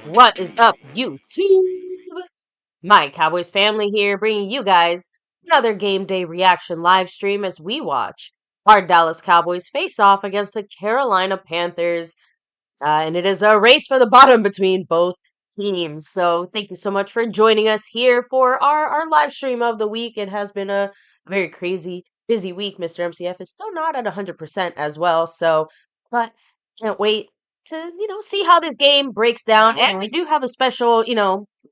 What is up, YouTube? My Cowboys family here, bringing you guys another game day reaction live stream as we watch our Dallas Cowboys face off against the Carolina Panthers. And it is a race for the bottom between both teams. So thank you so much for joining us here for our live stream of the week. It has been a very crazy, busy week. Mr. MCF is still not at 100% as well. But can't wait to, see how this game breaks down. And we do have a special,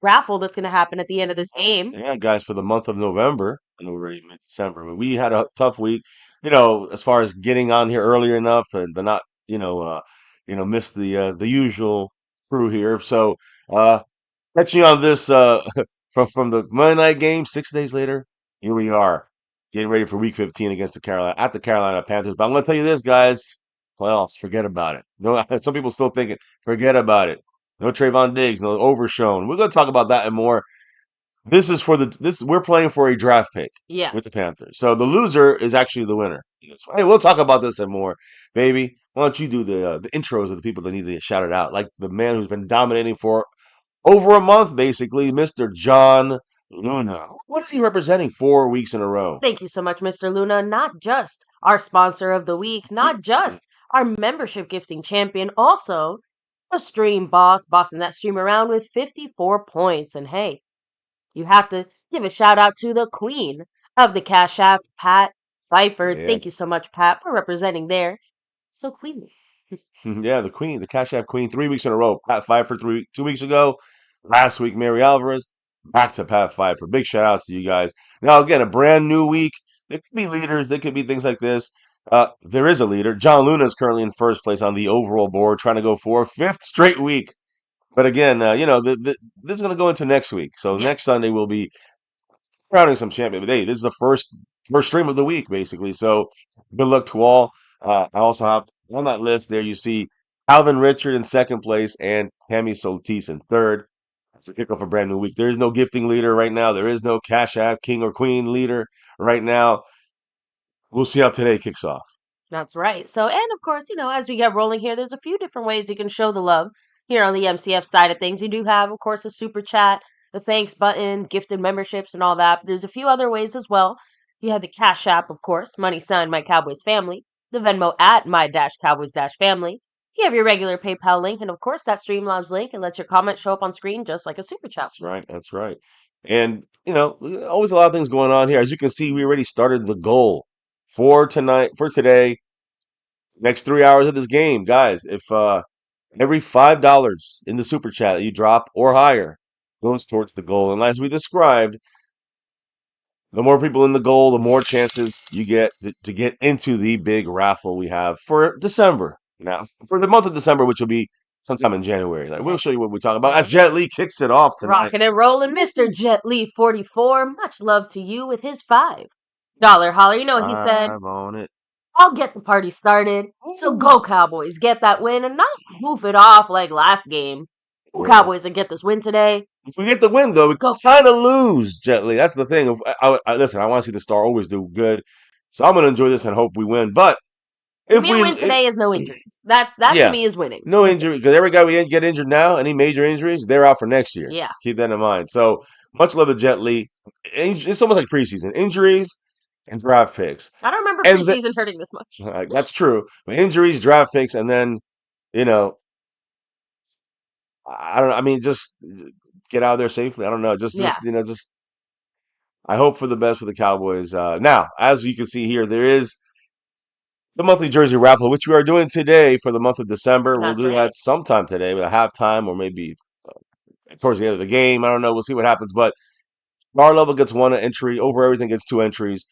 raffle that's going to happen at the end of this game. Yeah, guys, for the month of November, and we're already mid-December. We had a tough week, as far as getting on here early enough, but not, miss the usual crew here. So, catching on this from the Monday night game, 6 days later, here we are, getting ready for Week 15 against the Carolina Panthers. But I'm gonna tell you this, guys, playoffs, forget about it. No, some people still thinking, forget about it. No Trayvon Diggs, no Overshown. We're gonna talk about that and more. This is for we're playing for a draft pick Yeah. with the Panthers. So the loser is actually the winner. Hey, we'll talk about this and more, baby. Why don't you do the intros of the people that need to get shouted out? Like the man who's been dominating for over a month, basically, Mr. John Luna. What is he representing 4 weeks in a row? Thank you so much, Mr. Luna. Not just our sponsor of the week, not just our membership gifting champion, also a stream boss, bossing that stream around with 54 points. And hey, you have to give a shout out to the queen of the Cash App, Pat Pfeiffer. Yeah. Thank you so much, Pat, for representing there. So queenly. Yeah, the queen, the Cash App queen, 3 weeks in a row. Pat Pfeiffer 2 weeks ago. Last week, Mary Alvarez. Back to Pat Pfeiffer. Big shout outs to you guys. Now, again, a brand new week. There could be leaders. There could be things like this. There is a leader. John Luna is currently in first place on the overall board, trying to go for a fifth straight week. But again, this is going to go into next week. So next Yes. Sunday we'll be crowning some champion. But hey, this is the first stream of the week, basically. So good luck to all. I also have on that list there, you see Alvin Richard in second place and Tammy Soltis in third. That's a kickoff a brand new week. There is no gifting leader right now. There is no Cash App King or Queen leader right now. We'll see how today kicks off. That's right. So, and of course, as we get rolling here, there's a few different ways you can show the love here on the MCF side of things. You do have, of course, a super chat, the thanks button, gifted memberships, and all that. But there's a few other ways as well. You have the Cash App, of course, money sign My Cowboys Family, the Venmo at My-Cowboys-Family. You have your regular PayPal link, and of course, that Streamlabs link, and lets your comment show up on screen just like a super chat. That's right. That's right. And, always a lot of things going on here. As you can see, we already started the goal for today, next 3 hours of this game. Guys, if every $5 in the super chat that you drop or higher goes towards the goal. And as we described, the more people in the goal, the more chances you get to get into the big raffle we have for December. Now, for the month of December, which will be sometime in January. Like, we'll show you what we're talking about as Jet Li kicks it off tonight. Rocking and rolling, Mr. Jet Li 44. Much love to you with his $5 holler. You know what he said? I'm on it. I'll get the party started. So go Cowboys, get that win and not goof it off like last game. Go Cowboys and get this win today. If we get the win, though, we kind of lose, Jet Li. That's the thing. Listen, I want to see the Star always do good. So I'm going to enjoy this and hope we win. But if we win today is no injuries. That to me is winning. No injury, because every guy we get injured now, any major injuries, they're out for next year. Yeah. Keep that in mind. So much love to Jet Li. It's almost like preseason. Injuries and draft picks. I don't remember preseason hurting this much. That's true. But injuries, draft picks, and then, I don't know. I mean, just get out of there safely. I don't know. Just I hope for the best for the Cowboys. Now, as you can see here, there is the monthly jersey raffle, which we are doing today for the month of December. We'll do that sometime today with a halftime or maybe towards the end of the game. I don't know. We'll see what happens. But our level gets one entry. Over everything gets 2 entries.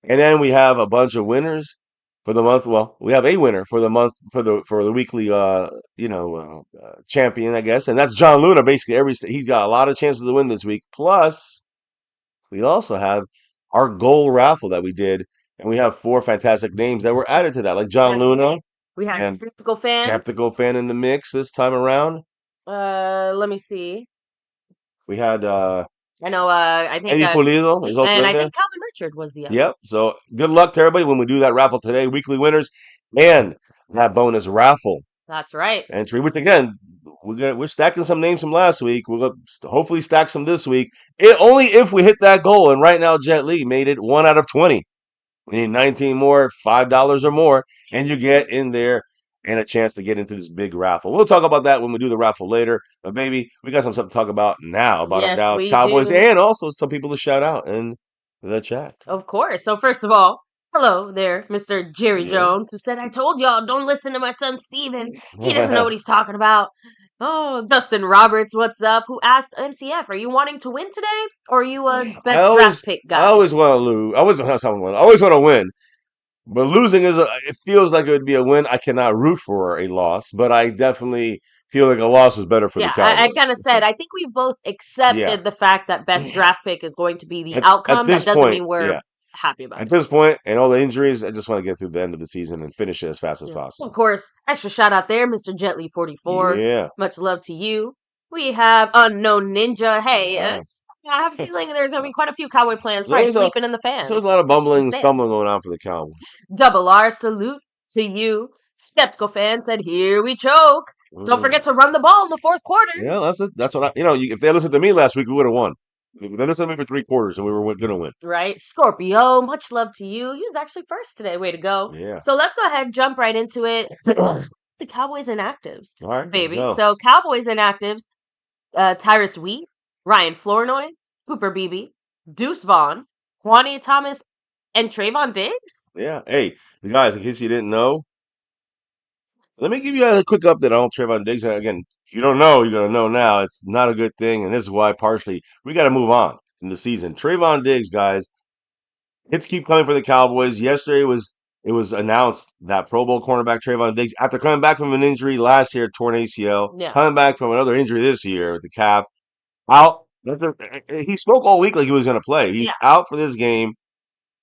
And then we have a bunch of winners for the month. Well, we have a winner for the month for the weekly champion, I guess. And that's John Luna. Basically, he's got a lot of chances to win this week. Plus, we also have our goal raffle that we did. And we have 4 fantastic names that were added to that, like John Luna. We had Skeptical Fan in the mix this time around. Let me see. We had I know. I think Eddie Pulido is also and in I there. think Calvin Richard was the other. Yep. So good luck to everybody when we do that raffle today. Weekly winners and that bonus raffle. That's right. Entry, which again, we're stacking some names from last week. We're gonna hopefully stack some this week. Only if we hit that goal. And right now, Jet Li made it 1 out of 20. We need 19 more, $5 or more, and you get in there and a chance to get into this big raffle. We'll talk about that when we do the raffle later. But baby, we got some stuff to talk about now about our Yes, Dallas we Cowboys do. and also some people to shout out in the chat. Of course. So first of all, hello there, Mr. Jerry Yeah. Jones, who said, I told y'all, don't listen to my son Steven. He doesn't know what he's talking about. Oh, Dustin Roberts, what's up? Who asked MCF, are you wanting to win today? Or are you a best draft pick I guy? always want to lose. I always want to win. But losing it feels like it would be a win. I cannot root for a loss, but I definitely feel like a loss is better for the Yeah, I kind Cowboys. of said, I think we've both Yeah. accepted the fact that best draft pick is going to be the At outcome. That this doesn't point, mean we're yeah. happy about At it. this point, and all the injuries, I just want to get through the end of the season and finish it as fast as Of possible. course, extra shout out there, Mr. Gently44. Yeah. Much love to you. We have Unknown Ninja. Hey, Nice. I have a feeling there's going to be quite a few Cowboy plans So probably there's sleeping in the fans. so there's a lot of The bumbling and stands. stumbling going on for the Cowboys. Double R, salute to you. Skeptical fan said, here we choke. Don't forget to run the ball in the fourth quarter. Yeah, that's it. That's what if they listened to me last week, we would have won. They listened to me for 3 quarters, and we were going to win. Right. Scorpio, much love to you. He was actually first today. Way to go. Yeah. So let's go ahead, jump right into it. The Cowboys inactives. All right, baby. let's go. So Cowboys inactives, Tyrus Wheat, Ryan Flournoy, Cooper Beebe, Deuce Vaughn, Juanie Thomas, and Trayvon Diggs? Yeah. Hey, you guys, in case you didn't know, let me give you a quick update on Trayvon Diggs. Again, if you don't know, you're going to know now. It's not a good thing, and this is why partially we got to move on in the season. Trayvon Diggs, guys, hits keep coming for the Cowboys. Yesterday it was announced that Pro Bowl cornerback Trayvon Diggs, after coming back from an injury last year, torn ACL, Yeah. coming back from another injury this year with the calf, out. He spoke all week like he was going to play. He's out for this game,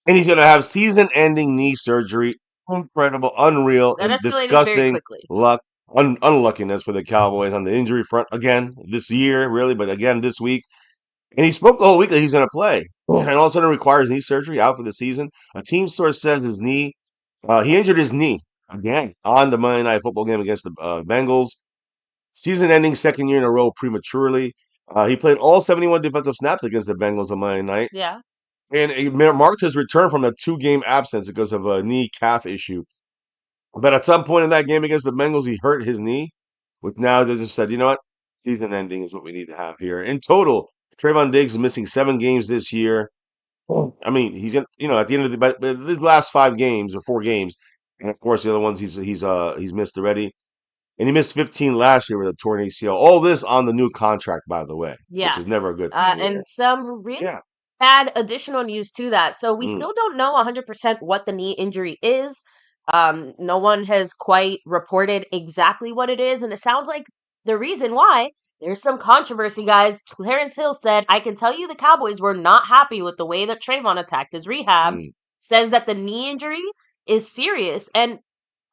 and he's going to have season-ending knee surgery. Incredible, unreal, That and escalated very disgusting quickly. luck, unluckiness for the Cowboys on the injury front again this year, really, but again this week. And he spoke the whole week that he's going to play, and all of a sudden requires knee surgery, out for the season. A team source says he injured his knee again on the Monday Night Football game against the Bengals. Season-ending second year in a row prematurely. He played all 71 defensive snaps against the Bengals on Monday night. Yeah. And he marked his return from a 2-game absence because of a knee calf issue. But at some point in that game against the Bengals, he hurt his knee. Which now they just said, you know what? Season ending is what we need to have here. In total, Trayvon Diggs is missing 7 games this year. I mean, he's at the end of the last 5 games or 4 games, and of course the other ones he's missed already. And he missed 15 last year with a torn ACL. All this on the new contract, by the way, which is never a good thing. And some really bad additional news to that. So we still don't know 100% what the knee injury is. No one has quite reported exactly what it is, and it sounds like the reason why there's some controversy, guys. Clarence Hill said, I can tell you the Cowboys were not happy with the way that Trayvon attacked his rehab. Says that the knee injury is serious and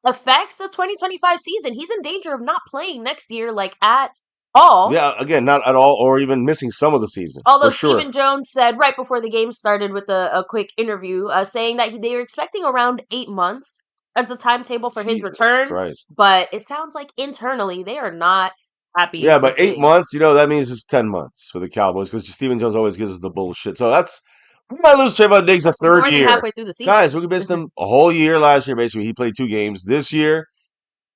affects the 2025 season. He's in danger of not playing next year, like at all. Yeah, again, not at all, or even missing some of the season. Although for sure. Stephen Jones said right before the game started with a quick interview, saying that they were expecting around 8 months as the timetable for his return. Christ. But it sounds like internally they are not happy. Yeah, but 8 things. months, that means it's 10 months for the Cowboys because Stephen Jones always gives us the bullshit. So we might lose Trayvon Diggs a third More year. than halfway through the season. Guys, we missed him a whole year last year. Basically, he played 2 games. This year,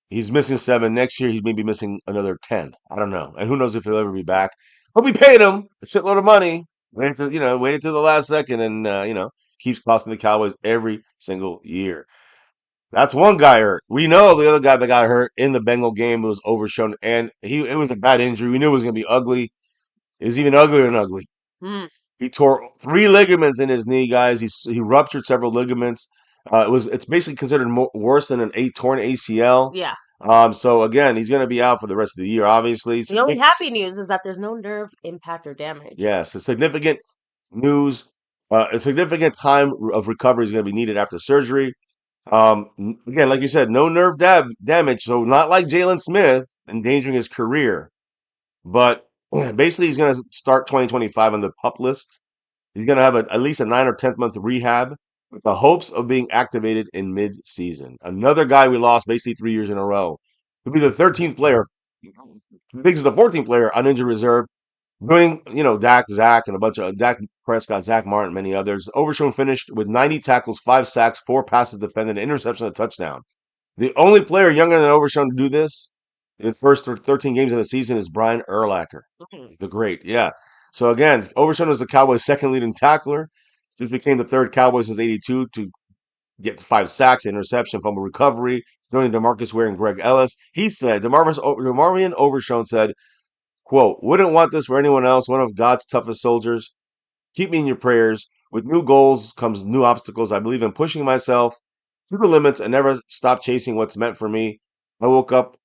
he's missing 7. Next year, he may be missing another 10. I don't know. And who knows if he'll ever be back. But we paid him a shitload of money. Wait till the last second and, keeps costing the Cowboys every single year. That's one guy hurt. We know the other guy that got hurt in the Bengal game was Overshown, and it was a bad injury. We knew it was going to be ugly. It was even uglier than ugly. He tore 3 ligaments in his knee, guys. He ruptured several ligaments. It's basically considered worse than an torn ACL. Yeah. So again, he's going to be out for the rest of the year. Obviously, the only happy news is that there's no nerve impact or damage. Yes, a significant news. A significant time of recovery is going to be needed after surgery. Again, like you said, no nerve damage, so not like Jalen Smith endangering his career. But basically, he's going to start 2025 on the PUP list. He's going to have at least a 9 or 10th month rehab with the hopes of being activated in mid-season. Another guy we lost basically 3 years in a row. He'll be the 13th player Diggs is the 14th player on injured reserve. Joining, Dak, Zach, and a bunch of Dak Prescott, Zach Martin, many others. Overshown finished with 90 tackles, 5 sacks, 4 passes defended, an interception, a touchdown. The only player younger than Overshown to do this in the first 13 games of the season is Brian Urlacher, the great. Yeah. So again, Overshown is the Cowboys' second leading tackler. Just became the third Cowboy since '82 to get 5 sacks, interception, fumble recovery, joining DeMarcus Ware and Greg Ellis. He said, DeMarvion Overshown said, quote, wouldn't want this for anyone else, one of God's toughest soldiers. Keep me in your prayers. With new goals comes new obstacles. I believe in pushing myself to the limits and never stop chasing what's meant for me. I woke up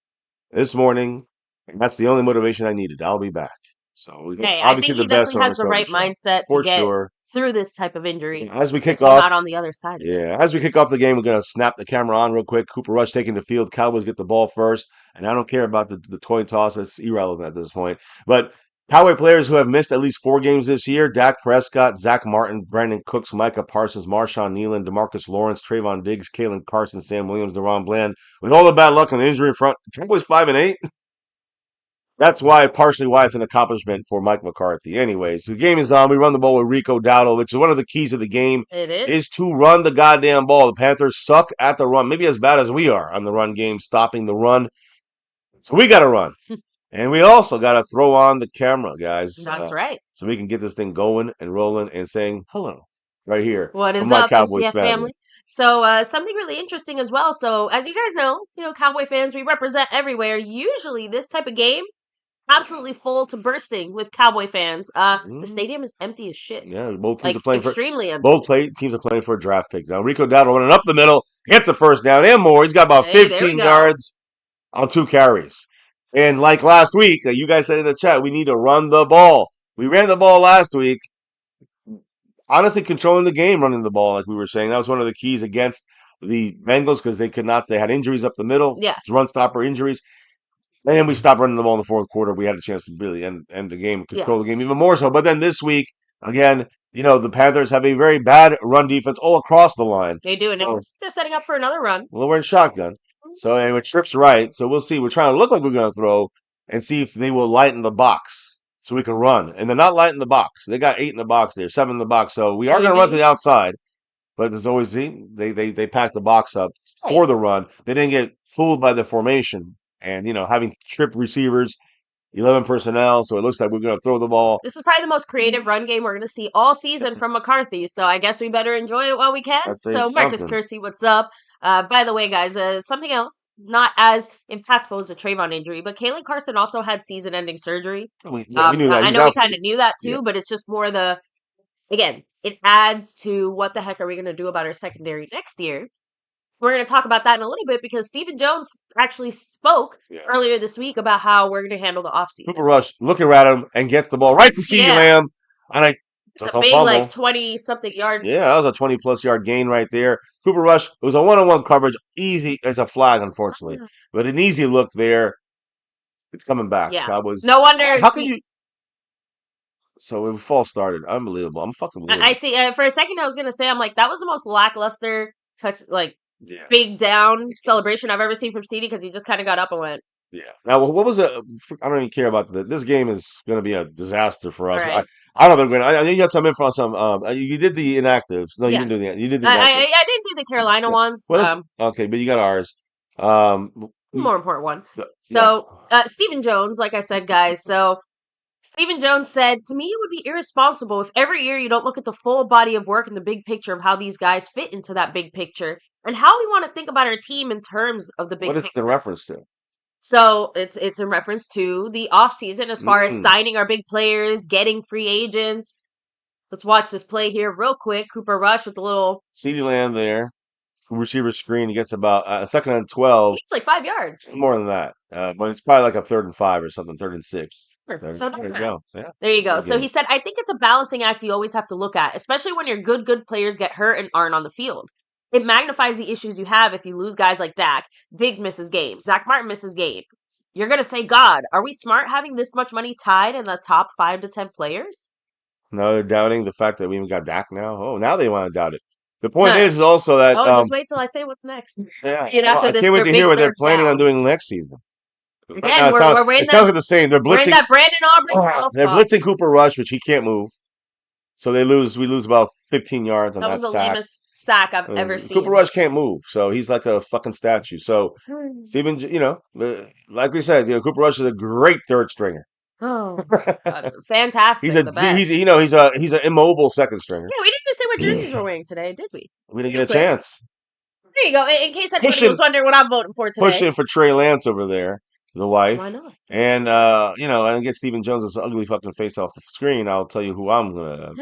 this morning, and that's the only motivation I needed. I'll be back. So we hope, Hey, I obviously think the he best definitely for has the Mr. right Overshown. mindset to For get sure. through this type of injury As we and kick come off, out on the other side of it. yeah, as we kick off the game, we're going to snap the camera on real quick. Cooper Rush taking the field. Cowboys get the ball first. And I don't care about the coin toss. It's irrelevant at this point. But Cowboy players who have missed at least 4 games this year: Dak Prescott, Zach Martin, Brandon Cooks, Micah Parsons, Marshawn Nealon, DeMarcus Lawrence, Trayvon Diggs, Kalen Carson, Sam Williams, DeRon Bland. With all the bad luck on the injury front, Cowboys 5-8. That's partially why it's an accomplishment for Mike McCarthy. Anyways, the game is on. We run the ball with Rico Dowdle, which is one of the keys of the game, It is is. to run the goddamn ball. The Panthers suck at the run, maybe as bad as we are on the run game, stopping the run. So we got to run. And we also got to throw on the camera, guys, That's right. so we can get this thing going and rolling and saying hello right here What on is my up, Cowboys MCF family. family? So, something really interesting as well. So, as you guys know, Cowboy fans, we represent everywhere. Usually, this type of game, absolutely full to bursting with Cowboy fans. The stadium is empty as shit. Yeah, both teams Like, are playing for extremely empty. teams are playing for a draft pick. Now Rico Dowdle running up the middle, gets a first down and more. He's got about Hey, there we 15 go. yards on 2 carries. And like last week, you guys said in the chat, we need to run the ball. We ran the ball last week. Honestly, controlling the game, running the ball, like we were saying, that was one of the keys against the Bengals because they had injuries up the middle, Yeah. run stopper injuries. And we stopped running the ball in the fourth quarter. We had a chance to really end the game, control the game even more so. But then this week, again, the Panthers have a very bad run defense all across the line. They do, and So, they're setting up for another run. well, we're in shotgun. So anyway, Tripp's right. So we'll see. We're trying to look like we're going to throw and see if they will lighten the box so we can run. And they're not lighting the box. They got 8 in the box there, 7 in the box. So we are going to run to the outside. But there's always they packed the box up for the run. They didn't get fooled by the formation and having trip receivers, 11 personnel. So it looks like we're going to throw the ball. This is probably the most creative run game we're going to see all season from McCarthy. So I guess we better enjoy it while we can. So Marcus Kersey, what's up? By the way, guys, something else not as impactful as a Trayvon injury, but Kalen Carson also had season-ending surgery. We knew that. I know we kind of knew that too, but it's just more again, it adds to what the heck are we going to do about our secondary next year? We're going to talk about that in a little bit because Stephen Jones actually spoke earlier this week about how we're going to handle the offseason. Cooper Rush looking at him and gets the ball right to CeeDee Lamb. And it's a big, like, 20-something yard. Yeah, that was a 20-plus yard gain right there. Cooper Rush, it was a one-on-one coverage. Easy. It's a flag, unfortunately. But an easy look there. It's coming back. Yeah. Cowboys. No wonder. How can you... So it false started. Unbelievable. I'm fucking weird. I see. For a second, I was going to say, I'm like, that was the most lackluster big down celebration I've ever seen from CeeDee because he just kind of got up and went. Yeah. Now, what was it? I don't even care about this game is going to be a disaster for us. Right. I don't know. I know you got some info on some. You did the inactives. No, you didn't do the. You did the. I didn't do the Carolina ones. Well, okay, but you got ours. More important one. So Stephen Jones, like I said, guys. So Stephen Jones said, to me, it would be irresponsible if every year you don't look at the full body of work and the big picture of how these guys fit into that big picture and how we want to think about our team in terms of the big picture. What is the reference to? So it's in reference to the offseason as far as signing our big players, getting free agents. Let's watch this play here real quick. Cooper Rush with the little CeeDee Lamb there. Receiver screen. He gets about a second and 12. It's like 5 yards. More than that. But it's probably like a 3rd and 5 or something, 3rd and 6. So there you go. Yeah. There you go. So he said, I think it's a balancing act you always have to look at, especially when your good players get hurt and aren't on the field. It magnifies the issues you have if you lose guys like Dak. Diggs misses games. Zach Martin misses games. You're going to say, God, are we smart having this much money tied in the top 5 to 10 players? No, they're doubting the fact that we even got Dak now. Oh, now they want to doubt it. The point is also that... just wait till I say what's next. Yeah. After I can't wait to hear what they're planning down. on doing next season. Again, No, we're it in sounds that like the same. They're we're in blitzing. that Brandon Aubrey. Oh They're fuck. blitzing Cooper Rush, which he can't move. So they lose. We lose about 15 yards on That that was the sack. lamest sack I've ever Cooper seen. Rush can't move, so he's like a fucking statue. So Steven, like we said, Cooper Rush is a great third stringer. Oh, fantastic, the best. He's an immobile second stringer. Yeah, we didn't even say what jerseys We we're wearing today, did we? didn't Real get a quick. chance. There you go. In case anybody was wondering what I'm voting for today. Pushing for Trey Lance over there, the wife. Why not? And and get Steven Jones' ugly fucking face off the screen. I'll tell you who I'm gonna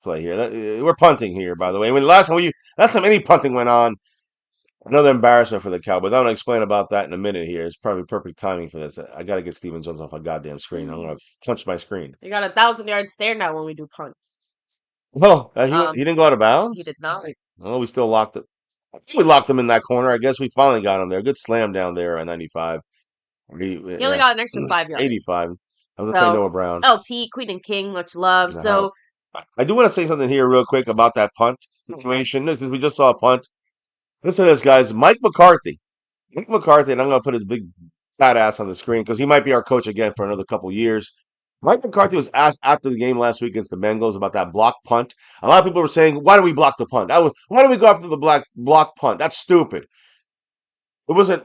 play here. We're punting here, by the way. Last time any punting went on, another embarrassment for the Cowboys. I'm gonna explain about that in a minute here. It's probably perfect timing for this. I gotta get Steven Jones off a goddamn screen. I'm gonna punch my screen. You got 1,000-yard stare now when we do punts. Well, he didn't go out of bounds. He did not. Oh, we still locked it. We locked him in that corner. I guess we finally got him there. Good slam down there at 95. He only got an extra 5 yards. 85. I was going to say Noah Brown. LT, Queen and King, much love. So I do want to say something here real quick about that punt situation. Because we just saw a punt. Listen to this, guys. Mike McCarthy. Mike McCarthy, and I'm going to put his big fat ass on the screen because he might be our coach again for another couple years. Mike McCarthy was asked after the game last week against the Bengals about that block punt. A lot of people were saying, why do we block the punt? Why do we go after the block punt? That's stupid. The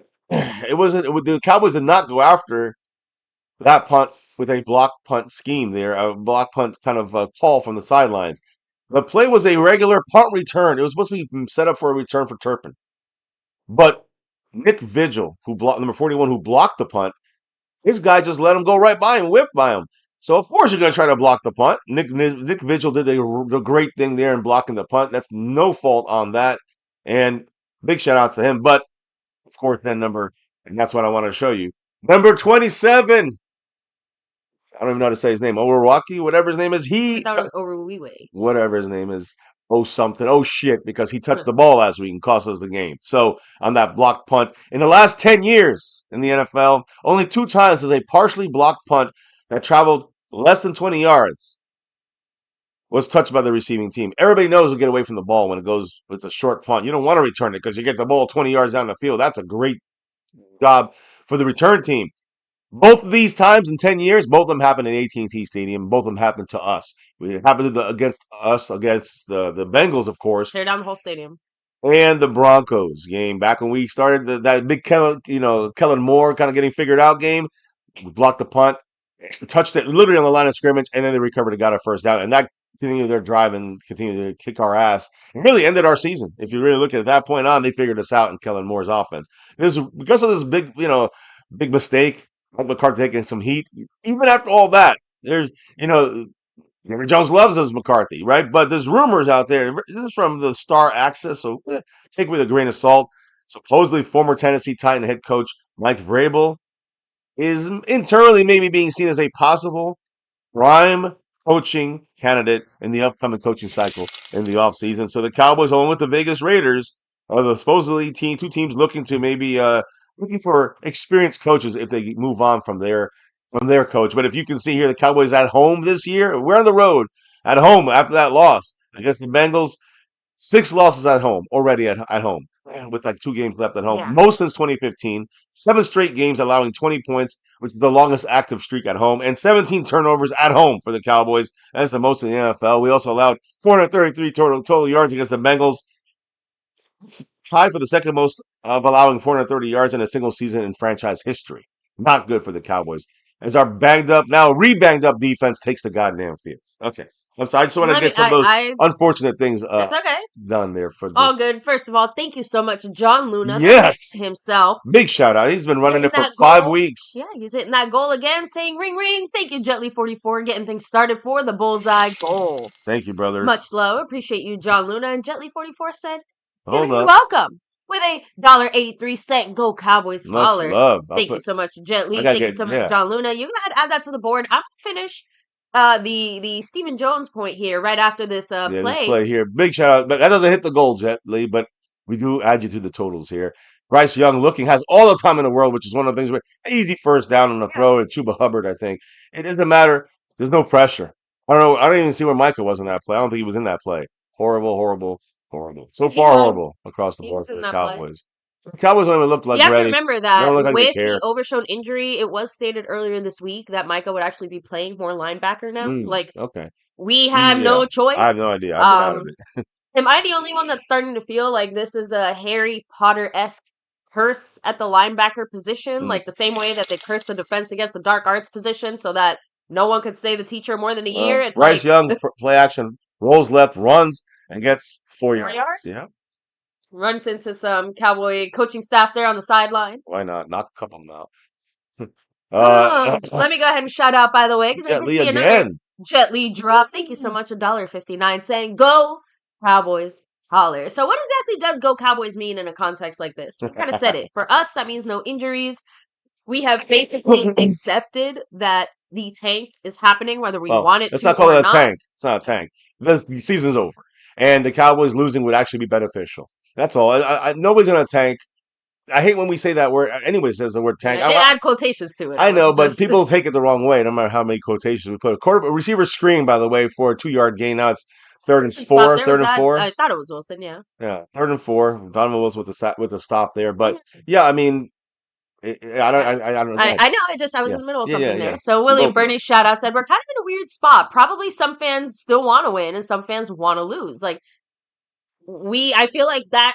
Cowboys did not go after that punt with a block punt scheme there, a block punt kind of call from the sidelines. The play was a regular punt return. It was supposed to be set up for a return for Turpin. But Nick Vigil, number 41, who blocked the punt, his guy just let him go right by him, whipped by him. So of course you're going to try to block the punt. Nick Vigil did the great thing there in blocking the punt. That's no fault on that, and big shout out to him. But of course, and that's what I want to show you. Number 27. I don't even know how to say his name. Owurwaki, whatever his name is. I thought it was Oruwiwe. Whatever his name is. Oh something. Oh shit! Because he touched the ball last week and cost us the game. So on that blocked punt, in the last 10 years in the NFL, only 2 times has a partially blocked punt that traveled less than 20 yards was touched by the receiving team. Everybody knows to get away from the ball when it's a short punt. You don't want to return it because you get the ball 20 yards down the field. That's a great job for the return team. Both of these times in 10 years, both of them happened in AT&T Stadium. Both of them happened to us. It happened against the Bengals, of course. Tear down the whole stadium. And the Broncos game. Back when we started that big Kellen Moore kind of getting figured out game. We blocked the punt, touched it literally on the line of scrimmage, and then they recovered and got a first down. And that continued their drive and continued to kick our ass. It really ended our season. If you really look at that point on, they figured us out in Kellen Moore's offense. Because of this big mistake, Mike McCarthy taking some heat. Even after all that, there's, Jerry Jones loves those McCarthy, right? But there's rumors out there. This is from the Star Access, so take it with a grain of salt. Supposedly, former Tennessee Titan head coach Mike Vrabel is internally maybe being seen as a possible prime coaching candidate in the upcoming coaching cycle in the offseason. So the Cowboys, along with the Vegas Raiders, are the supposedly two teams looking to maybe looking for experienced coaches if they move on from their coach. But if you can see here, the Cowboys at home this year, we're on the road at home after that loss against the Bengals. 6 losses at home already at home with like 2 games left at home. Yeah. Most since 2015. 7 straight games allowing 20 points, which is the longest active streak at home, and 17 turnovers at home for the Cowboys. That's the most in the NFL. We also allowed 433 total yards against the Bengals. It's tied for the second most of allowing 430 yards in a single season in franchise history. Not good for the Cowboys. As our re-banged up defense takes the goddamn field. Okay. I'm sorry. I just want to get some of those unfortunate things done there for this. All good. First of all, thank you so much, John Luna. Yes. Himself. Big shout out. He's been running it for 5 weeks. Yeah, he's hitting that goal again, saying ring, ring. Thank you, Jetly44, getting things started for the bullseye goal. Thank you, brother. Much love. Appreciate you, John Luna. And Jetly44 said, Hold up. You're welcome. With a $1.83 Go Cowboys follower. Much love. Thank you so much, Jet Li. Thank you so much, John Luna. You go ahead and add that to the board. I'm going to finish the Stephen Jones point here right after this play. This play here. Big shout out. But that doesn't hit the goal, Jet Li, but we do add you to the totals here. Bryce Young has all the time in the world, which is one of the things where easy first down on the throw and Chuba Hubbard, I think. It doesn't matter. There's no pressure. I don't know. I don't even see where Micah was in that play. I don't think he was in that play. Horrible. So far, horrible across the board for the Cowboys. Cowboys don't even look like You have to ready. remember They that don't look like they with the care. Overshown injury, it was stated earlier this week that Micah would actually be playing more linebacker now. Like, Okay. we have Yeah. no I have choice. no idea. I've been out of it. Am I the only one that's starting to feel like this is a Harry Potter-esque curse at the linebacker position? Like the same way that they cursed the defense against the dark arts position so that no one could stay the teacher more than a year? It's Bryce like Young play action, rolls left, runs, and gets 4 4 yards. yards? Yeah. Runs into some Cowboy coaching staff there on the sideline. Why not? Knock a couple of them out. Let me go ahead and shout out, by the way, because I Jet did Li see another again. Jet Li drop. Thank you so much, $1.59, saying go Cowboys holler. So what exactly does go Cowboys mean in a context like this? We kind of said it. For us, that means no injuries. We have basically accepted that the tank is happening, whether we want it Let's to not call or it a not. tank. It's not a tank. Because the season's over. And the Cowboys losing would actually be beneficial. That's all. Nobody's in a tank. I hate when we say that word. Anybody says the word tank. Yeah, they add quotations to it. I know, but just... people take it the wrong way. No matter how many quotations we put. A receiver screen, by the way, for a 2-yard gain. Now it's third and four. I thought it was Wilson. Yeah. Yeah, 3rd and 4. Donovan Wilson with the stop there. But yeah, I mean, I don't know. I know. I was in the middle of something there. Yeah. So William Bernie shout out said we're kind of in a weird spot. Probably some fans still want to win and some fans want to lose. Like I feel like that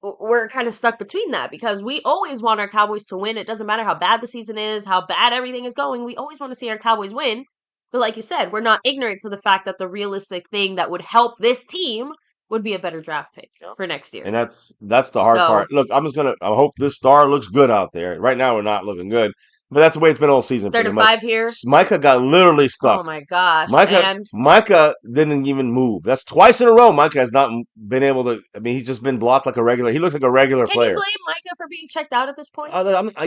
we're kind of stuck between that because we always want our Cowboys to win. It doesn't matter how bad the season is, how bad everything is going. We always want to see our Cowboys win. But like you said, we're not ignorant to the fact that the realistic thing that would help this team would be a better draft pick for next year. And that's the hard part. Look, I hope this star looks good out there. Right now, we're not looking good. But that's the way it's been all season. 35 here. Micah got literally stuck. Oh my gosh. Micah didn't even move. That's twice in a row. Micah has not been able to. I mean, he's just been blocked like a regular. He looks like a regular player. Can you blame Micah for being checked out at this point?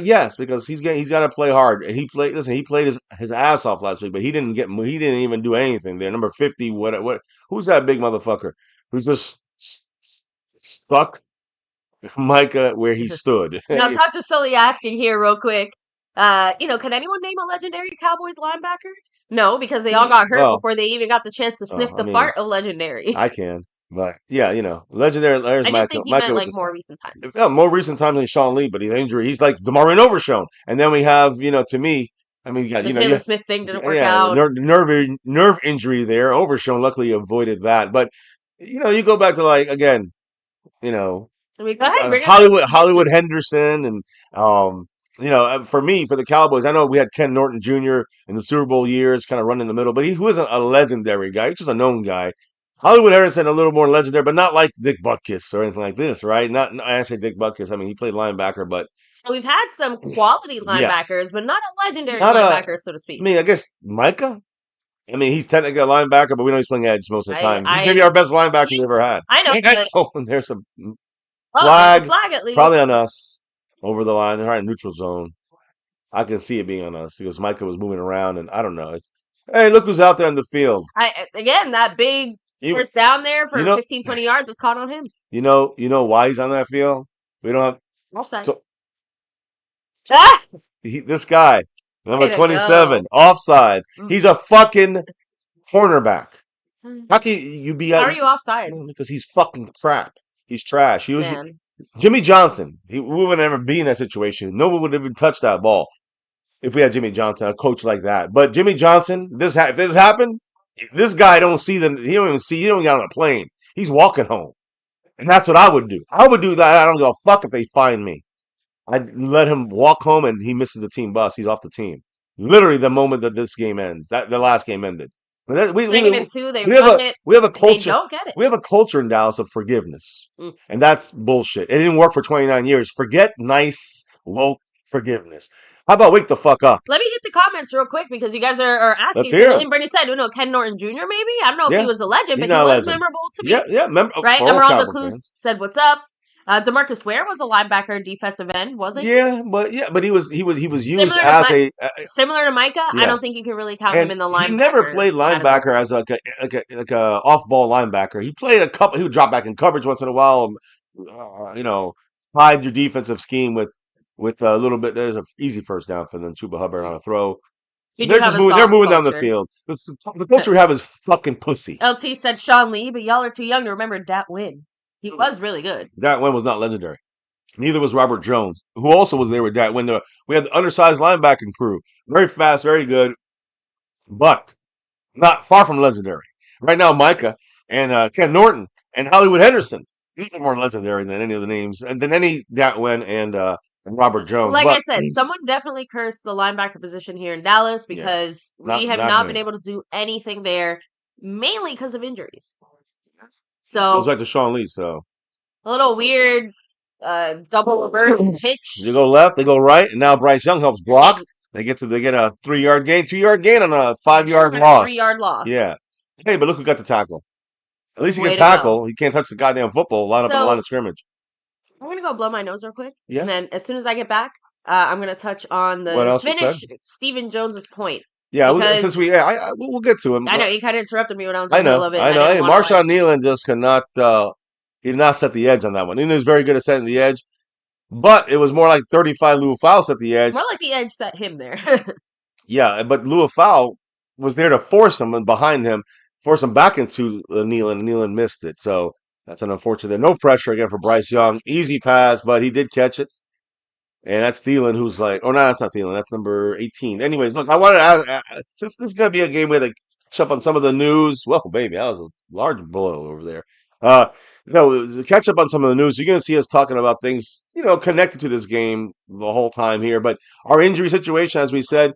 Yes, because he's got to play hard. And he played his ass off last week, but he didn't even do anything there. Number 50, what who's that big motherfucker who's just stuck Micah where he stood? Now talk to Sully asking here real quick. Can anyone name a legendary Cowboys linebacker? No, because they all got hurt before they even got the chance to sniff the fart of legendary. I can, but yeah, legendary. There's I didn't think he meant like more recent times. Yeah, more recent times than Sean Lee, but he's injured. He's like DeMarvin Overshown, and then we have to me. I mean, you got the Taylor Smith thing didn't work out. Nerve injury there. Overshown luckily avoided that, but you go back to like again, go ahead, Hollywood Henderson, and for me, for the Cowboys, I know we had Ken Norton Jr. in the Super Bowl years, kind of running in the middle, but he wasn't a legendary guy. He's just a known guy. Hollywood Henderson, a little more legendary, but not like Dick Butkus or anything like this, right? I say Dick Butkus. I mean, he played linebacker, but so we've had some quality linebackers, but not a legendary linebacker, so to speak. I mean, I guess Micah. I mean, he's technically a linebacker, but we know he's playing edge most of the time. He's maybe our best linebacker we ever had. I know. And there's a flag at least. Probably on us. Over the line, they're in neutral zone. I can see it being on us because Micah was moving around, and I don't know. Hey, look who's out there in the field. That big first down there for 15, 20 yards was caught on him. You know why he's on that field? We don't have offside. This guy, number 27, offside. He's a fucking cornerback. How can you be? How are you offside? Because he's fucking crap. He's trash. Jimmy Johnson, we would never be in that situation. No one would have even touched that ball if we had Jimmy Johnson, a coach like that. But Jimmy Johnson, if this happened, this guy don't see them. He don't even see. He don't get on a plane. He's walking home, and that's what I would do. I would do that. I don't give a fuck if they find me. I'd let him walk home, and he misses the team bus. He's off the team. Literally, the moment that this game ends, that the last game ended. We have a culture. Don't get it. We have a culture in Dallas of forgiveness, and that's bullshit. It didn't work for 29 years. Forget nice, woke forgiveness. How about wake the fuck up? Let me hit the comments real quick because you guys are asking. So William Bernie said, Ken Norton Jr. Maybe I don't know if he was a legend, but he was memorable to me. Yeah. Right. Emerald Clues said, "What's up?" DeMarcus Ware was a linebacker, defensive end, wasn't he? But he was used as similar to Micah. Yeah. I don't think you can really count him in the linebacker. He never played linebacker as like a off ball linebacker. He played a couple. He would drop back in coverage once in a while. Hide your defensive scheme with a little bit. There's an easy first down for them. Chuba Hubbard on a throw. They're moving down the field. The culture we have is fucking pussy. LT said Sean Lee, but y'all are too young to remember Dat Win. He was really good. That one was not legendary. Neither was Robert Jones, who also was there with Dak. When we had the undersized linebacking crew, very fast, very good, but not far from legendary. Right now, Micah and Ken Norton and Hollywood Henderson, even more legendary than any of the names, and than any Gatwin and Robert Jones. Like I But said, someone definitely cursed the linebacker position here in Dallas yeah, because we have not not been good. able to do anything there, mainly because of injuries. Goes So back to Sean Lee. So a little weird double reverse you hitch. go left, they go right, and now Bryce Young helps block. And They get a 3 yard gain, 2 yard gain on a 5 yard a loss. 3-yard loss. Yeah. Hey, but look who got the tackle. At least he can Way to go. tackle. He can't touch the goddamn football line up in the line So of scrimmage. I'm gonna go blow my nose real quick, Yeah. and then as soon as I get back, I'm gonna touch on What the else was said? finish Stephen Jones's point. Yeah, Because we'll get to him. I know you kind of interrupted me when I was in I the middle know, of it, I and I know. didn't Hey, want to like. Marshawn Nealon just cannot. He did not set the edge on that one. He was very good at setting the edge, but it was more like 35 Lou Fouls at the edge. More like the edge set him there. Yeah, but Lou Fowl was there to force him and behind him, force him back into Nealon, and Nealon missed it. So that's an unfortunate. No pressure again for Bryce Young. Easy pass, but he did catch it. And that's Thielen, who's like, oh, no, that's not Thielen. That's number 18. Anyways, look, I wanted to, since this is going to be a game where they catch up on some of the news. Well, baby, that was a large blow over there. Catch up on some of the news. You're going to see us talking about things, connected to this game the whole time here. But our injury situation, as we said,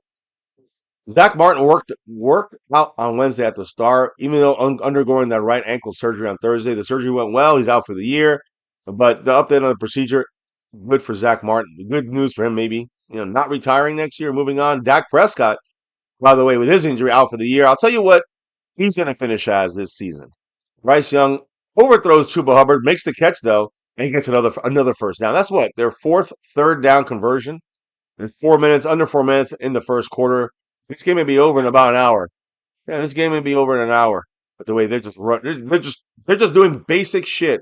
Zach Martin worked out on Wednesday at the start, even though undergoing that right ankle surgery on Thursday. The surgery went well. He's out for the year. But the update on the procedure, good for Zach Martin. Good news for him, maybe. Not retiring next year, moving on. Dak Prescott, by the way, with his injury out for the year. I'll tell you what he's going to finish as this season. Bryce Young overthrows Chuba Hubbard, makes the catch, though, and he gets another first down. That's what? Their fourth third down conversion. There's under 4 minutes in the first quarter. This game may be over in about an hour. Yeah, this game may be over in an hour. But the way they're just they're just doing basic shit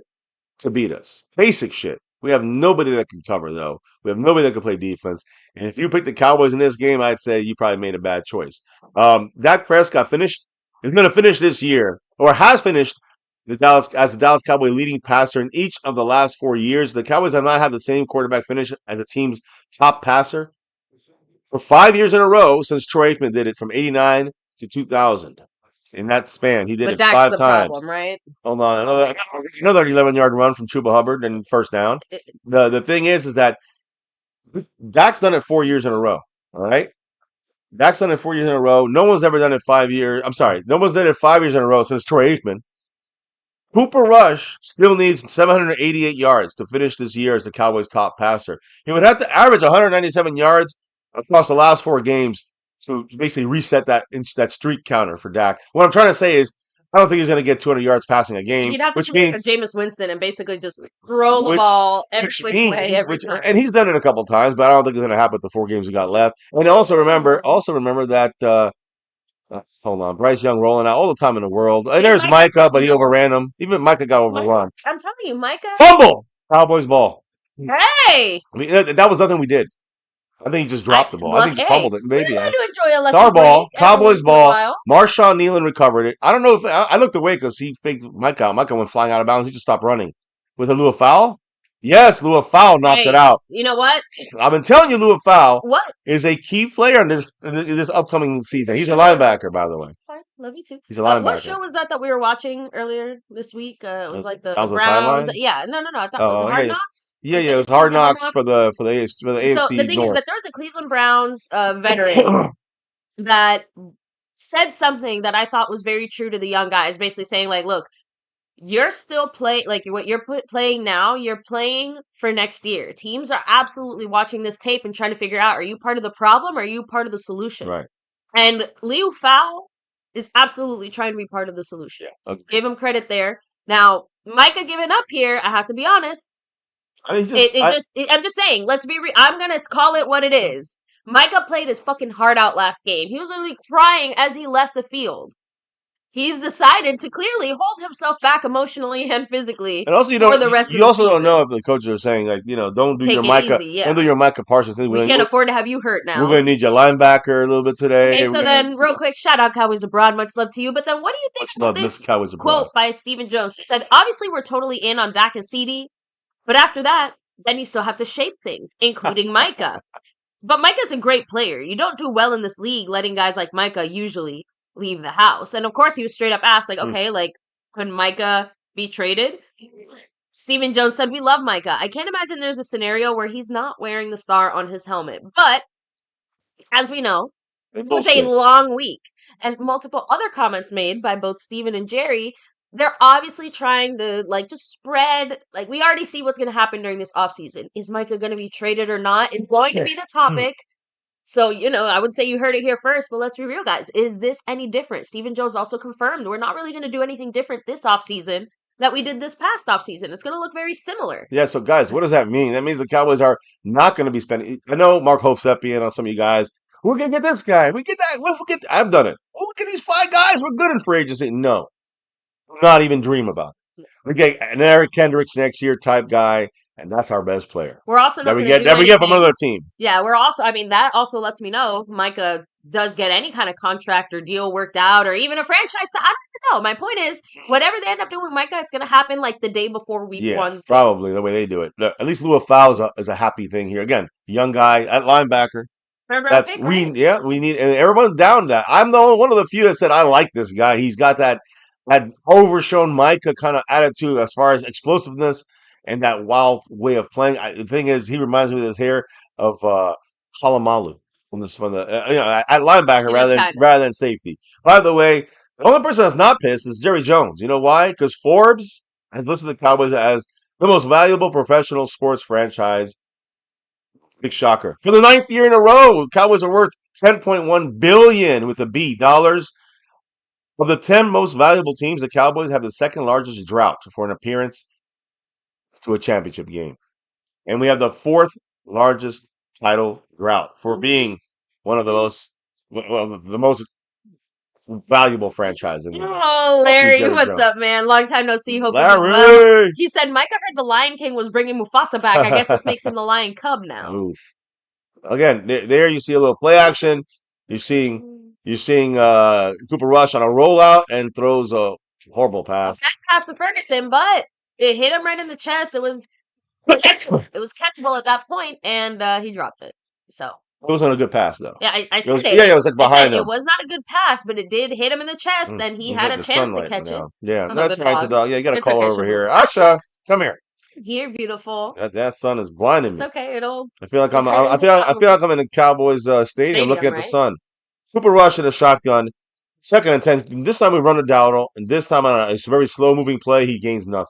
to beat us. Basic shit. We have nobody that can cover, though. We have nobody that can play defense. And if you pick the Cowboys in this game, I'd say you probably made a bad choice. Dak Prescott is going to finish this year, or has finished the Dallas Cowboy leading passer in each of the last 4 years. The Cowboys have not had the same quarterback finish as the team's top passer for 5 years in a row since Troy Aikman did it from 89 to 2000. In that span, he did it Dak's 5 the times. problem, right? Hold on, another 11-yard run from Chuba Hubbard and first down. The thing is that Dak's done it 4 years in a row. All right, Dak's done it 4 years in a row. No one's ever done it 5 years. I'm sorry, no one's done it 5 years in a row since Troy Aikman. Cooper Rush still needs 788 yards to finish this year as the Cowboys' top passer. He would have to average 197 yards across the last 4 games to basically reset that streak counter for Dak. What I'm trying to say is, I don't think he's going to get 200 yards passing a game, You'd have to which means Jameis Winston and basically just throw the ball every which way every time. And he's done it a couple times, but I don't think it's going to happen with the 4 games we got left. And also remember that. Hold on, Bryce Young rolling out all the time in the world. And there's Micah, but he overran him. Even Micah got overrun. I'm telling you, Micah. Fumble! Cowboys ball. Hey! I mean, that was nothing we did. I think he just dropped the ball. I think he just fumbled it. Maybe. We're going to enjoy a lucky it's our ball. break Cowboys ball. Marshawn Nealon recovered it. I don't know if I looked away because he faked Micah out. Micah went flying out of bounds. He just stopped running. With a Lua foul? Yes, Lua foul knocked it out. You know what? I've been telling you, Lua foul is a key player in this upcoming season. He's a linebacker, by the way. Fine. Love you too. He's a linebacker. What show was that we were watching earlier this week? It was like the Sounds Browns. Yeah, no. I thought it was Hard Knocks. Yeah, it was Hard Knocks for the AFC. So the thing is that there was a Cleveland Browns veteran that said something that I thought was very true to the young guys, basically saying like, look, you're still playing, like what you're playing now, you're playing for next year. Teams are absolutely watching this tape and trying to figure out, are you part of the problem or are you part of the solution? Right. And Liu Fowl is absolutely trying to be part of the solution. Yeah, okay. Give him credit there. Now, Micah giving up here, I have to be honest. I'm just saying, let's be I'm going to call it what it is. Micah played his fucking heart out last game. He was literally crying as he left the field. He's decided to clearly hold himself back emotionally and physically. And also, for the rest of the season. Don't know if the coaches are saying like, don't do Take your Micah, easy, yeah. Don't do your Micah Parsons thing. We can't afford to have you hurt now. We're going to need your linebacker a little bit today. Okay, so then real quick, shout out Cowboys Abroad, much love to you. But then, what do you think about this quote by Stephen Jones? Who said, "Obviously, we're totally in on Dak and CD, but after that, then you still have to shape things, including Micah. But Micah's a great player. You don't do well in this league letting guys like Micah usually leave the house. And of course, he was straight up asked, like, okay, like, could Micah be traded? Stephen Jones said, we love Micah. I can't imagine there's a scenario where he's not wearing the star on his helmet. But as we know, it was a long week. And multiple other comments made by both Stephen and Jerry. They're obviously trying to, like, just spread, like, we already see what's going to happen during this offseason. Is Micah going to be traded or not? It's going to be the topic. So, I would say you heard it here first, but let's be real, guys. Is this any different? Stephen Jones also confirmed we're not really going to do anything different this offseason that we did this past offseason. It's going to look very similar. Yeah, so guys, what does that mean? That means the Cowboys are not going to be spending. I know Mark Hovsepian on some of you guys. We're going to get this guy. We get that. We'll get. I've done it. Oh, look at these 5 guys. We're good in free agency. No, not even dream about it. We get an Eric Kendricks next year type guy, and that's our best player. We're also not that we get from another team. Yeah, we're also. I mean, that also lets me know Micah does get any kind of contract or deal worked out, or even a franchise. I don't know. My point is, whatever they end up doing with Micah, it's going to happen like the day before week 1. Probably the way they do it. Look, at least Lua Fowles is a happy thing here. Again, young guy at linebacker. We need, and everyone's down that. I'm the only one of the few that said I like this guy. He's got that overshown Micah kind of attitude as far as explosiveness and that wild way of playing. The thing is, he reminds me with his hair of Kalamalu from the at linebacker rather than safety. By the way, the only person that's not pissed is Jerry Jones. You know why? Because Forbes has listed the Cowboys as the most valuable professional sports franchise. Big shocker. For the 9th year in a row, Cowboys are worth $10.1 billion with a B dollars. Of the 10 most valuable teams, the Cowboys have the second largest drought for an appearance to a championship game. And we have the 4th largest title drought for being one of the most valuable franchise in the league. Oh, Larry, what's up, man? Long time no see. Hope Larry! Well. He said Micah heard the Lion King was bringing Mufasa back. I guess this makes him the Lion Cub now. Oof. Again, there you see a little play action. You're seeing Cooper Rush on a rollout and throws a horrible pass. That pass to Ferguson, but it hit him right in the chest. It was catchable at that point, and he dropped it. So. It wasn't a good pass, though. Yeah, I said it. Yeah, it was like behind him. It was not a good pass, but it did hit him in the chest, and he had a chance to catch it. Yeah, that's right, the dog. Yeah, you got to call her over here. Asha, come here. Here, beautiful. That sun is blinding me. It's okay. I feel like I'm in the Cowboys stadium looking at the sun. Super rush in a shotgun. 2nd and 10. This time we run a dowdle, and this time on a very slow moving play, he gains nothing.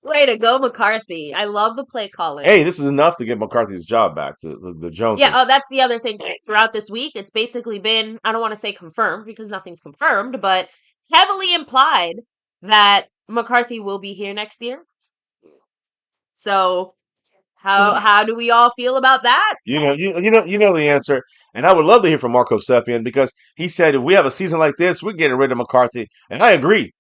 Way to go, McCarthy. I love the play calling. Hey, this is enough to get McCarthy's job back to the Joneses. Yeah, that's the other thing. Throughout this week, it's basically been, I don't want to say confirmed because nothing's confirmed, but heavily implied that McCarthy will be here next year. So how do we all feel about that? You know the answer. And I would love to hear from Marco Sepian because he said if we have a season like this, we're getting rid of McCarthy. And I agree.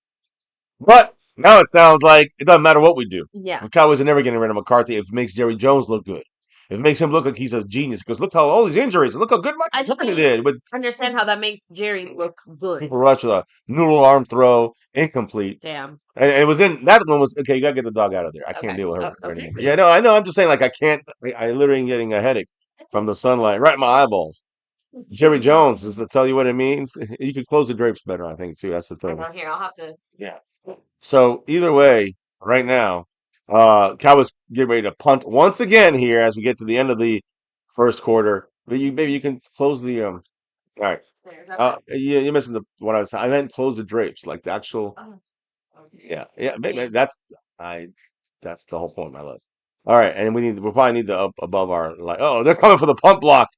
But now it sounds like it doesn't matter what we do. Yeah. The Cowboys are never getting rid of McCarthy if it makes Jerry Jones look good. If it makes him look like he's a genius. Because look how all these injuries, look how good McCarthy did. Understand how that makes Jerry look good. People rush with a noodle arm throw, incomplete. Damn. And it was that one was, okay, you got to get the dog out of there. I can't deal with her anymore. Yeah, no, I know. I'm just saying, like, I can't. I literally am getting a headache from the sunlight right in my eyeballs. Jerry Jones is to tell you what it means. You could close the drapes better, I think, too. That's the thing. Here, I'll have to. Yeah. So either way, right now, Cowboys get ready to punt once again here as we get to the end of the first quarter. Maybe you can close the all right. You're missing what I was saying. I meant close the drapes, like the actual. Oh. Okay. Yeah. Maybe that's the whole point of my life. All right, and we'll probably need the up above our like. Oh, they're coming for the punt block.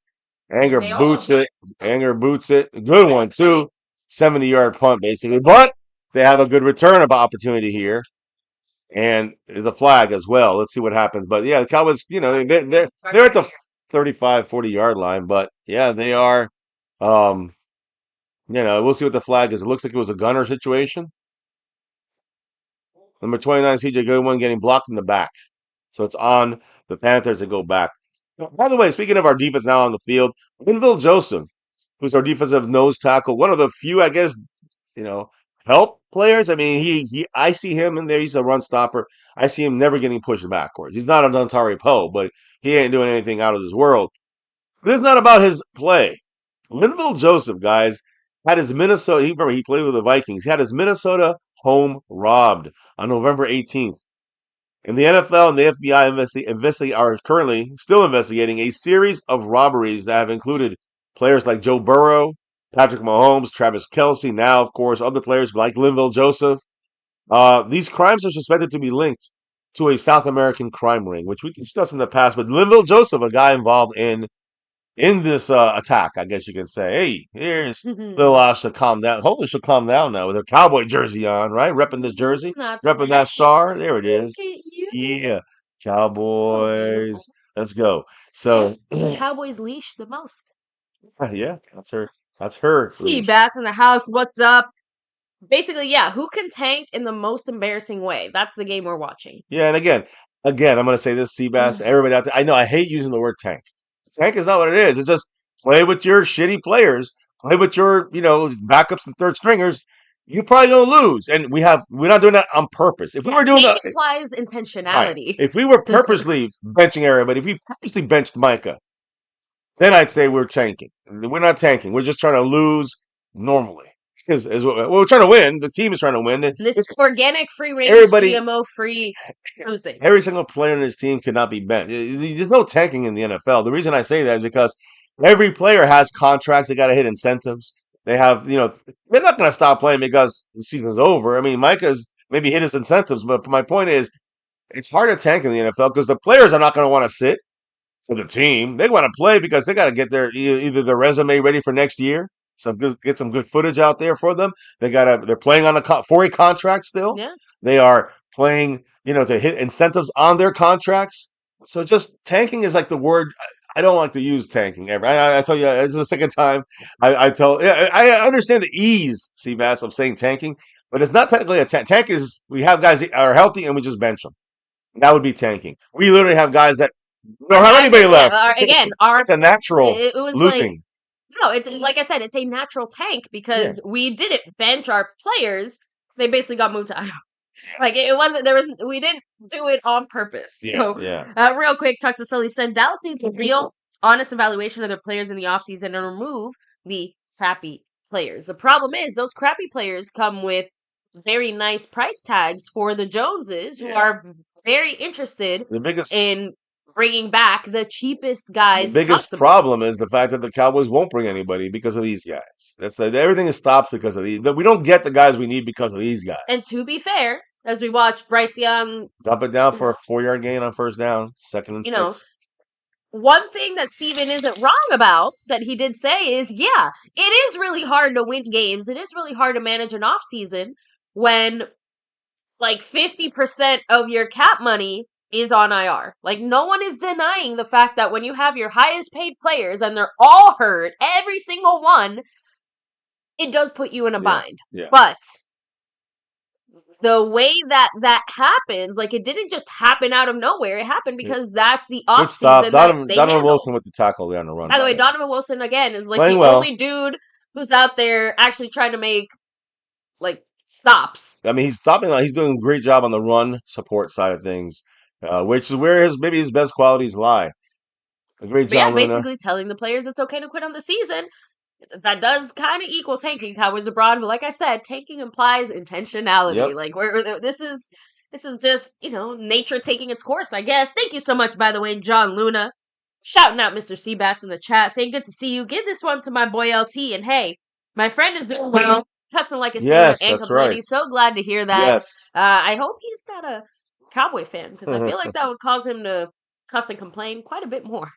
Anger boots it. Good one too. 70-yard punt basically, but they have a good return of opportunity here, and the flag as well. Let's see what happens. But yeah, the Cowboys, they're at the 35, 40-yard line, but yeah, they are. We'll see what the flag is. It looks like it was a gunner situation. Number 29, CJ Goodwin getting blocked in the back. So it's on the Panthers to go back. By the way, speaking of our defense now on the field, Linville Joseph, who's our defensive nose tackle, one of the few, I guess, help players. I mean, I see him in there. He's a run stopper. I see him never getting pushed backwards. He's not a Dontari Poe, but he ain't doing anything out of this world. This is not about his play. Linville Joseph, guys, had his Minnesota. Remember, he played with the Vikings. He had his Minnesota home robbed on November 18th. And the NFL and the FBI are currently still investigating a series of robberies that have included players like Joe Burrow, Patrick Mahomes, Travis Kelce, now, of course, other players like Linville Joseph. These crimes are suspected to be linked to a South American crime ring, which we discussed in the past. But Linville Joseph, a guy involved in this attack, I guess you can say. Hey, here's Lil Asha, calm down. Hopefully she'll calm down now with her cowboy jersey on, right? Repping this jersey, repping that star. There it is. Yeah, Cowboys. So Let's go. So, Cowboys leash the most. yeah, that's her. That's her. Seabass in the house. What's up? Basically, yeah, who can tank in the most embarrassing way? That's the game we're watching. Yeah, and again, I'm going to say this, Seabass, everybody out there. I know I hate using the word tank. Tank is not what it is. It's just play with your shitty players, play with your, backups and third stringers. You're probably going to lose. And we're not doing that on purpose. If we were doing that, implies intentionality. If we were purposely benching everybody, if we purposely benched Micah, then I'd say we're tanking. We're not tanking. We're just trying to lose normally. We're trying to win. The team is trying to win. This is organic, free range, GMO free losing. Every single player in this team cannot be bent. There's no tanking in the NFL. The reason I say that is because every player has contracts. They got to hit incentives. They have, they're not going to stop playing because the season's over. I mean, Micah's maybe hit his incentives, but my point is, it's hard to tank in the NFL because the players are not going to want to sit for the team. They want to play because they got to get either their resume ready for next year. Get some good footage out there for them. They're playing on for a contract still. Yeah. They are playing, to hit incentives on their contracts. So just tanking is like the word. I don't like to use tanking ever. I tell you, it's the second time I understand the ease, Seabass, of saying tanking, but it's not technically a tank. Tank is we have guys that are healthy and we just bench them. That would be tanking. We literally have guys that don't have anybody left. Again, it's a natural it was losing. No, it's like I said, it's a natural tank because we didn't bench our players. They basically got moved to IR. Like we didn't do it on purpose. Real quick, Tuck to Sully said Dallas needs a real, honest evaluation of their players in the offseason and remove the crappy players. The problem is those crappy players come with very nice price tags for the Joneses who are very interested in bringing back the cheapest guys. The biggest problem is the fact that the Cowboys won't bring anybody because of these guys. Everything is stopped because of these. We don't get the guys we need because of these guys. And to be fair, as we watch Bryce Young dump it down for a 4-yard gain on first down, 2nd and 6. One thing that Steven isn't wrong about that he did say is, it is really hard to win games. It is really hard to manage an off season when like 50% of your cap money is on IR. Like, no one is denying the fact that when you have your highest paid players and they're all hurt, every single one, it does put you in a bind. Yeah. But the way that happens, like, it didn't just happen out of nowhere. It happened because that's the offseason. Donovan Wilson with the tackle there on the run. By the way, Donovan Wilson, again, is like the only dude who's out there actually trying to make, like, stops. I mean, he's stopping. He's doing a great job on the run support side of things. Which is where maybe his best qualities lie. A great job. Basically telling the players it's okay to quit on the season. That does kind of equal tanking. Cowboys abroad, but like I said, tanking implies intentionality. Yep. Like this is just nature taking its course, I guess. Thank you so much, by the way, John Luna, shouting out Mr. Seabass in the chat, saying good to see you. Give this one to my boy LT, and hey, my friend is doing well, cussing like a sailor and complaining. Right. So glad to hear that. Yes. I hope he's not a Cowboy fan because I feel like that would cause him to cuss and complain quite a bit more.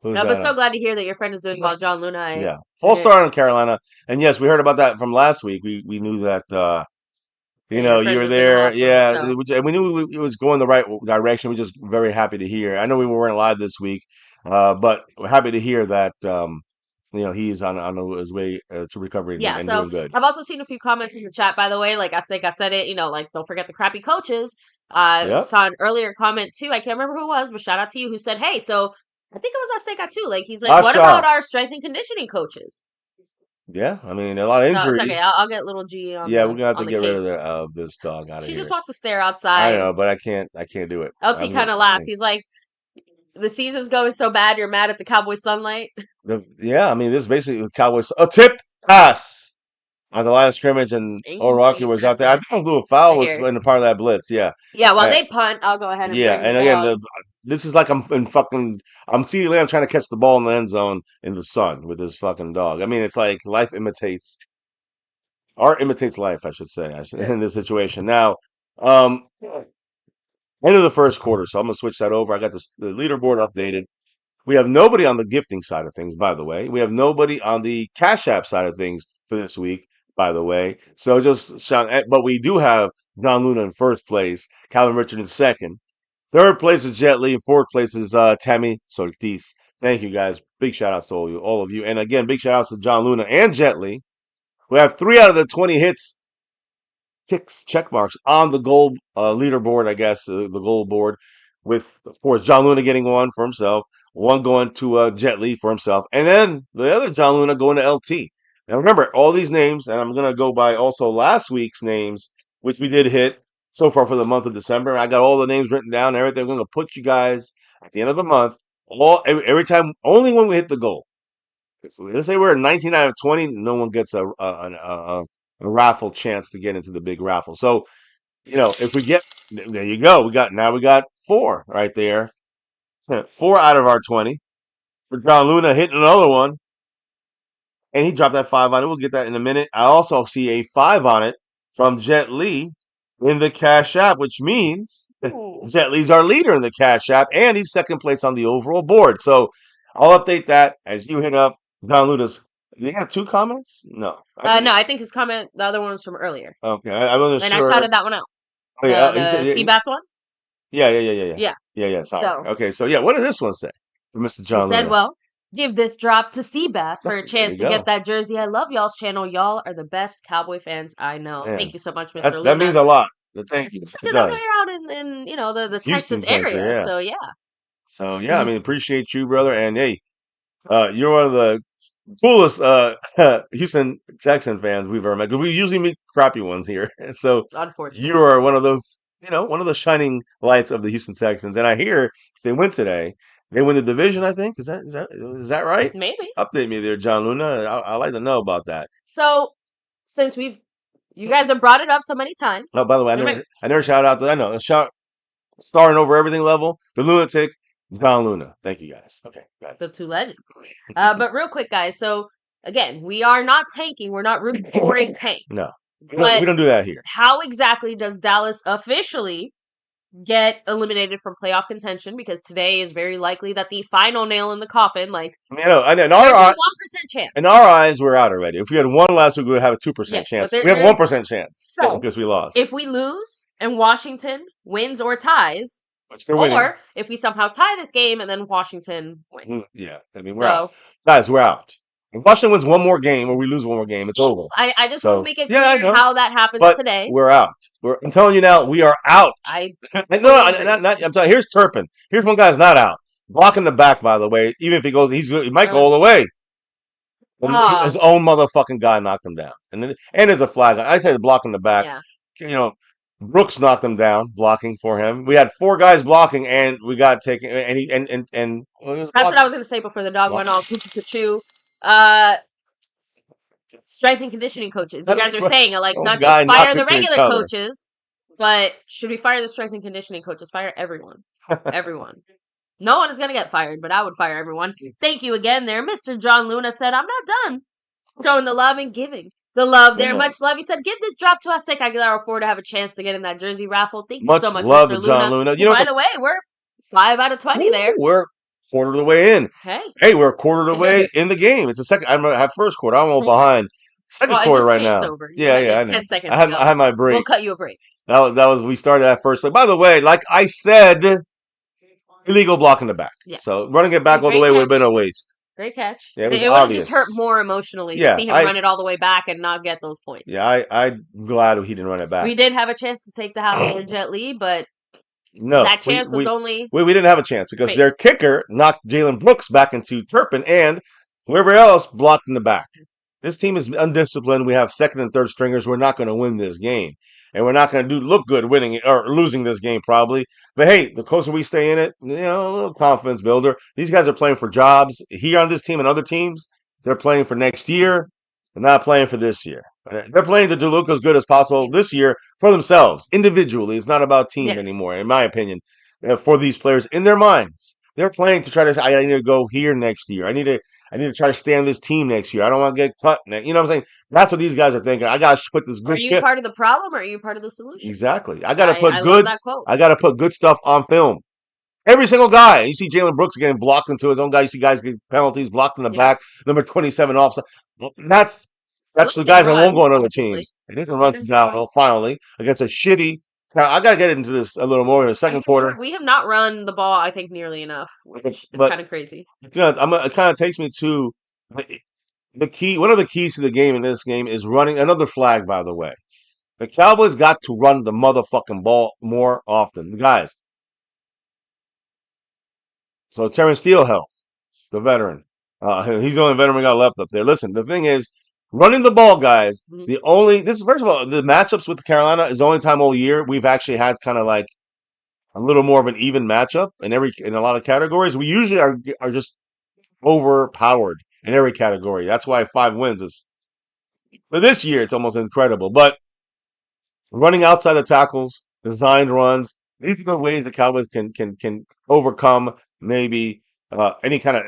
But so glad to hear that your friend is doing well, John Luna. Full start on Carolina, and yes, we heard about that from last week. We knew that you were there, and we knew it was going the right direction. We're just very happy to hear. I know we weren't live this week, but we're happy to hear that he's on his way to recovery and doing good. I've also seen a few comments in the chat, by the way. Like, I think I said it, like, don't forget the crappy coaches. Saw an earlier comment, too. I can't remember who it was, but shout out to you, who said, hey, so I think it was Azteca, too. Like, he's like, what about our strength and conditioning coaches? Yeah, I mean a lot of So it's okay. injuries. I'll get little G Yeah, we're gonna have on to the get rid case. of this dog out of She just here. wants to stare I outside. know, but I can't. I can't do it. LT kind of laughed. He's like, "The season's going so bad, you're mad at the Cowboy sunlight." Yeah, I mean this is basically Cowboys a tipped pass on the line of scrimmage, and O'Rourke Incomplete. was out That's there. I it. think it was a little foul Right was here. in a part of that blitz. Yeah, Yeah. While uh, they punt, I'll go ahead and yeah, bring the and again, ball. this is like I'm in fucking. I'm CeeDee Lamb trying to catch the ball in the end zone in the sun with his fucking dog. I mean, it's like life imitates art imitates life, I should say, in this situation. Now, um, end of the first quarter, so I'm gonna switch that over. I got the leaderboard updated. We have nobody on the gifting side of things, by the way. We have nobody on the Cash App side of things for this week, by the way. So just shout, but we do have John Luna in first place, Calvin Richard in second. Third place is Jet Li, and fourth place is Tammy Sortis. Thank you guys. Big shout outs to all of you. And again, big shout outs to John Luna and Jet Li. We have 3 out of the 20 hits kicks check marks on the gold leaderboard, I guess, the gold board, with, of course, John Luna getting one for himself, one going to Jet Li for himself, and then the other John Luna going to LT. Now, remember, all these names, and I'm going to go by also last week's names, which we did hit so far for the month of December. I got all the names written down and everything. I'm going to put you guys at the end of the month, every time, only when we hit the goal. So let's say we're at 19 out of 20, no one gets a raffle chance to get into the big raffle. So, if we get, there you go. We got 4 right there. 4 out of our 20. For John Luna hitting another one, and he dropped that 5 on it. We'll get that in a minute. I also see a 5 on it from Jet Li in the Cash App, which means Jet Li's our leader in the Cash App, and he's second place on the overall board. So I'll update that as you hit up John Luna's. Did you have 2 comments? No. No, I think his comment, the other one was from earlier. Okay, I wasn't And sure. I shouted that one out. Oh, yeah, The sea bass one? yeah. Yeah. Sorry. So Okay, so yeah, what does this one say for Mr. he John said, Luna? well, give this drop to Seabass for a There chance you to get go. that jersey. I love y'all's channel. Y'all are the best Cowboy fans I know. Man, Thank you so much, Mr. that Luna. means a lot. Thank you. Especially It because I know does. you're out in the Houston Texas country, area. yeah. So yeah. So yeah, I mean, appreciate you, brother. And hey, you're one of the coolest Houston Texan fans we've ever met. 'Cause we usually meet crappy ones here, so you Unfortunately. are one of the one of the shining lights of the Houston Texans. And I hear if they win today, they win the division. I think is that right? Maybe. Update me there, John Luna. I'd like to know about that. So since you guys have brought it up so many times. Oh, by the way, I never shout out to I know shout starring over everything level the lunatic John Luna. Thank you guys. Okay, got it. The 2 legends. But real quick, guys. So again, we are not tanking. We're not rooting for a tank. No, we But don't do that here. how exactly does Dallas officially get eliminated from playoff contention? Because today is very likely that the final nail in the coffin. Like, I know. In there's a our 1% chance. in our eyes, we're out already. If we had one last week, we would have a 2% Yes, chance. but We have 1% chance So because we lost. if we lose and Washington wins or ties, Which they're winning. or if we somehow tie this game and then Washington wins. Yeah, I mean we're out, guys. We're out. If Washington wins one more game or we lose one more game, it's over. I just So, want to make it yeah, I clear know. how that happens But today. we're out. I'm telling you now, we are out. I No, I'm telling you, here's Turpin. Here's one guy's not out. Blocking the back, by the way. Even if he goes, he might go all the way. His own motherfucking guy knocked him down. And there's a flag. I said blocking the back. Yeah. Brooks knocked him down, blocking for him. We had 4 guys blocking, and we got taken. And that's what I was going to say before the dog went all cuckoo. Strength and conditioning coaches. You guys are saying like not just fire the regular coaches, but should we fire the strength and conditioning coaches? Fire everyone. Everyone. No one is going to get fired, but I would fire everyone. Thank you again there. Mr. John Luna said, I'm not done showing the love and giving the love there. Much love. He said, give this drop to Aztec Aguilar 4 to have a chance to get in that jersey raffle. Thank you so much, love Mr. John Luna. By the way, we're 5 out of 20 there. We're quarter of the way in. Hey, we're a quarter of the way in the game. It's a second. I have first quarter. I'm all behind. Second quarter right now. Over. Yeah, I know. 10 seconds. I had my break. We'll cut you a break. That was we started at first. But by the way, like I said, illegal block in the back. Yeah. So running it back all the way would have been a waste. Great catch. Yeah, it would have just hurt more emotionally to see him run it all the way back and not get those points. Yeah, I'm glad he didn't run it back. We did have a chance to take the half on Jet Li, but no, that chance was only... We didn't have a chance because their kicker knocked Jalen Brooks back into Turpin and whoever else blocked in the back. This team is undisciplined. We have second and third stringers. We're not going to win this game, and we're not going to look good winning or losing this game probably. But hey, the closer we stay in it, a little confidence builder. These guys are playing for jobs here on this team and other teams. They're playing for next year. They're not playing for this year. They're playing to look as good as possible this year for themselves individually. It's not about team anymore, in my opinion. For these players in their minds, they're playing to try to. I need to go here next year. I need to try to stay on this team next year. I don't want to get cut. You know what I'm saying? That's what these guys are thinking. I got to put this good. Are you part of the problem or are you part of the solution? Exactly. I got to put I good. love that quote. I got to put good stuff on film. Every single guy. You see Jalen Brooks getting blocked into his own guy. You see guys get penalties blocked in the back. Number 27 offside. That's the guys that won't go on other teams. And he can run down finally against a shitty. I got to get into this a little more in the second quarter. We have not run the ball, I think, nearly enough, which is kind of crazy. It kind of takes me to the key. One of the keys to the game in this game is running another flag, by the way. The Cowboys got to run the motherfucking ball more often. Guys. So Terrence Steele helped, the veteran. He's the only veteran we got left up there. Listen, the thing is, running the ball, guys. First of all, the matchups with Carolina is the only time all year we've actually had kind of like a little more of an even matchup in a lot of categories. We usually are just overpowered in every category. That's why 5 wins is. For this year, it's almost incredible. But running outside the tackles, designed runs, these are the ways the Cowboys can overcome maybe any kind of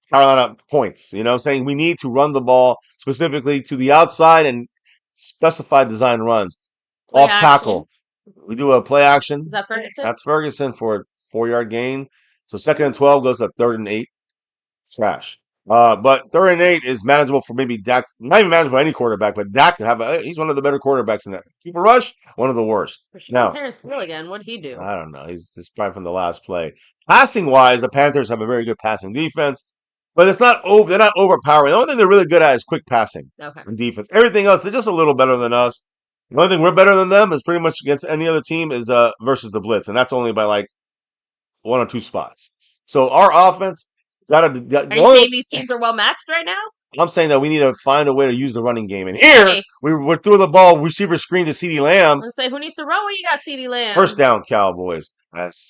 Carolina points. You know what I'm saying? We need to run the ball specifically to the outside and specified design runs. Off tackle. We do a play action. Is that Ferguson? That's Ferguson for a 4-yard gain. So 2nd and 12 goes to 3rd and 8. Trash. But 3rd and 8 is manageable for maybe Dak. Not even manageable for any quarterback, but Dak he's one of the better quarterbacks in that. Keeper rush, one of the worst. Now, Terrence Steele again. What did he do? I don't know. He's just probably from the last play. Passing wise, the Panthers have a very good passing defense, but it's not over. They're not overpowering. The only thing they're really good at is quick passing and defense. Everything else, they're just a little better than us. The only thing we're better than them is pretty much against any other team is versus the blitz, and that's only by like 1 or 2 spots. So our offense. Are you saying these teams are well matched right now? I'm saying that we need to find a way to use the running game. And here, we're through the ball, receiver screen to CeeDee Lamb. Let's say, who needs to run when you got CeeDee Lamb? First down, Cowboys.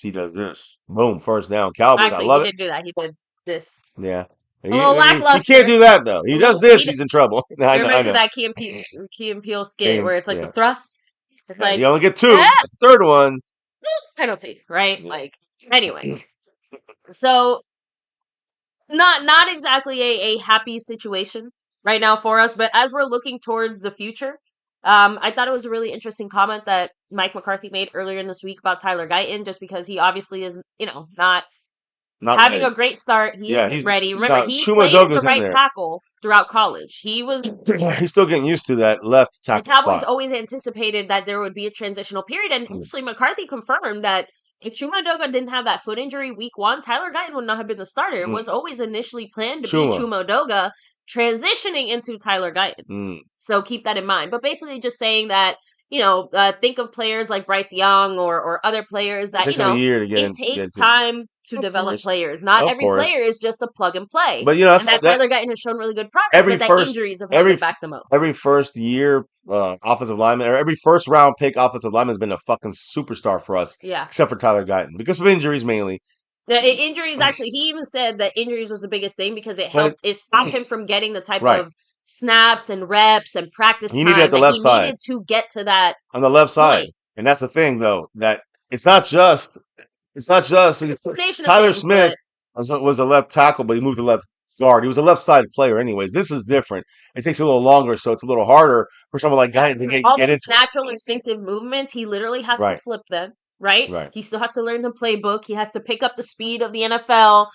He does this. Boom, first down, Cowboys. Actually, I love he did do that. He did this. Yeah. A little lackluster. He can't do that, though. He does this, he's in trouble. You remember that Key and Peele skit where it's like the thrust? It's like, you only get 2. The third one. Penalty, right? Like, anyway. So, not exactly a happy situation right now for us, but as we're looking towards the future, I thought it was a really interesting comment that Mike McCarthy made earlier in this week about Tyler Guyton, just because he obviously is, not having a great start. He isn't ready. Remember, he played as a right tackle throughout college. He's still getting used to that left tackle. The Cowboys always anticipated that there would be a transitional period, and actually McCarthy confirmed that if Chuma Edoga didn't have that foot injury week 1, Tyler Guyton would not have been the starter. It was always initially planned to be Chuma Edoga transitioning into Tyler Guyton. So keep that in mind. But basically just saying that, think of players like Bryce Young or other players that, it takes time to develop players. Not every player is just a plug and play. But, Tyler Guyton has shown really good progress, but injuries have held him back the most. Every first year offensive lineman, or every first round pick offensive lineman has been a fucking superstar for us. Yeah. Except for Tyler Guyton. Because of injuries mainly. Injuries, actually, he even said that injuries was the biggest thing because it stopped him from getting the type of snaps and reps and practice time needed to get to that on the left side. And that's the thing, though, that it's not just Tyler Smith was a left tackle, but he moved to left guard. He was a left side player anyways. This is different. It takes a little longer, so it's a little harder for someone like Guyton to get into natural instinctive movements. He literally has to flip them. Right? He still has to learn the playbook. He has to pick up the speed of the NFL.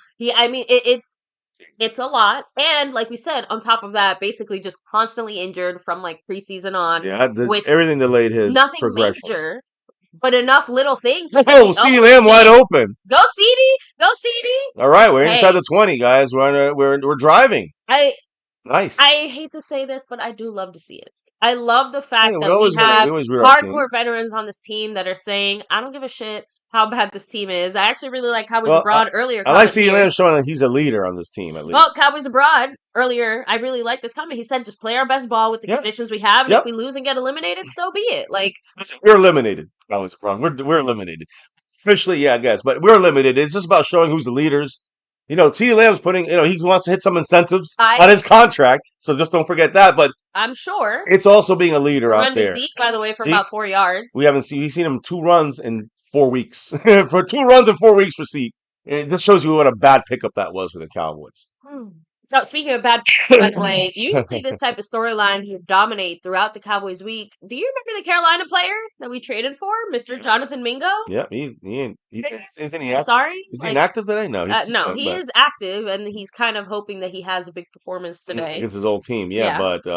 It's a lot. And like we said, on top of that, basically just constantly injured from like preseason on. Yeah, with everything delayed his nothing major, but enough little things. Oh, CeeDee Lamb wide open. Go CeeDee. All right, we're inside the 20, guys. We're driving. Nice. I hate to say this, but I do love to see it. I love the fact that we have hardcore veterans on this team that are saying, I don't give a shit how bad this team is. I actually really like Cowboys Abroad earlier. I like CeeDee Lamb showing that he's a leader on this team, at least. Well, Cowboys Abroad earlier, I really like this comment. He said, just play our best ball with the conditions we have, and if we lose and get eliminated, so be it. Like, listen, we're eliminated. Cowboys Abroad. We're eliminated. Officially, yeah, I guess. But we're eliminated. It's just about showing who's the leaders. CeeDee Lamb's putting, he wants to hit some incentives on his contract, so just don't forget that. But I'm sure it's also being a leader out there. Zeke, by the way, for about 4 yards. We've seen him 2 runs in 4 weeks. For 2 runs in 4 weeks for Zeke. It just shows you what a bad pickup that was for the Cowboys. Oh, speaking of bad, by the way, usually this type of storyline would dominate throughout the Cowboys week. Do you remember the Carolina player that we traded for, Mr. Jonathan Mingo? Yeah, isn't he active? Sorry? Is he inactive today? No, no, he is active, and he's kind of hoping that he has a big performance today. Against his old team, but I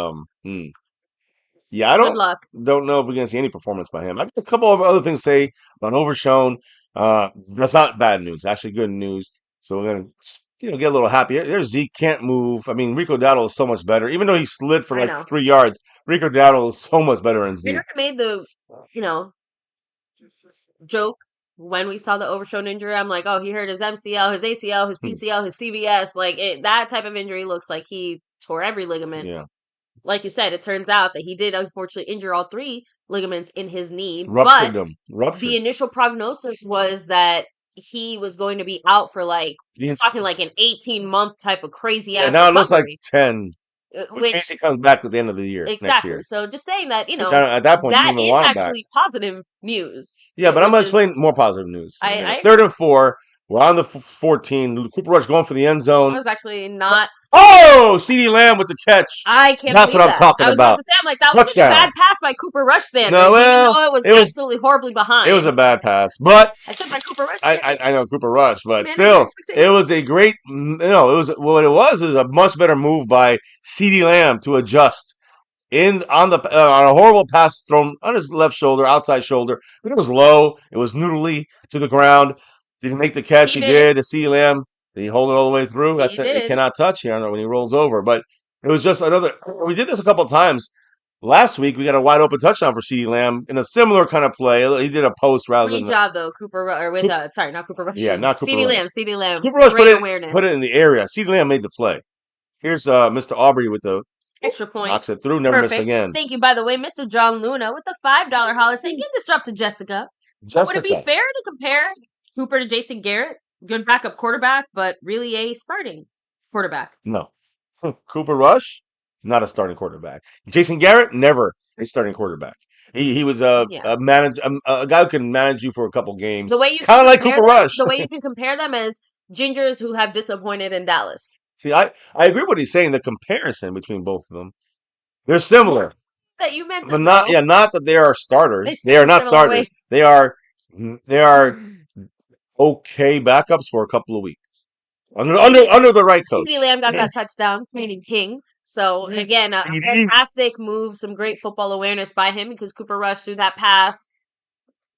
don't know if we're going to see any performance by him. I have a couple of other things to say about Overshown. That's not bad news. It's actually good news. So we're going to get a little happy. There's Zeke, can't move. I mean, Rico Dowdle is so much better. Even though he slid for 3 yards, Rico Dowdle is so much better than Zeke. We made the, joke when we saw the Overshown injury. I'm like, oh, he hurt his MCL, his ACL, his PCL, his CVS. Like, that type of injury looks like he tore every ligament. Yeah. Like you said, it turns out that he did unfortunately injure all 3 ligaments in his knee. Ruptured them. The initial prognosis was that he was going to be out for talking like an 18-month type of crazy ass. Now it looks like 10. Which means he comes back at the end of the year. Exactly. Next year. So just saying that, at that point, that is actually positive news. Yeah, but I'm going to explain more positive news. 3rd and 4. We're on the 14. Cooper Rush going for the end zone. That was actually not. Oh, CeeDee Lamb with the catch. I can't. That's what I'm talking about. I was about to say, I'm like, that was a bad pass by Cooper Rush standards. No, well, even though it was absolutely horribly behind. It was a bad pass, but I said by Cooper Rush. I know Cooper Rush, but still, it was a great. It was a much better move by CeeDee Lamb to adjust on a horrible pass thrown on his left shoulder, outside shoulder. But it was low. It was noodly to the ground. Did he make the catch? He did. To CeeDee Lamb. Did he hold it all the way through? That's it. He cannot touch here when he rolls over. But it was just another. We did this a couple of times. Last week, we got a wide open touchdown for CeeDee Lamb in a similar kind of play. He did a post rather than. Great job, though, Cooper. Or with, sorry, not Cooper Rush. Yeah, not Cooper Rush. CeeDee Lamb. Cooper Rush put it in the area. CeeDee Lamb made the play. Here's Mr. Aubrey with the extra point. Knocks it through, never missed again. Thank you, by the way, Mr. John Luna with the $5 holler saying, "Get disrupt to Jessica." Would it be fair to compare Cooper to Jason Garrett? Good backup quarterback, but really a starting quarterback. No. Cooper Rush, not a starting quarterback. Jason Garrett, never a starting quarterback. He was a guy who can manage you for a couple games. The way you kind of like Cooper Rush. The way you can compare them as gingers who have disappointed in Dallas. See, I agree with what he's saying. The comparison between both of them, they're similar. That you meant, but not that they are starters. They are not starters. Ways. They are okay backups for a couple of weeks under the right coach. CeeDee Lamb got that touchdown, meaning King. So again, a fantastic move, some great football awareness by him because Cooper Rush threw that pass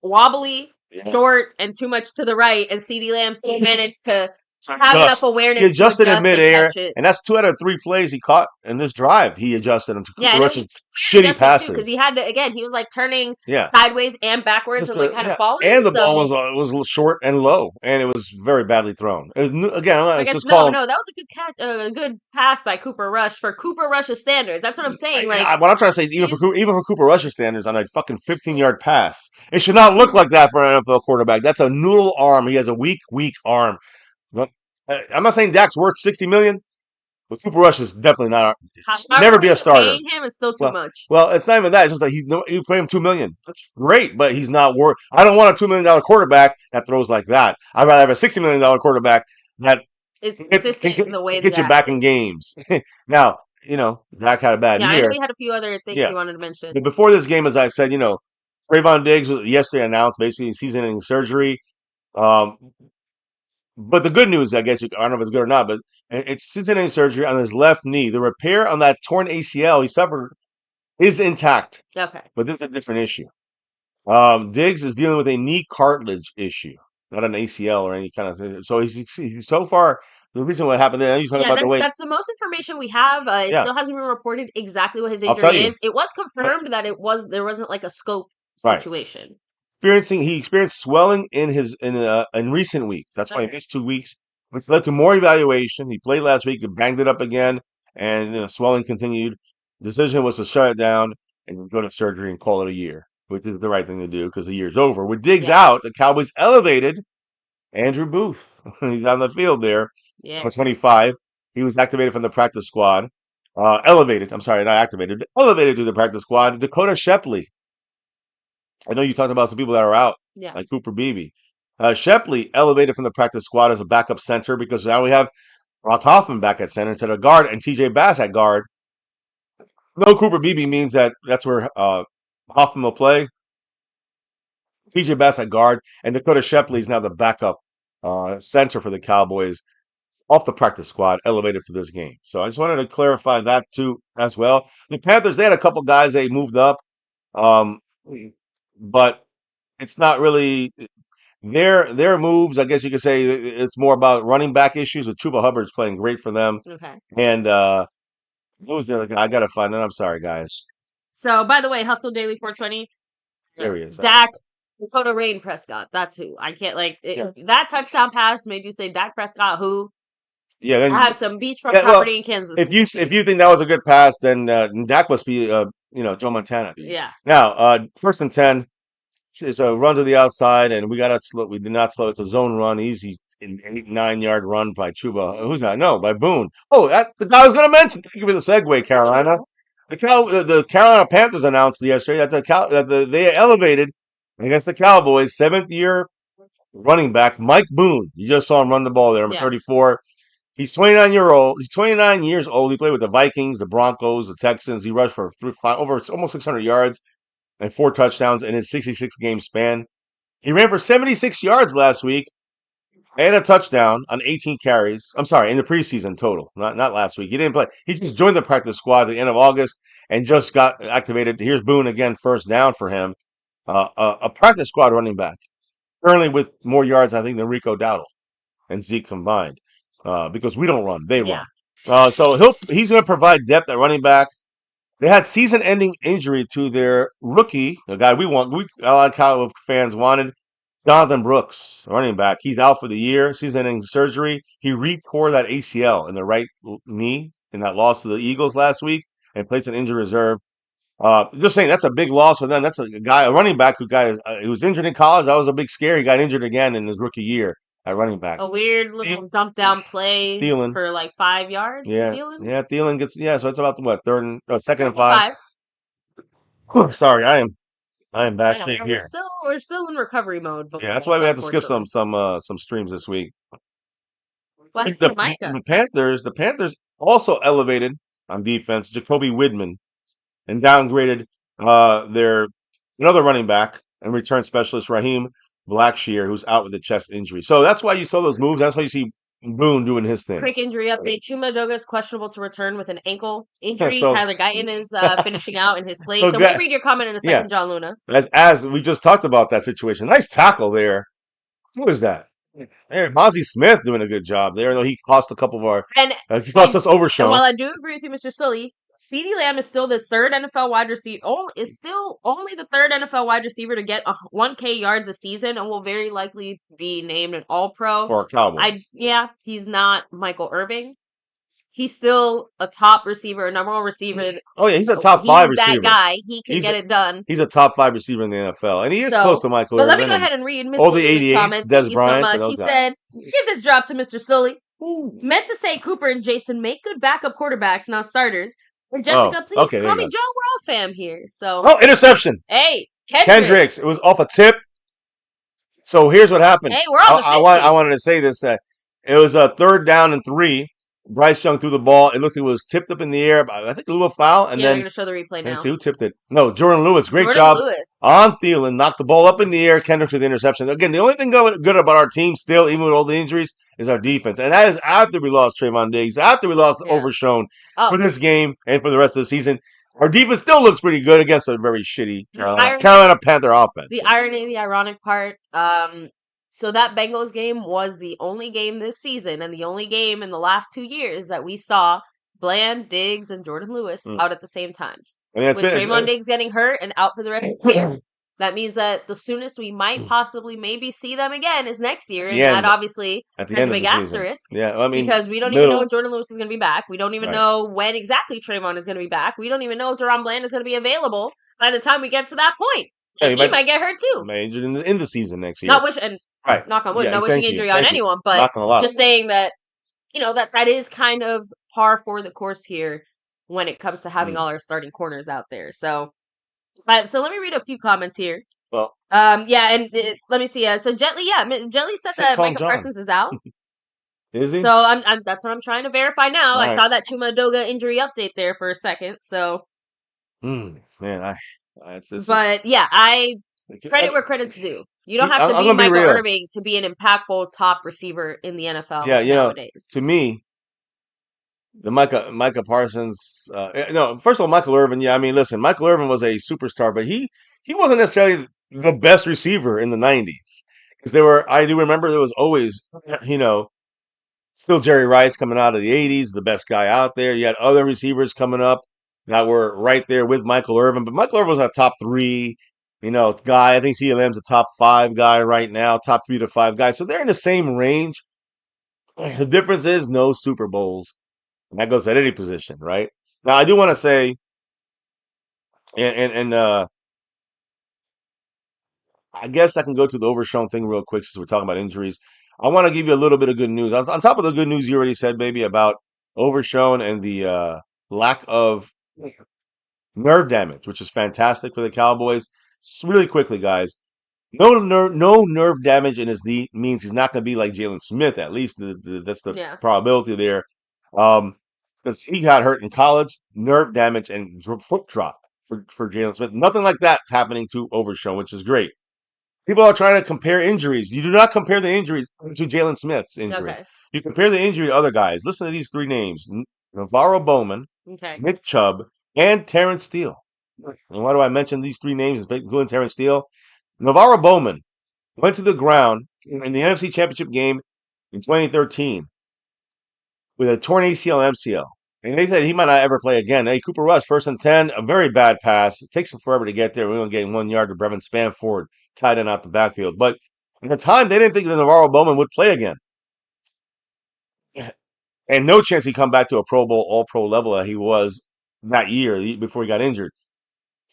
wobbly, short, and too much to the right, and CeeDee Lamb still managed to have enough awareness. He adjusted in midair, and that's 2 out of 3 plays he caught in this drive. He adjusted him to Cooper Rush's shitty passes because he had to. Again, he was like turning sideways and backwards and kind of falling. And the ball was short and low, and it was very badly thrown. It was, again, that was a good catch, a good pass by Cooper Rush for Cooper Rush's standards. That's what I'm saying. Like what I'm trying to say is even for Cooper Rush's standards on a fucking 15-yard pass, it should not look like that for an NFL quarterback. That's a noodle arm. He has a weak arm. I'm not saying Dak's worth $60 million, but Cooper Rush is definitely not. Never be a starter. Paying him is still too much. Well, it's not even that. It's just like you pay him $2 million. That's great, but he's not worth. I don't want a $2 million quarterback that throws like that. I'd rather have a $60 million quarterback that is consistent in the way get you back in games. Now, Dak had a bad year. I know he had a few other things he wanted to mention. But before this game, as I said, Trayvon Diggs was yesterday announced basically season-ending surgery. But the good news, I guess, I don't know if it's good or not, but it's season-ending surgery on his left knee. The repair on that torn ACL he suffered is intact. Okay. But this is a different issue. Diggs is dealing with a knee cartilage issue, not an ACL or any kind of thing. So he's so far, the reason what happened there, that's the most information we have. It still hasn't been reported exactly what his injury is. It was confirmed that there wasn't like a scope situation. experienced swelling in recent weeks. That's why he missed 2 weeks, which led to more evaluation. He played last week and banged it up again, and swelling continued. Decision was to shut it down and go to surgery and call it a year, which is the right thing to do because the year's over. With Diggs out, the Cowboys elevated Andrew Booth. He's on the field there. Yeah. 25. He was activated from the practice squad. Elevated. I'm sorry, not activated. Elevated to the practice squad. Dakota Shepley. I know you talked about some people that are out, like Cooper Beebe. Shepley elevated from the practice squad as a backup center because now we have Rock Hoffman back at center instead of guard and TJ Bass at guard. No Cooper Beebe means that's where Hoffman will play. TJ Bass at guard, and Dakota Shepley is now the backup center for the Cowboys off the practice squad, elevated for this game. So I just wanted to clarify that too as well. The Panthers, they had a couple guys they moved up, but it's not really their moves. I guess you could say it's more about running back issues with Chuba Hubbard's playing great for them. Okay. And what was the other guy? I gotta find it. I'm sorry, guys. So, by the way, Hustle Daily 420. There he is. Dak, Dakota Rain Prescott. That's who. I can't that touchdown pass made you say Dak Prescott. Who? Yeah, then I have some beachfront property in Kansas. If you think that was a good pass, then Dak must be Joe Montana. Yeah. Now, 1st and 10. It's a run to the outside, and we did not slow. It's a zone run, easy, 8-9 yard run by Chuba. Who's that? No, by Boone. Oh, that the guy I was going to mention. Thank you for the segue, Carolina. The Carolina Panthers announced yesterday that they elevated against the Cowboys 7th-year running back Mike Boone. You just saw him run the ball there. Number 34. He's 29 years old. He played with the Vikings, the Broncos, the Texans. He rushed for over almost 600 yards. And 4 touchdowns in his 66-game span. He ran for 76 yards last week and a touchdown on 18 carries. I'm sorry, in the preseason total, not last week. He didn't play. He just joined the practice squad at the end of August and just got activated. Here's Boone again, first down for him. A practice squad running back, currently with more yards, I think, than Rico Dowdle and Zeke combined, because we don't run, they run. So he's going to provide depth at running back. They had season-ending injury to their rookie, the guy a lot of Cowboy fans wanted, Jonathan Brooks, running back. He's out for the year, season-ending surgery. He re-tore that ACL in the right knee in that loss to the Eagles last week and placed an injury reserve. Just saying, that's a big loss for them. That's a running back who was injured in college. That was a big scare. He got injured again in his rookie year at running back. A weird little dump down play for like 5 yards. Yeah, Thielen? Thielen gets so it's about what second and 5. Oh, sorry, I am backstage here. We're still in recovery mode. Yeah, that's why we had to skip some streams this week. The Panthers also elevated on defense Jacoby Widman and downgraded their another running back and return specialist Raheem Blackshear, who's out with a chest injury. So that's why you saw those moves. That's why you see Boone doing his thing. Quick injury update. Chuma Doga is questionable to return with an ankle injury. Tyler Guyton is finishing out in his place. So we'll read your comment in a second, John Luna. As we just talked about that situation. Nice tackle there. Who is that? Hey, Mozzie Smith doing a good job there, though he cost a couple of our... he cost us Overshown. And while I do agree with you, Mr. Sully, CeeDee Lamb is still the third NFL wide receiver. Is still only the third NFL wide receiver to get 1K yards a season, and will very likely be named an All-Pro for our Cowboys. He's not Michael Irving. He's still a top receiver, a number 1 receiver. Oh yeah, he's a top 5 receiver. He's that guy. He can get it done. He's a top 5 receiver in the NFL, and he is close to Michael Irving. But let me go ahead and read Mr. Sully's comment. Des Thank you Bryant, so much. He said, "Give this drop to Mr. Sully. Meant to say Cooper and Jason make good backup quarterbacks, not starters." Or Jessica, please call me Joe. We're all fam here. So interception. Hey, Kendricks. It was off a tip. So here's what happened. Hey, we're on the I wanted to say this. It was a 3rd down and 3. Bryce Young threw the ball. It looked like it was tipped up in the air. I think a little foul. And then I'm going to show the replay now. See who tipped it. No, Jordan Lewis. Great job on Thielen. Knocked the ball up in the air. Kendricks with the interception. Again, the only thing good about our team still, even with all the injuries, is our defense. And that is after we lost Trayvon Diggs, after we lost Overshown for this game and for the rest of the season. Our defense still looks pretty good against a very shitty Carolina Panther offense. The ironic part, so that Bengals game was the only game this season and the only game in the last 2 years that we saw Bland, Diggs, and Jordan Lewis out at the same time. With Trayvon Diggs getting hurt and out for the rest of the game. That means that the soonest we might possibly maybe see them again is next year, at the and that end, obviously at the has end a of big the season. asterisk Yeah, well, I mean, because we don't even know middle, if Jordan Lewis is going to be back. We don't even right. know when exactly Trayvon is going to be back. We don't even know if Deron Bland is going to be available by the time we get to that point. Yeah, And he might get hurt too. may injured in the season next year. Not wish and Right. knock on wood, Yeah, not wishing thank you. injury on Thank you. anyone, but Not gonna lie. just saying that that is kind of par for the course here when it comes to having all our starting corners out there. So, so let me read a few comments here. Well, yeah, and let me see. So Jetly said that call him Micah John. Parsons is out. Is he? So I'm that's what I'm trying to verify now. All I right. saw that Chuma Doga injury update there for a second. So, Man, but yeah, I credit where credit's due. You don't have to I'm be gonna be Michael real. Irving to be an impactful top receiver in the NFL Yeah, nowadays. to me, the Micah Parsons. No, first of all, Michael Irvin. Yeah, I mean, listen, Michael Irvin was a superstar, but he wasn't necessarily the best receiver in the '90s because there were. I do remember there was always, still Jerry Rice coming out of the '80s, the best guy out there. You had other receivers coming up that were right there with Michael Irvin, but Michael Irvin was a top three, guy. I think CLM's a top 5 guy right now, top 3 to 5 guy. So they're in the same range. The difference is no Super Bowls. And that goes at any position, right? Now, I do want to say, and I guess I can go to the Overshown thing real quick since we're talking about injuries. I want to give you a little bit of good news. On top of the good news you already said, baby, about Overshown and the lack of nerve damage, which is fantastic for the Cowboys. Really quickly, guys. No nerve damage in his knee means he's not going to be like Jalen Smith. At least that's the probability there. Because he got hurt in college, nerve damage and foot drop for Jalen Smith. Nothing like that's happening to Overshown, which is great. People are trying to compare injuries. You do not compare the injury to Jalen Smith's injury. Okay. You compare the injury to other guys. Listen to these 3 names: Navarro Bowman, Nick Chubb, and Terrence Steele. And why do I mention these 3 names, including Terrence Steele? Navarro Bowman went to the ground in the NFC Championship game in 2013 with a torn ACL and MCL. And they said he might not ever play again. Hey, Cooper Rush, 1st and 10, a very bad pass. It takes him forever to get there. We're only getting 1 yard to Brevin Spanford, tied in out the backfield. But at the time, they didn't think that Navarro Bowman would play again. And no chance he'd come back to a Pro Bowl, All-Pro level that he was that year before he got injured.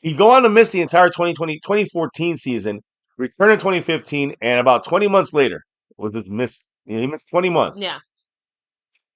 He'd go on to miss the entire 2014 season, return in 2015, and about 20 months later was his miss. He missed 20 months. Yeah.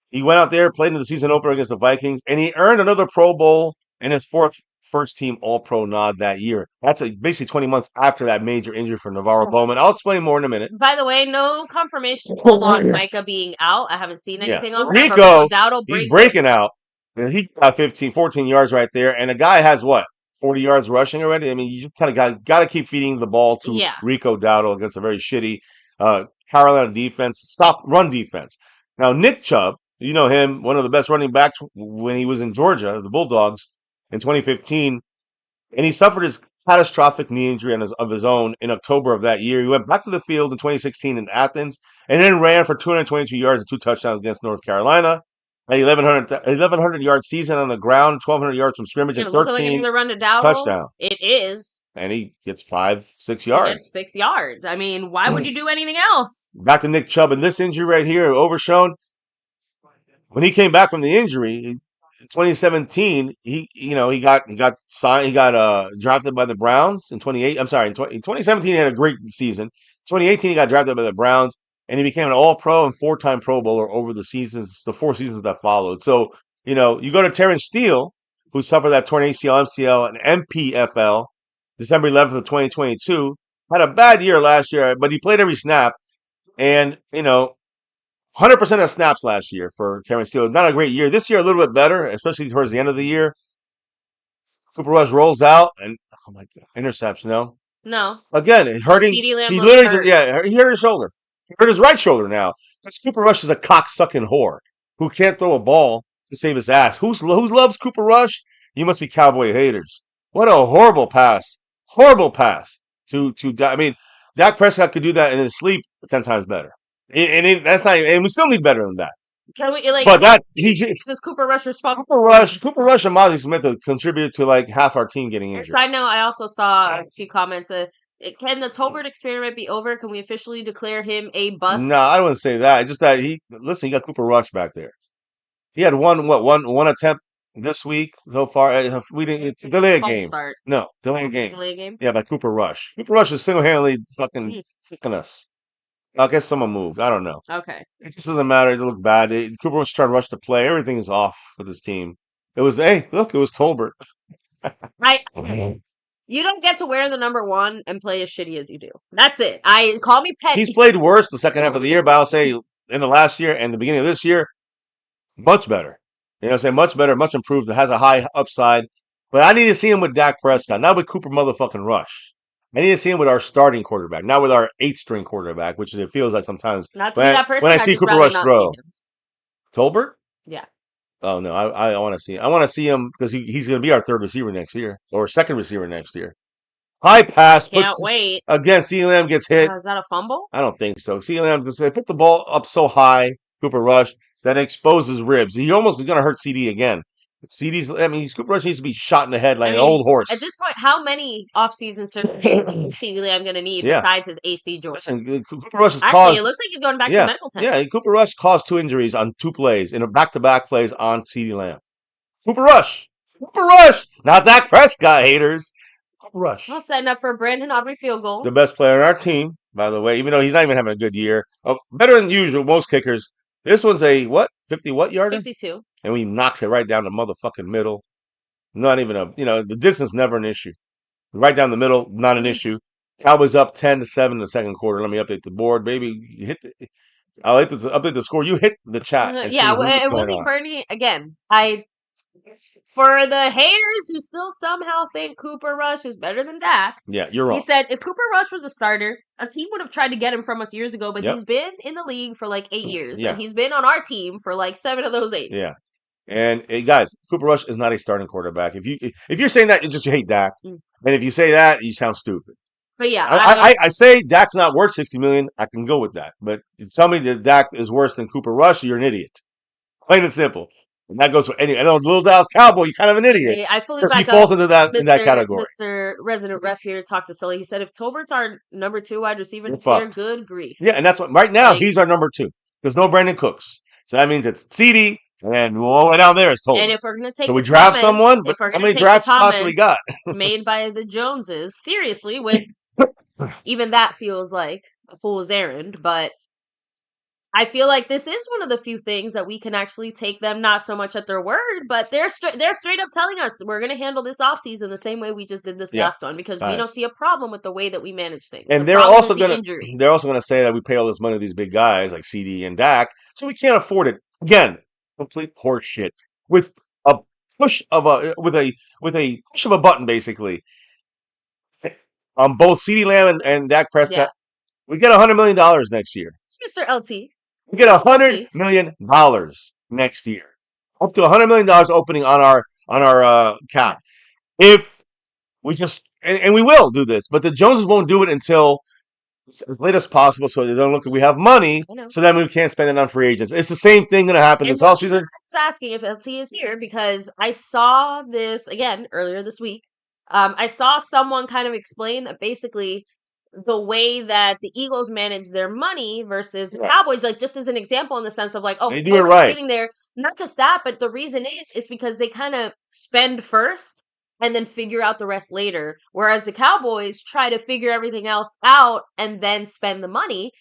He went out there, played in the season opener against the Vikings, and he earned another Pro Bowl and his 4th first-team All-Pro nod that year. That's basically 20 months after that major injury for Navarro Bowman. I'll explain more in a minute. By the way, no confirmation on Micah being out. I haven't seen anything on that. Rico, he's breaking out. And he got 14 yards right there. And the guy has what? 40 yards rushing already? I mean, you just kind of got to keep feeding the ball to Rico Dowdle against a very shitty Carolina defense. Stop run defense. Now, Nick Chubb, you know him, one of the best running backs when he was in Georgia, the Bulldogs, in 2015. And he suffered his catastrophic knee injury of his own in October of that year. He went back to the field in 2016 in Athens and then ran for 222 yards and 2 touchdowns against North Carolina. An 1,100 yard season on the ground, 1,200 yards from scrimmage, and 13 touchdowns. It is. And he gets 5-6 yards. 6 yards. I mean, why would you do anything else? Back to Nick Chubb and this injury right here, Overshown. When he came back from the injury, in 2017, he got signed. He got drafted by the Browns in 28. I'm sorry, in 2017 he had a great season. 2018 he got drafted by the Browns. And he became an All-Pro and 4-time Pro Bowler over the 4 seasons that followed. So, you go to Terrence Steele, who suffered that torn ACL, MCL, and MPFL, December 11th of 2022. Had a bad year last year, but he played every snap. And, 100% of snaps last year for Terrence Steele. Not a great year. This year, a little bit better, especially towards the end of the year. Cooper Rush rolls out, and, oh my God, interception, no? No. Again, it's hurting. He literally he hurt his shoulder. He hurt his right shoulder now. Because Cooper Rush is a cock-sucking whore who can't throw a ball to save his ass. Who loves Cooper Rush? You must be Cowboy haters. What a horrible pass. Horrible pass. I mean, Dak Prescott could do that in his sleep 10 times better. And that's not. And we still need better than that. Can we like? But that's Is Cooper Rush responsible? Cooper Rush, and Mozzie Smith have contributed to like half our team getting injured. Side note: I also saw a few comments. Can the Tolbert experiment be over? Can we officially declare him a bust? No, I don't want to say that. It's just that he got Cooper Rush back there. He had one attempt this week so far. We didn't. It's a delay game. Start. No, delay game. Delay game. Yeah, by Cooper Rush. Cooper Rush is single-handedly fucking fucking us. I guess someone moved. I don't know. Okay. It just doesn't matter. It looked bad. Cooper was trying to rush the play. Everything is off with his team. It was, hey, look, it was Tolbert. You don't get to wear the number 1 and play as shitty as you do. That's it. Call me petty. He's played worse the second half of the year, but I'll say in the last year and the beginning of this year, much better. You know what I'm saying? Much better, much improved. It has a high upside. But I need to see him with Dak Prescott, not with Cooper motherfucking Rush. I need to see him with our starting quarterback, not with our 8th-string quarterback, which it feels like sometimes not to be that person, when I see Cooper Rush throw. Tolbert? Yeah. Oh no, I want to see him. I want to see him because he's going to be our 3rd receiver next year or 2nd receiver next year. High pass. Can't wait. Again, CeeDee Lamb gets hit. Is that a fumble? I don't think so. CeeDee Lamb put the ball up so high, Cooper Rush, that exposes ribs. He almost is going to hurt CD again. Cooper Rush needs to be shot in the head like an old horse. At this point, how many offseason surgeries is CeeDee Lamb going to need besides his AC joint? Listen, Cooper Rush has Actually, it looks like he's going back to medical tent. Yeah, Cooper Rush caused 2 injuries on 2 plays, in a back-to-back plays on CeeDee Lamb. Cooper Rush! Not Dak Prescott, haters. Cooper Rush. Well, setting up for a Brandon Aubrey field goal. The best player on our team, by the way, even though he's not even having a good year. Better than usual, most kickers. This one's a, 50 what yarder? 52. And he knocks it right down the motherfucking middle. Not even the distance never an issue. Right down the middle, not an issue. Cowboys up 10-7 in the second quarter. Let me update the board, baby. I'll update the score. You hit the chat. And Willie Bernie, again, for the haters who still somehow think Cooper Rush is better than Dak. Yeah, you're wrong. He said if Cooper Rush was a starter, a team would have tried to get him from us years ago, but he's been in the league for like 8 years. Yeah. And he's been on our team for like 7 of those 8. Yeah. And guys, Cooper Rush is not a starting quarterback. If you're saying that, you hate Dak. And if you say that, you sound stupid. But yeah, I say Dak's not worth $60 million. I can go with that. But you tell me that Dak is worse than Cooper Rush, you're an idiot. Plain and simple. And that goes for any. I know Little Dallas Cowboy, you're kind of an idiot. I fully back he falls into that in that category. Mr. Resident Ref here talked to Sully. He said if Tolbert's our number 2 wide receiver this year, good grief. Yeah, and that's what right now he's our number 2. There's no Brandon Cooks, so that means it's CD. And all the way down there is Tolbert. And if we're going to take so we draft someone, but how many draft spots we got? made by the Joneses, seriously, when even that feels like a fool's errand. But I feel like this is one of the few things that we can actually take them not so much at their word, but they're straight up telling us we're going to handle this offseason the same way we just did this last one because we don't see a problem with the way that we manage things. And they're also going to say that we pay all this money to these big guys like CD and Dak, so we can't afford it. Again, complete horseshit with a push of a push of a button, basically. On both CeeDee Lamb and Dak Prescott, we get $100 million next year. It's Mr. LT. We get $100 million next year, up to $100 million opening on our cap. If we just and we will do this, but the Joneses won't do it until as late as possible, so they don't look like we have money. So then we can't spend it on free agents. It's the same thing going to happen this offseason. I was asking if LT is here because I saw this again earlier this week. I saw someone kind of explain that basically the way that the Eagles manage their money versus the Cowboys, like just as an example in the sense of like, they do it right. Sitting there. Not just that, but the reason is because they kind of spend first and then figure out the rest later. Whereas the Cowboys try to figure everything else out and then spend the money.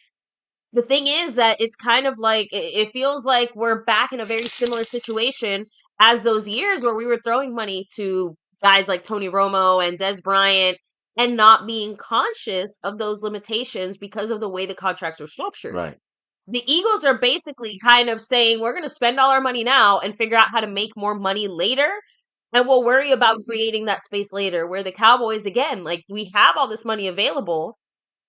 The thing is that it's kind of like, it feels like we're back in a very similar situation as those years where we were throwing money to guys like Tony Romo and Des Bryant and not being conscious of those limitations because of the way the contracts are structured. Right. The Eagles are basically kind of saying, we're going to spend all our money now and figure out how to make more money later. And we'll worry about creating that space later. Where the Cowboys, again, like we have all this money available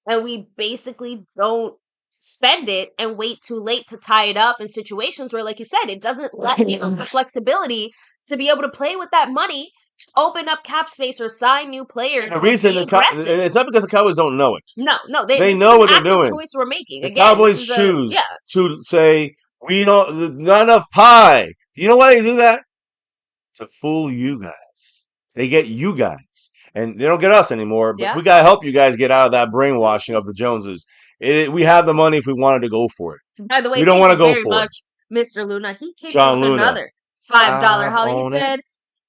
and we basically don't spend it and wait too late to tie it up in situations where, like you said, it doesn't let you the flexibility to be able to play with that money, to open up cap space or sign new players. The reason it's not because the Cowboys don't know it. No, they know what they're doing. Choice we're making. The Cowboys choose to say We don't, not enough pie. You know why they do that? To fool you guys. They get you guys. And they don't get us anymore, but Yeah. we got to help you guys get out of that brainwashing of the Joneses. We have the money if we wanted to go for it. By the way, We don't thank want you to go very for it. much, Mr. Luna. He came in John with Luna. another $5 holly. He Own it. said,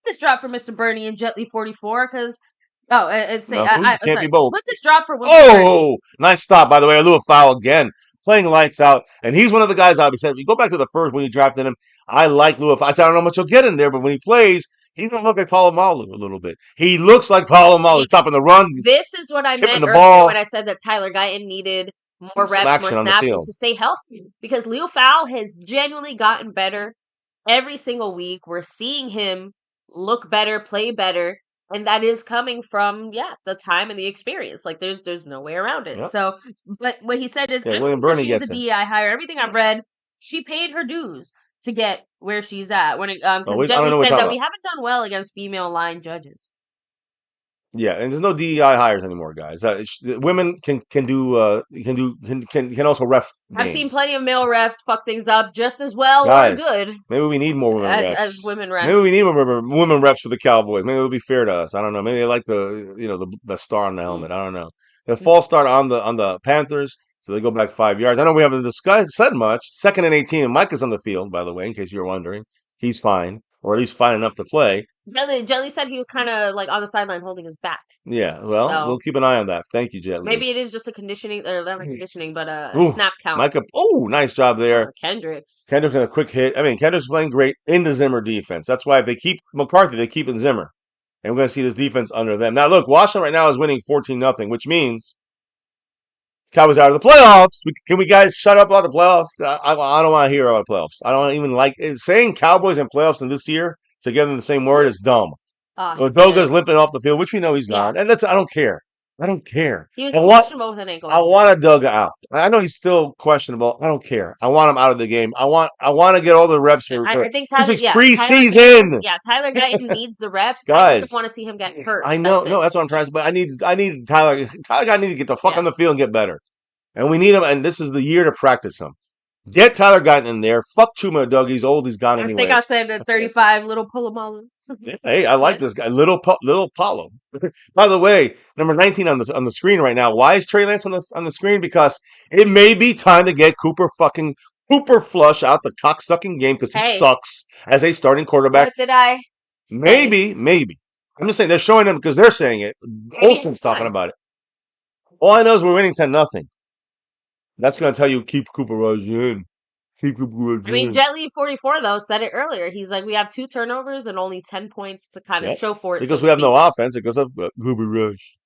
"This drop for Mr. Bernie and Jetly 44 because it's say No, you can't sorry. be both. What's this drop for Women Bernie?" Oh, nice stop, by the way. A little foul again. Playing lights out. And he's one of the guys I said, you go back to the first when you drafted him. I like Lua. I said, I don't know how much he'll get in there, but when he plays, he's going to look like Palomalu a little bit. He looks like Palomalu. Stopping the run, This is what I tipping meant the earlier ball. when I said that Tyler Guyton needed more Some reps, more action on the snaps, and field. to stay healthy. Because Leo Fowl has genuinely gotten better every single week. We're seeing him look better, play better, and that is coming from the time and the experience. Like there's no way around it. Yep. So, but what he said is, Yeah, I William don't think that Bernie she's a gets him. DEI hire. Everything I've read, she paid her dues to get where she's at. When Oh, because wait, I don't Jetly know what said you're that talking we about. haven't done well against female line judges. Yeah, and there's no DEI hires anymore, guys. Women can also ref I've seen games. plenty of male refs fuck things up just as well Guys, or good maybe we need more women refs. as women refs. Maybe we need more women refs for the Cowboys. Maybe it'll be fair to us. I don't know. Maybe they like the star on the helmet. I don't know. The false start on the Panthers, so they go back 5 yards. I know we haven't said much. 2nd and 18, and Micah's on the field, by the way, in case you're wondering. He's fine, or at least fine enough to play. Jelly said he was kind of like on the sideline holding his back. Yeah, well, So, we'll keep an eye on that. Thank you, Jet Li. Maybe it is just a conditioning, or not a conditioning, but a Ooh, snap count. Micah, nice job there. Kendricks had a quick hit. I mean, Kendrick's playing great in the Zimmer defense. That's why if they keep McCarthy, they keep in Zimmer. And we're going to see this defense under them. Now, look, Washington right now is winning 14-0, which means Cowboys out of the playoffs. Can we guys shut up about the playoffs? I don't want to hear about playoffs. I don't even like saying Cowboys and playoffs in this year together in the same word is dumb. Doga's limping off the field, which we know he's gone. And I don't care. I don't care. He was questionable with an ankle. I want Doga out. I know he's still questionable. I don't care. I want him out of the game. I want to get all the reps. I think Tyler, this is preseason. Tyler Guyton needs the reps. Guys, I just want to see him get hurt. I know. That's what I'm trying to say. But I need Tyler. Tyler need to get the fuck on the field and get better. And we need him. And this is the year to practice him. Get Tyler Guyton in there. Fuck Chuma Doug. He's old. He's gone anyway. I think I said at 35, little Palomalu. Hey, I like this guy, little Paulo. By the way, number 19 on the screen right now. Why is Trey Lance on the screen? Because it may be time to get Cooper Flush out the cocksucking game because he sucks as a starting quarterback. What did I? Maybe. I'm just saying they're showing him because they're saying it. Olsen's talking about it. All I know is we're winning 10-0. That's going to tell you keep Cooper Rush in. I mean, Jetly 44 though said it earlier. He's like, we have 2 turnovers and only 10 points to kind of show for it. Because we have no offense. It goes up Cooper Rush.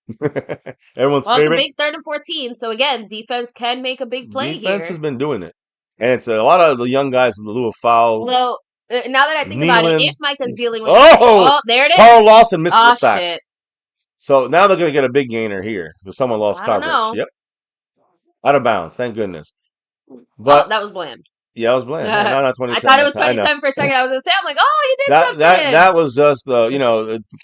Everyone's favorite. It's a big 3rd and 14. So again, defense can make a big play here. Defense has been doing it, and it's a lot of the young guys in the Lua Fowl. Well, now that I think about it, if Micah's dealing with there it is. Carl Lawson missed the sack. Shit. So now they're going to get a big gainer here because someone lost coverage. Yep, out of bounds. Thank goodness. But that was bland. Yeah, it was bland. No, not 27. I thought it was 27 for a second. I was going to say, I'm like, he did something. That was just,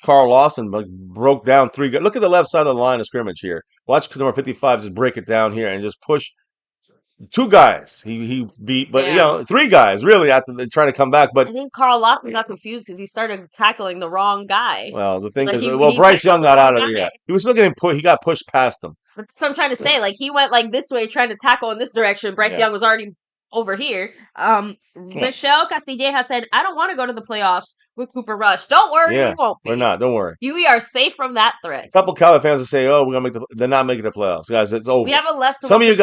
Carl Lawson broke down 3 guys. Look at the left side of the line of scrimmage here. Watch number 55 just break it down here and just push 2 guys. He beat, but 3 guys really after they trying to come back. But I think Carl Lawson got confused because he started tackling the wrong guy. Well, the thing is, Bryce Young got out of it. He was still getting he got pushed past him. That's what I'm trying to say. Like he went like this way trying to tackle in this direction. Bryce Young was already over here. Michelle Castilleja said, I don't want to go to the playoffs with Cooper Rush. Don't worry, we won't be. We're not. Don't worry. We are safe from that threat. A couple Cowboy fans will say, we're gonna they're not making the playoffs. Guys, it's over. We have a less than some of you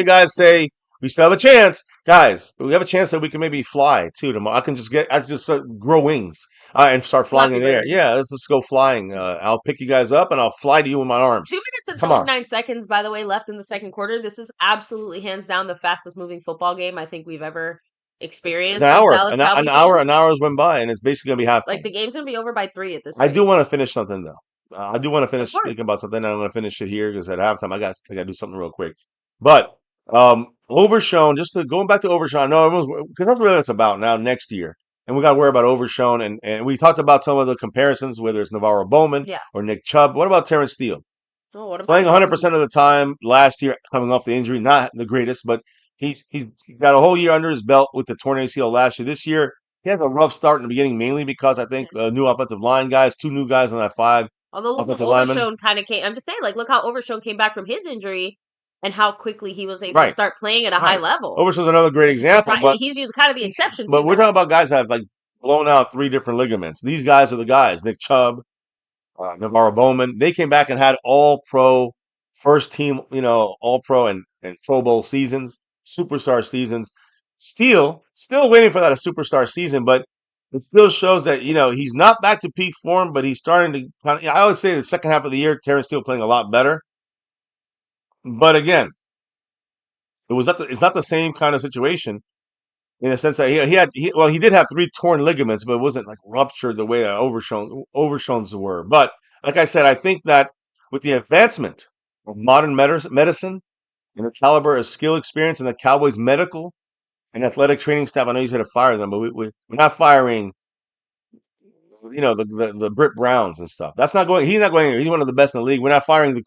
guys say we still have a chance. Guys, we have a chance that we can maybe fly too tomorrow. I just grow wings and start flying in the air. Yeah, let's just go flying. I'll pick you guys up and I'll fly to you with my arms. 2 minutes and 39 seconds, by the way, left in the second quarter. This is absolutely hands down the fastest moving football game I think we've ever experienced. An hour's went by and it's basically gonna be halftime. Like the game's gonna be over by 3 at this point. I do want to finish something though. I do want to finish speaking about something. I'm going to finish it here because at halftime I got to do something real quick. But Overshown, going back to Overshown, because that's what it's about now next year. And we got to worry about Overshown. And we talked about some of the comparisons, whether it's Navarro Bowman or Nick Chubb. What about Terrence Steele? Playing 100% of the time last year, coming off the injury, not the greatest, but He's got a whole year under his belt with the torn ACL last year. This year, he had a rough start in the beginning, mainly because I think new offensive line guys, 2 new guys on that 5 Although look offensive how linemen. Overshown kind of came. I'm just saying, like, look how Overshown came back from his injury and how quickly he was able to Right, start playing at a high right. level. Overshaw's another great It's example, but he's kind of the exception to we're that. talking about guys that have like blown out 3 different ligaments. These guys are the guys. Nick Chubb, Navarro Bowman. They came back and had all pro first team, all pro and Pro Bowl seasons, superstar seasons. Still waiting for that a superstar season, but it still shows that, he's not back to peak form, but he's starting to kind of, I would say the second half of the year, Terrence Steele playing a lot better. But again, it's not the same kind of situation in the sense that he did have 3 torn ligaments, but it wasn't like ruptured the way that Overshown's were. But like I said, I think that with the advancement of modern medicine and the caliber of skill experience and the Cowboys medical and athletic training staff, I know you said to fire them, but we're not firing, the Britt Browns and stuff. That's not going. He's not going anywhere. He's one of the best in the league. We're not firing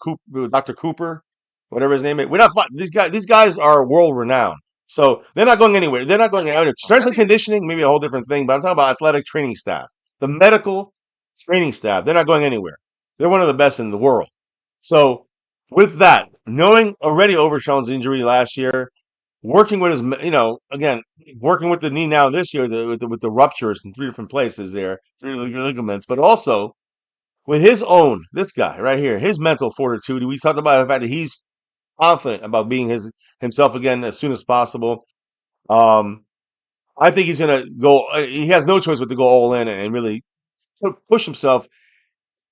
Dr. Cooper, whatever his name is. We're not. These guys. These guys are world renowned. So they're not going anywhere. They're not going anywhere. Strength and conditioning, maybe a whole different thing. But I'm talking about athletic training staff, the medical training staff. They're not going anywhere. They're one of the best in the world. So with that, knowing already Overshown's injury last year, working with his, again, working with the knee now this year with the ruptures in 3 different places there, 3 ligaments, but also with this guy right here, his mental fortitude. We talked about the fact that he's confident about being himself again as soon as possible. I think he's going to go. He has no choice but to go all in and really push himself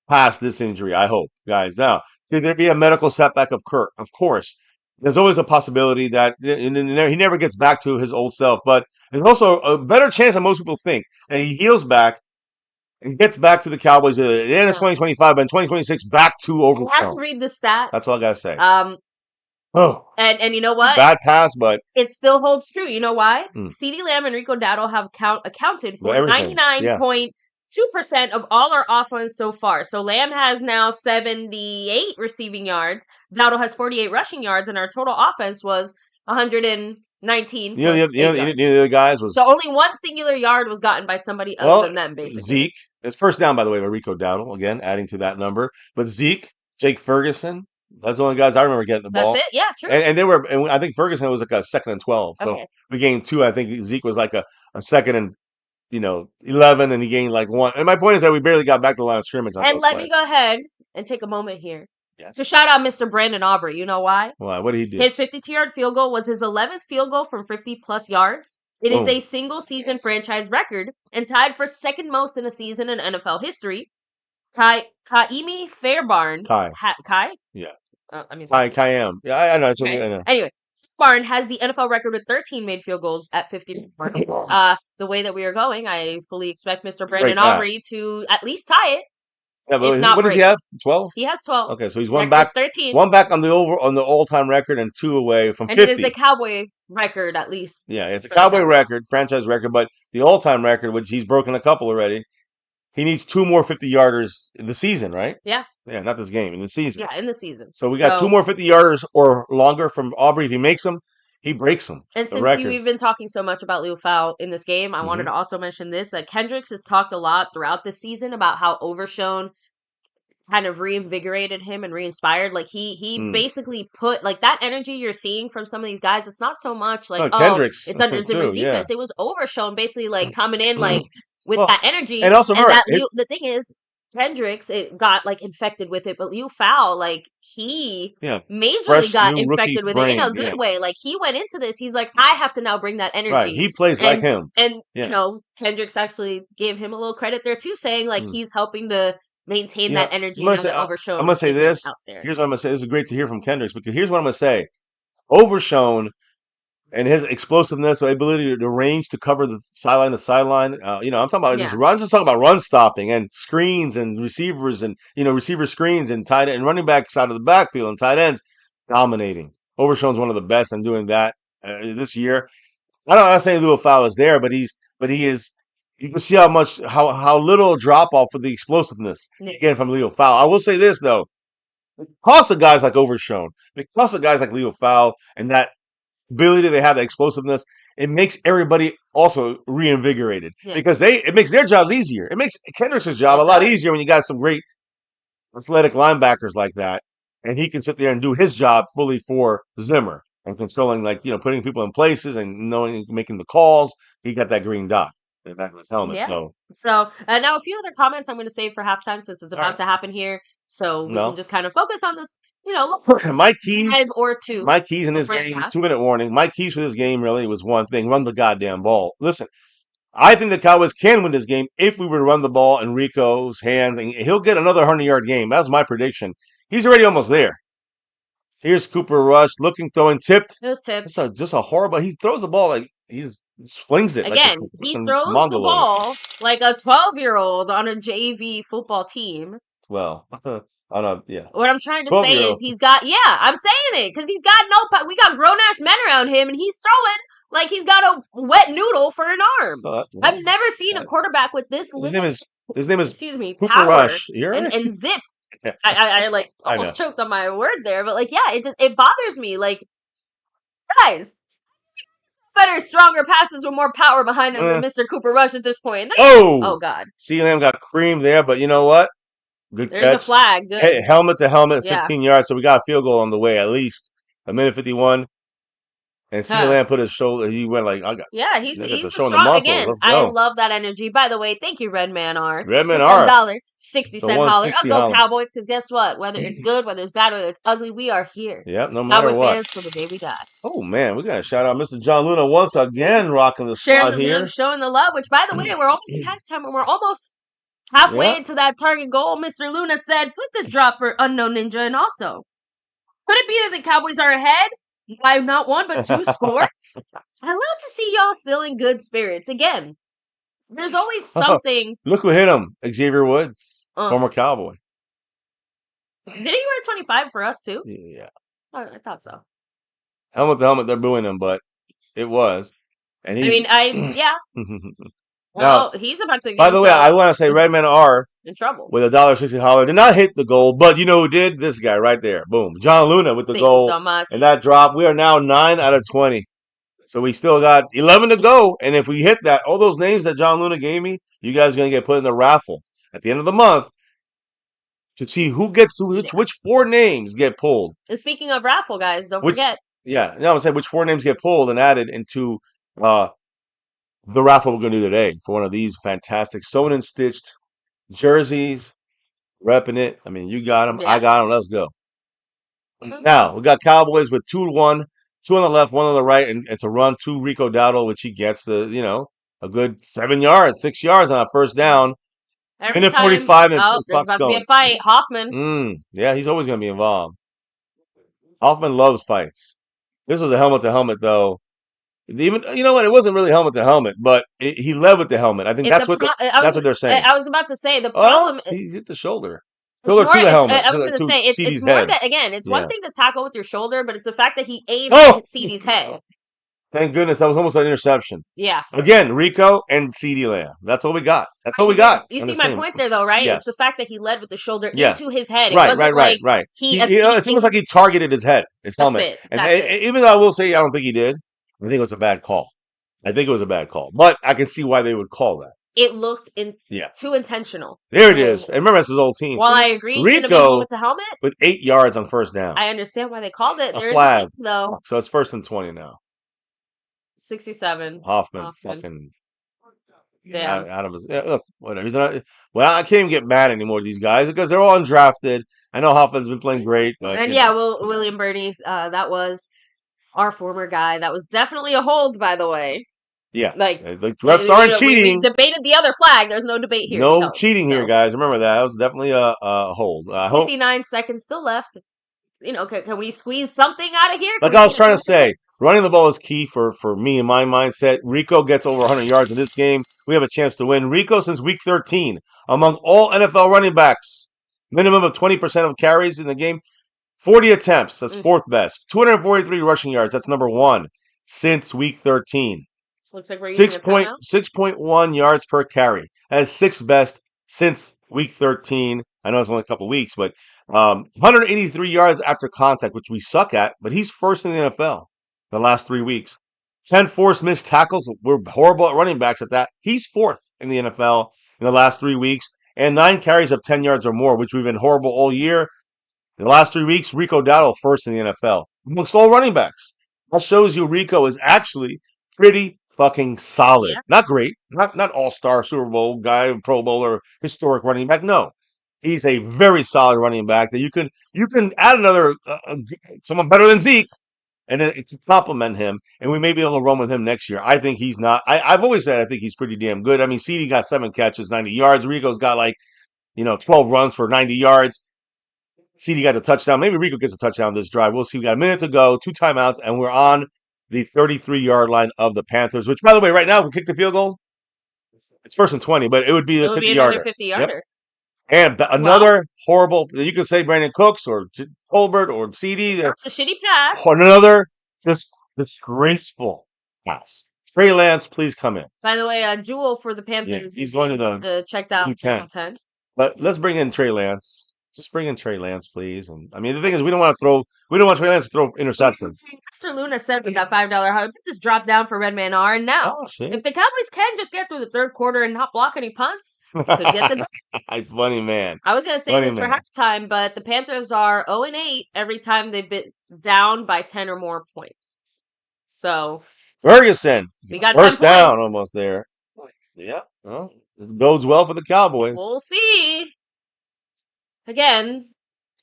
past this injury. I hope, guys. Now, could there be a medical setback? Of course. There's always a possibility that he never gets back to his old self, but there's also a better chance than most people think that he heals back and gets back to the Cowboys at the end of 2025, but in 2026, back to Overshown. I have to read the stat. That's all I gotta say. And you know what? Bad pass, but it still holds true. You know why? CeeDee Lamb and Rico Dowdle have accounted for 99.2% of all our offense so far. So Lamb has now 78 receiving yards. Dowdle has 48 rushing yards, and our total offense was 119. The other guys was so only one singular yard was gotten by somebody other than them, basically. Zeke. It's first down, by the way, by Rico Dowdle, again, adding to that number. But Zeke, Jake Ferguson, that's the only guys I remember getting the ball. That's it, yeah, true. And they were, and I think Ferguson was like a 2nd and 12. So we gained 2. I think Zeke was like a 2nd and 11, and he gained like 1. And my point is that we barely got back to the line of scrimmage. And let me go ahead and take a moment here to shout out Mr. Brandon Aubrey. You know why? Why? What did he do? His 52-yard field goal was his 11th field goal from 50-plus yards. It is a single-season franchise record and tied for 2nd most in a season in NFL history. Kaimi Fairbairn. Kai? Yeah. Kayam. Yeah, I know. Okay. I know. Anyway, Barn has the NFL record with 13 made field goals at 50. The way that we are going, I fully expect Mr. Brandon Aubrey to at least tie it. Yeah, but what does he have? 12? He has 12. Okay, so he's one back. 13. One back on the all-time record and 2 away from 50. And it is a Cowboy record, at least. Yeah, it's a Cowboy record, franchise record, but the all-time record, which he's broken a couple already, he needs 2 more 50-yarders in the season, right? Yeah. Yeah, not this game, in the season. Yeah, in the season. So we got 2 more 50-yarders or longer from Aubrey. If he makes them, he breaks them. And since we've been talking so much about Leo Fowl in this game, I wanted to also mention this. Kendricks has talked a lot throughout this season about how Overshown kind of reinvigorated him and re-inspired. Like he basically put like that energy you're seeing from some of these guys. It's not so much like Kendricks, it's under Zimmer's defense. It was Overshown basically like coming in like with that energy. And also, the thing is, Kendricks, it got like infected with it, but Leo Fowl, like he majorly got infected with it in a good way. Like he went into this, he's like, I have to now bring that energy. Right, he plays like him, and Kendricks actually gave him a little credit there too, saying like he's helping to maintain that energy. Overshown. I'm gonna say this. Here's what I'm gonna say. This is great to hear from Kendricks because here's what I'm gonna say. Overshown and his explosiveness, ability to range to cover the sideline to sideline. I'm talking about just talking about run stopping and screens and receivers and receiver screens and tight end and running backs out of the backfield and tight ends dominating. Overshown's one of the best in doing that this year. I'm not saying Leo Fowl is there, but he is. You can see how little drop off for the explosiveness again from Leo Fowl. I will say this though, because of guys like Overshown, because of guys like Leo Fowl and that ability they have, the explosiveness, it makes everybody also reinvigorated Yeah. because it makes their jobs easier. It makes Kendricks' job It a lot does. easier when you got some great athletic linebackers like that, and he can sit there and do his job fully for Zimmer and controlling, putting people in places and knowing, making the calls. He got that green dot in the back of his helmet. Yeah. So So now a few other comments I'm going to save for halftime since it's all about right, to happen here, so we can no, just kind of focus on this, my keys, five or two my keys in the this first game. half. 2 minute warning. My keys for this game really was one thing: run the goddamn ball. Listen, I think the Cowboys can win this game if we were to run the ball in Rico's hands, and he'll get another 100-yard game. That's my prediction. He's already almost there. Here's Cooper Rush looking, throwing, tipped. It was tipped. Just a horrible. He throws the ball like he just flings it Again, like he a throws the mongoloid. ball like a 12-year-old on a JV football team. Well, on a yeah. What I'm trying to say 12-year-old. is I'm saying it because he's got we got grown ass men around him and he's throwing like he's got a wet noodle for an arm. I've never seen a quarterback with this little. His name is Excuse me, Cooper power Rush. You're right. and zip. Yeah. I like almost choked on my word there, but it bothers me. Like, guys, better, stronger passes with more power behind him than Mr. Cooper Rush at this point. Oh God, CeeDee got creamed there, but you know what? Good there's catch. a flag. Good. Hey, helmet to helmet, Yeah. 15 yards. So we got a field goal on the way, at least a minute 51. And CeeDee put his shoulder. He went like, I got. Yeah, he's showing strong the muscles. again. Let's I go. love that energy. By the way, thank you, Redman R. Redman R. $60 holler. I'll go holler. Cowboys because guess what? Whether it's good, whether it's bad, whether it's ugly, we are here. Yep, no matter Cowboy what. fans till the day we die. Oh man, we got to shout out Mr. John Luna once again, rocking the Sharing spot the here. love, showing the love. Which, by the way, we're almost at halftime and we're almost halfway into that target goal. Mr. Luna said, "Put this drop for Unknown Ninja." And also, could it be that the Cowboys are ahead by not one but two scores? I love to see y'all still in good spirits. Again, there's always something. Look who hit him. Xavier Woods, former Cowboy. Did he wear 25 for us too? Yeah. Oh, I thought so. Helmet to helmet, they're booing him, but it was. And he, yeah. Now, he's about to get by the way, I want to say Redman R in trouble with $1.60 holler did not hit the goal, but you know who did? This guy right there. Boom. John Luna with the Thank goal. you so much. And that drop. We are now 9 out of 20. So we still got 11 to go. And if we hit that, all those names that John Luna gave me, you guys are going to get put in the raffle at the end of the month to see who gets which 4 names get pulled. And speaking of raffle, guys, don't forget. Yeah, I'm going to say which 4 names get pulled and added into the raffle we're going to do today for one of these fantastic sewn and stitched jerseys, repping it. I mean, you got them. Yeah. I got them. Let's go. Now, we got Cowboys with 2-1, 2 on the left, 1 on the right, and to run 2 Rico Dowdle, which he gets a good 7 yards, 6 yards on that first down. Minute 45 and there's about to be a fight. Hoffman. Yeah, he's always going to be involved. Hoffman loves fights. This was a helmet to helmet, though. Even you know what? It wasn't really helmet to helmet, but he led with the helmet. I think that's what they're saying. I was about to say the problem. He hit the shoulder. Shoulder to the helmet. I was going to say it's more that again. It's one thing to tackle with your shoulder, but it's the fact that he aimed at CeeDee's head. Thank goodness that was almost an interception. Yeah. Again, Rico and CeeDee Lamb. That's all we got. That's all we got. You see my point there, though, right? Yes. It's the fact that he led with the shoulder into his head. It wasn't right. It's almost like he targeted his head, his helmet. That's it. Even though I will say I don't think he did, I think it was a bad call. But I can see why they would call that. It looked too intentional. There it is. And remember, that's his old team. While I agree, Rico should have been helmet to helmet with 8 yards on first down. I understand why they called it. There's flag, a thing, though. So it's 1st and 20 now. 67. Hoffman. Fucking. Damn. Out of his. Look, whatever. I can't even get mad anymore at these guys because they're all undrafted. I know Hoffman's been playing great. But, and William Birdie, that was our former guy. That was definitely a hold, by the way. Yeah. Like the refs aren't cheating. We debated the other flag. There's no debate here. No cheating here, guys. Remember that. That was definitely a hold. 59 seconds still left. Can we squeeze something out of here? Like I was trying to say, running the ball is key for me and my mindset. Rico gets over 100 yards in this game. We have a chance to win. Rico, since week 13, among all NFL running backs, minimum of 20% of carries in the game, 40 attempts. That's 4th best. 243 rushing yards. That's number 1 since week 13. Looks like we're using 6.1 yards per carry. That is 6th best since week 13. I know it's only a couple weeks, but 183 yards after contact, which we suck at, but he's 1st in the NFL. the last 3 weeks. 10 forced missed tackles. We're horrible at running backs at that. He's 4th in the NFL in the last 3 weeks. And 9 carries of 10 yards or more, which we've been horrible all year. In the last 3 weeks, Rico Dowdle 1st in the NFL amongst all running backs. That shows you Rico is actually pretty fucking solid. Yeah. Not great, not all-star Super Bowl guy, Pro Bowler, historic running back. No, he's a very solid running back that you can add another someone better than Zeke, and then to compliment him, and we may be able to run with him next year. I think he's not. I've always said I think he's pretty damn good. I mean, CD got 7 catches, 90 yards. Rico's got 12 runs for 90 yards. CD got a touchdown. Maybe Rico gets a touchdown this drive. We'll see. We got a minute to go, 2 timeouts, and we're on the 33-yard line of the Panthers, which, by the way, right now, we kick the field goal. It's 1st and 20, but it would be the 50-yarder. 50-yarder. Yep. And another horrible, you could say Brandon Cooks or Colbert or CD. That's a shitty pass. Another just disgraceful pass. Trey Lance, please come in. By the way, Jewel for the Panthers. Yeah, he's going to the checked out 10. But let's bring in Trey Lance. Just bring in Trey Lance, please. And I mean, the thing is, we don't want Trey Lance to throw interceptions. Mr. Luna said with that $5 how this drop down for Red Man R. And now, if the Cowboys can just get through the third quarter and not block any punts, could get the. Funny man. I was going to say this for halftime, but the Panthers are 0-8 every time they've been down by 10 or more points. So Ferguson, we got first down almost there. Yeah, well, it bodes well for the Cowboys. We'll see. Again,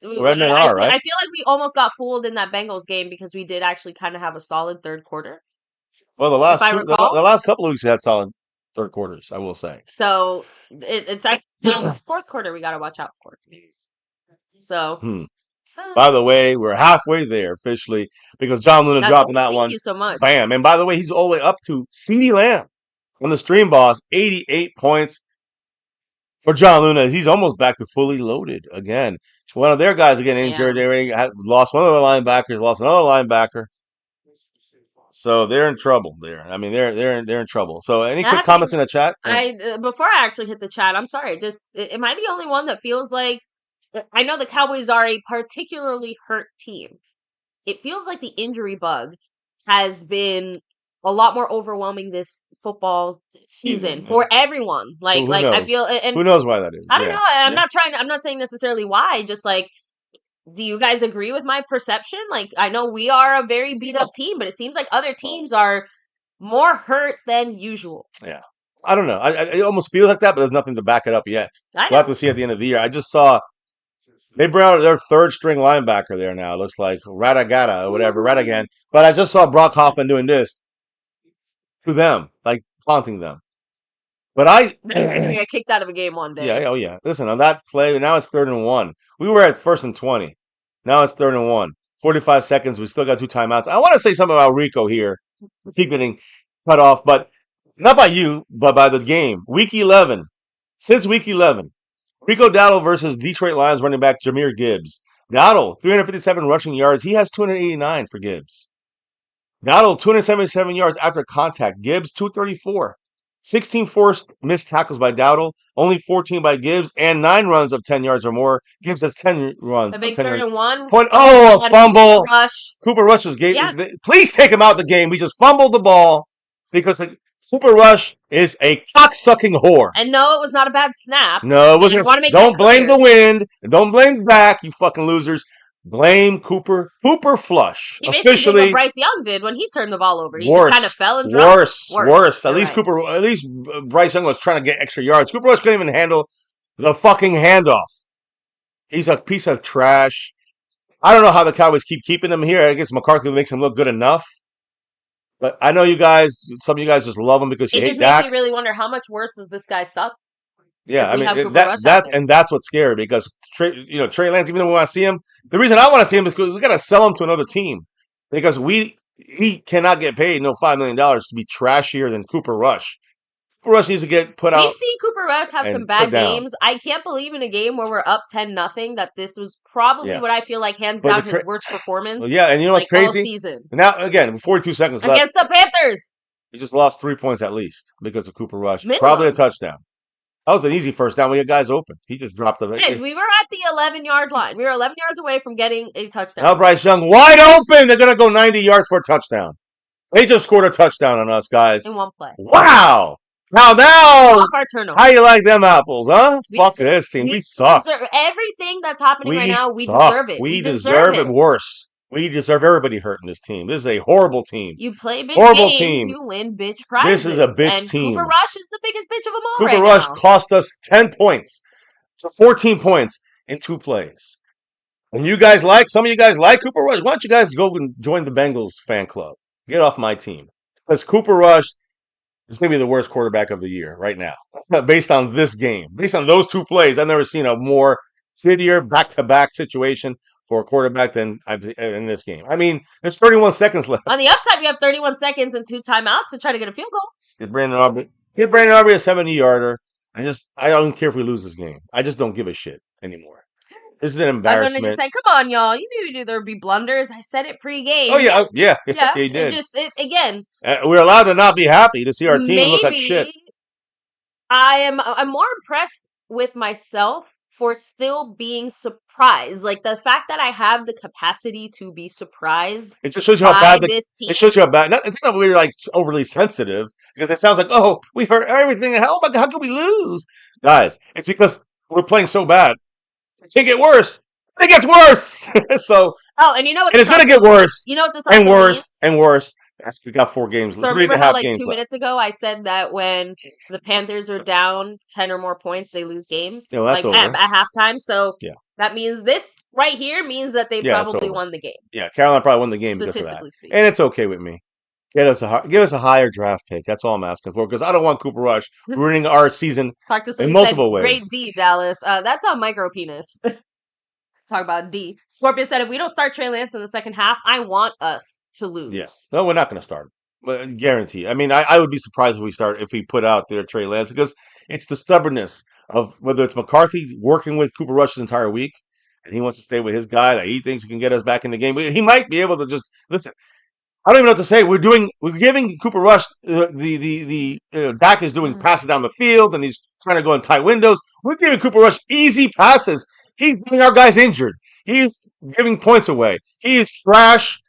Red Men are, right? I feel like we almost got fooled in that Bengals game because we did actually kind of have a solid third quarter. Well, the last couple of weeks we had solid third quarters, I will say. So it's actually fourth quarter we got to watch out for. So. By the way, we're halfway there officially because John Luna dropping that one. Thank you so much. Bam. And by the way, he's all the way up to CeeDee Lamb on the Stream Boss, 88 points. For John Luna, he's almost back to fully loaded again. One of their guys are getting injured. They already lost one of their linebackers, lost another linebacker. So they're in trouble there. I mean, they're in trouble. So any quick comments in the chat? Before I actually hit the chat, I'm sorry. Am I the only one that feels like I know the Cowboys are a particularly hurt team. It feels like the injury bug has been a lot more overwhelming this football season for everyone. Like I feel, and who knows why that is? I don't know. I'm not saying necessarily why. Just like, do you guys agree with my perception? Like, I know we are a very beat up team, but it seems like other teams are more hurt than usual. Yeah, I don't know. It almost feels like that, but there's nothing to back it up yet. We'll have to see at the end of the year. I just saw they brought out their third string linebacker there now. It looks like Radagata or whatever, Radigan. But I just saw Brock Hoffman doing this to them, like taunting them. But I get kicked out of a game one day. Yeah, oh yeah. Listen, on that play, now it's 3rd and 1. We were at 1st and 20. Now it's 3rd and 1. 45 seconds. We still got 2 timeouts. I want to say something about Rico here. Keep getting cut off, but not by you, but by the game. Week 11. Since week 11, Rico Dowdle versus Detroit Lions running back Jahmyr Gibbs. Dowdle, 357 rushing yards. He has 289 for Gibbs. Dowdle, 277 yards after contact. Gibbs, 234. 16 forced missed tackles by Dowdle, only 14 by Gibbs, and 9 runs of 10 yards or more. Gibbs has 10 runs. A big 3rd and 1. A fumble. Cooper Rush's game. Yeah. Please take him out of the game. We just fumbled the ball because Cooper Rush is a cocksucking whore. And no, it was not a bad snap. No, it wasn't. Don't blame the wind. Don't blame Dak, you fucking losers. Blame Cooper. Cooper flush. He basically did what Bryce Young did when he turned the ball over. He just kind of fell and dropped. Worse. At least Bryce Young was trying to get extra yards. Cooper Rush couldn't even handle the fucking handoff. He's a piece of trash. I don't know how the Cowboys keep keeping him here. I guess McCarthy makes him look good enough. But I know you guys, some of you guys just love him because you hate Dak. It just makes me really wonder how much worse does this guy suck? Yeah, I mean that's what's scary because Trey Lance, even though we want to see him, the reason I want to see him is because we got to sell him to another team because he cannot get paid $5 million to be trashier than Cooper Rush. Cooper Rush needs to get put out. We've seen Cooper Rush have some bad games. I can't believe in a game where we're up 10-0 that this was probably what I feel like hands down his worst performance. Well, yeah, and you know what's crazy? All season. Now again, 42 seconds left against the Panthers. He just lost 3 points at least because of Cooper Rush. Minimum. Probably a touchdown. That was an easy first down. We had guys open. He just dropped the. Yes, we were at the 11-yard line. We were 11 yards away from getting a touchdown. Now Bryce Young wide open. They're gonna go 90 yards for a touchdown. They just scored a touchdown on us, guys. In one play. Wow. Now, Off our turnover. how you like them apples, huh? Fuck this team. We suck. Everything that's happening right now, we suck. deserve it. We deserve it worse. We deserve everybody hurting this team. This is a horrible team. You play bitch horrible games, team. You win bitch prizes. This is a bitch and team. Cooper Rush is the biggest bitch of them all Cooper right Rush now. cost us 10 points. So 14 points in 2 plays. And some of you guys like Cooper Rush. Why don't you guys go and join the Bengals fan club? Get off my team. Because Cooper Rush is maybe the worst quarterback of the year right now. Based on this game. Based on those 2 plays, I've never seen a more shittier back-to-back situation for a quarterback than in this game. I mean, there's 31 seconds left. On the upside, we have 31 seconds and 2 timeouts to try to get a field goal. Get Brandon Aubrey a 70-yarder. I don't care if we lose this game. I just don't give a shit anymore. This is an embarrassment. I'm going to say, come on, y'all. You knew there'd be blunders. I said it pre-game. Oh, yeah. You did. Again. We're allowed to not be happy to see our team look like shit. I'm more impressed with myself for still being surprised. Like, the fact that I have the capacity to be surprised. It just shows you how bad this team. It shows you how bad. It's not we're like overly sensitive because it sounds like, oh, we heard everything. How could we lose? Guys, it's because we're playing so bad. It can't get worse. It gets worse. So. Oh, and you know what? And it's going to get worse. You know what this also means? And worse. We got 4 games. So remember how like 2 minutes ago I said that when the Panthers are down 10 or more points, they lose games? Yeah, well, that's over. At halftime. So yeah. That means this right here means that they probably won the game. Yeah, Carolina probably won the game because of that. Speaking. And it's okay with me. Give us a higher draft pick. That's all I'm asking for because I don't want Cooper Rush ruining our season in multiple ways. Great D, Dallas. That's a micro penis. Talk about D. Scorpio said, if we don't start Trey Lance in the second half, I want us to lose. Yes. No, we're not going to start. But guarantee. I mean, I would be surprised if we put out there Trey Lance because it's the stubbornness of whether it's McCarthy working with Cooper Rush this entire week and he wants to stay with his guy that he thinks he can get us back in the game. But he might be able to just listen. I don't even know what to say. We're giving Cooper Rush Dak is doing passes down the field and he's trying to go in tight windows. We're giving Cooper Rush easy passes. He's getting our guys injured. He's giving points away. He is trash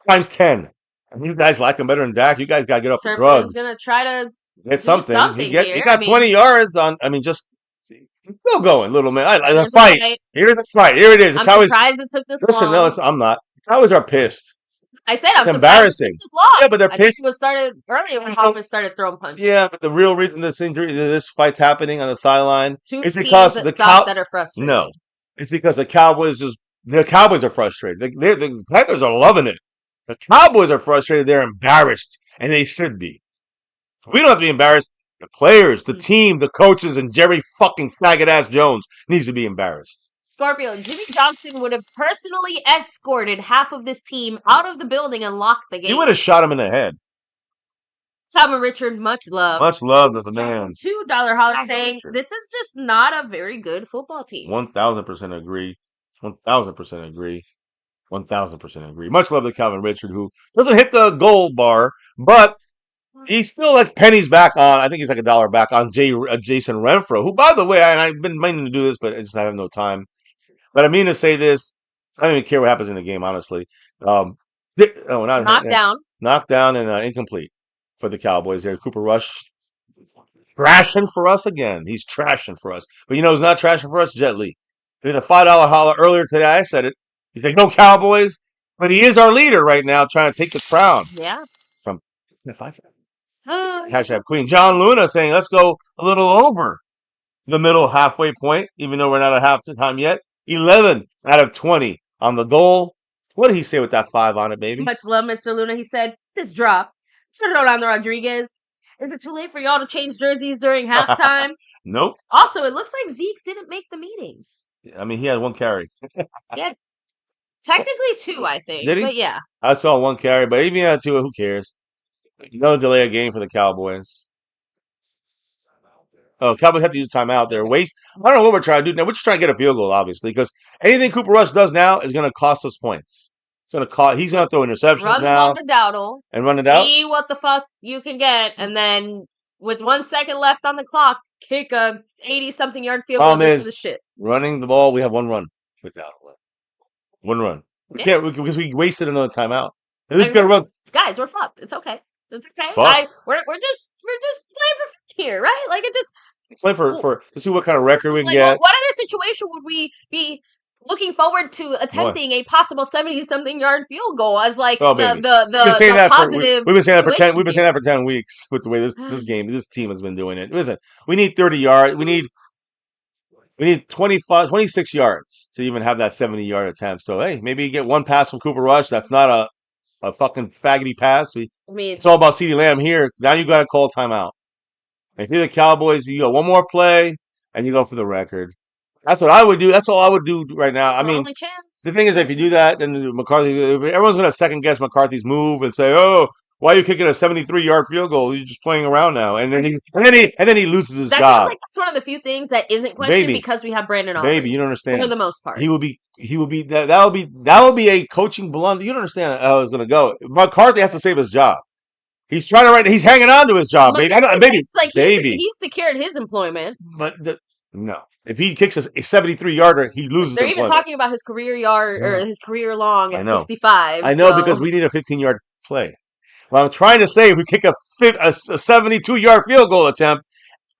times 10. And you guys like him better than Dak. You guys got to get off the drugs. He's going to try to get something. He got 20 yards on. I mean, just still going, little man. The fight. Here's a fight. Here it is. I'm surprised it took this long. Listen, I'm not. The Cowboys are pissed. I said I'm embarrassing. It took this long. Yeah, but they're pissed. I think it started earlier when Hoffman started throwing punches. Yeah, but the real reason this fight's happening on the sideline is because the that are frustrated. No. It's because the Cowboys are frustrated. The Panthers are loving it. The Cowboys are frustrated. They're embarrassed, and they should be. We don't have to be embarrassed. The players, the team, the coaches, and Jerry fucking faggot-ass Jones needs to be embarrassed. Scorpio, Jimmy Johnson would have personally escorted half of this team out of the building and locked the gate. He would have shot him in the head. Calvin Richard, much love. Much love to the man. $2 holler saying, this is just not a very good football team. 1,000% agree. 1,000% agree. 1,000% agree. Much love to Calvin Richard, who doesn't hit the goal bar, but he's still like pennies back on. I think he's like $1 back on Jason Renfro, who, by the way, and I've been meaning to do this, but I just have no time. But I mean to say this. I don't even care what happens in the game, honestly. Knocked down and incomplete for the Cowboys there. Cooper Rush trashing for us again. He's trashing for us. But you know who's not trashing for us? Jet Li. He did a $5 holler earlier today. I said it. He's like, no Cowboys. But he is our leader right now trying to take the crown. Yeah. From hashtag Queen. John Luna saying, let's go a little over the middle halfway point, even though we're not at halftime yet. 11 out of 20 on the goal. What did he say with that 5 on it, baby? Much love, Mr. Luna. He said, this drop. It's for Rolando Rodriguez. Is it too late for y'all to change jerseys during halftime? Nope. Also, it looks like Zeke didn't make the meetings. I mean, he had 1 carry. Yeah. Technically 2, I think. Did he? But yeah. I saw 1 carry, but even had 2, who cares? No delay a game for the Cowboys. Oh, Cowboys have to use timeout there. I don't know what we're trying to do now. We're just trying to get a field goal, obviously, because anything Cooper Rush does now is going to cost us points. It's going to cost. He's going to throw interceptions now. Run the Dowdle. And run it out. See what the fuck you can get, and then with 1 second left on the clock, kick a 80-something yard field goal Problem just for is, the shit. running the ball, we have one run with Dowdle. One run. We Yeah. can't because we wasted another timeout. And I we've got to know. run. Guys, we're fucked. It's okay. It's okay. Fuck. We're just playing for fun here, right? Like it just Play for to see what kind of record we can like get. what other situation would we be looking forward to attempting a possible 70-something yard field goal as like Oh, the baby. We've positive been saying that for 10 situation we've been saying here. that for 10 weeks with the way this team has been doing it. Listen, we need 30 yards. We need 25, 26 yards to even have that 70-yard attempt. So hey, maybe you get one pass from Cooper Rush. That's not a fucking faggoty pass. I mean, It's all about CeeDee Lamb here. Now you got to call timeout. If you're the Cowboys, you go one more play and you go for the record. That's what I would do. That's all I would do right now. I mean, only chance. the thing is, if you do that, then McCarthy, everyone's going to second guess McCarthy's move and say, "Oh, why are you kicking a 73-yard field goal? You're just playing around now." And then he loses his That job. feels like that's one of the few things that isn't questioned Baby. because we have Brandon Aubrey. Baby, you don't understand. For the most part. He will be that would be a coaching blunder. You don't understand how it's going to go. McCarthy has to save his job. He's trying to he's hanging on to his job, baby. It's like baby. He's secured his employment. But no. If he kicks a 73-yarder, he loses. They're even talking about his career yard or his career long at 65. I know because we need a 15-yard play. Well, I'm trying to say if we kick a 72-yard field goal attempt,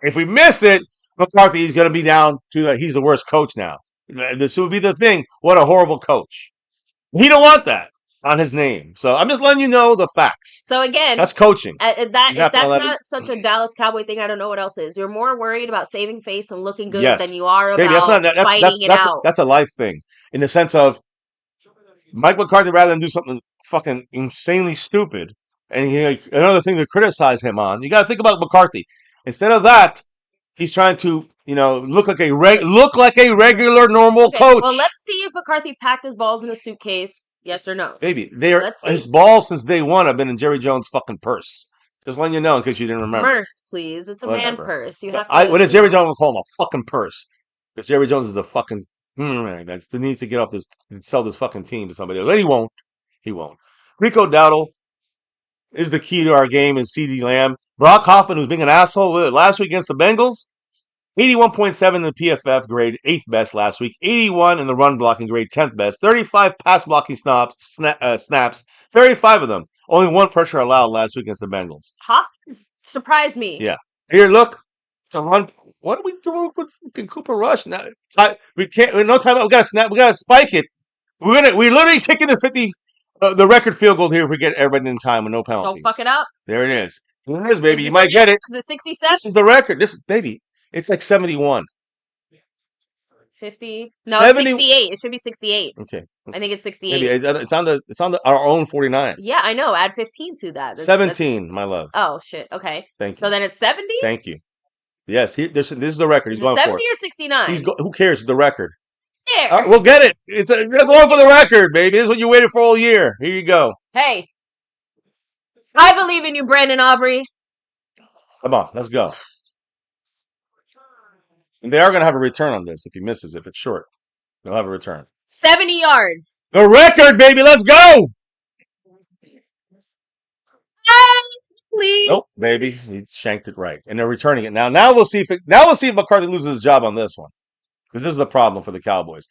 if we miss it, McCarthy is going to be down to that. He's the worst coach now. This would be the thing. What a horrible coach. He don't want that on his name. So I'm just letting you know the facts. So again, that's coaching. If that's not such a Dallas Cowboy thing, I don't know what else is. You're more worried about saving face and looking good than you are about fighting it out. That's a life thing in the sense of Mike McCarthy rather than do something fucking insanely stupid. And another thing to criticize him on, you got to think about McCarthy. Instead of that, he's trying to, look like a regular normal coach. Well, let's see if McCarthy packed his balls in a suitcase. Yes or no? Baby, his balls since day one have been in Jerry Jones' fucking purse. Just letting you know in case you didn't remember. Purse, please. It's a man purse. You have to. What did Jerry Jones call him? A fucking purse. Because Jerry Jones is a fucking that's the need to get off this and sell this fucking team to somebody else. But he won't. He won't. Rico Dowdle is the key to our game in CeeDee Lamb. Brock Hoffman, who's being an asshole with it last week against the Bengals, 81.7 in the PFF grade, 8th best last week. 81 in the run blocking grade, 10th best. 35 pass blocking snaps, 35 of them. Only one pressure allowed last week against the Bengals. Hoffman surprised me. Yeah. Here, look. It's a run. What are we doing with Cooper Rush? Now, we can't. No time. We got to snap. We got to spike it. We're literally kicking the 50. The record field goal here if we get everybody in time with no penalties. Don't fuck it up. There it is. There it is, baby. You might get it. Is it 67? This is the record. This is, baby. It's like 71. 50? No, 70, 68. It should be 68. Okay. I think it's 68. Maybe it's on our own 49. Yeah, I know. Add 15 to that. 17, my love. Oh, shit. Okay. Thank you. So then it's 70? Thank you. Yes, this is the record. He's going 70 for it. 70 or 69? Who cares? The record. There. We'll get it. You're going for the record, baby. This is what you waited for all year. Here you go. Hey. I believe in you, Brandon Aubrey. Come on, let's go. And they are going to have a return on this if he misses. If it's short, they'll have a return. 70 yards. The record, baby. Let's go. Please. Nope, baby. He shanked it right, and they're returning it now. Now we'll see if McCarthy loses his job on this one, because this is the problem for the Cowboys.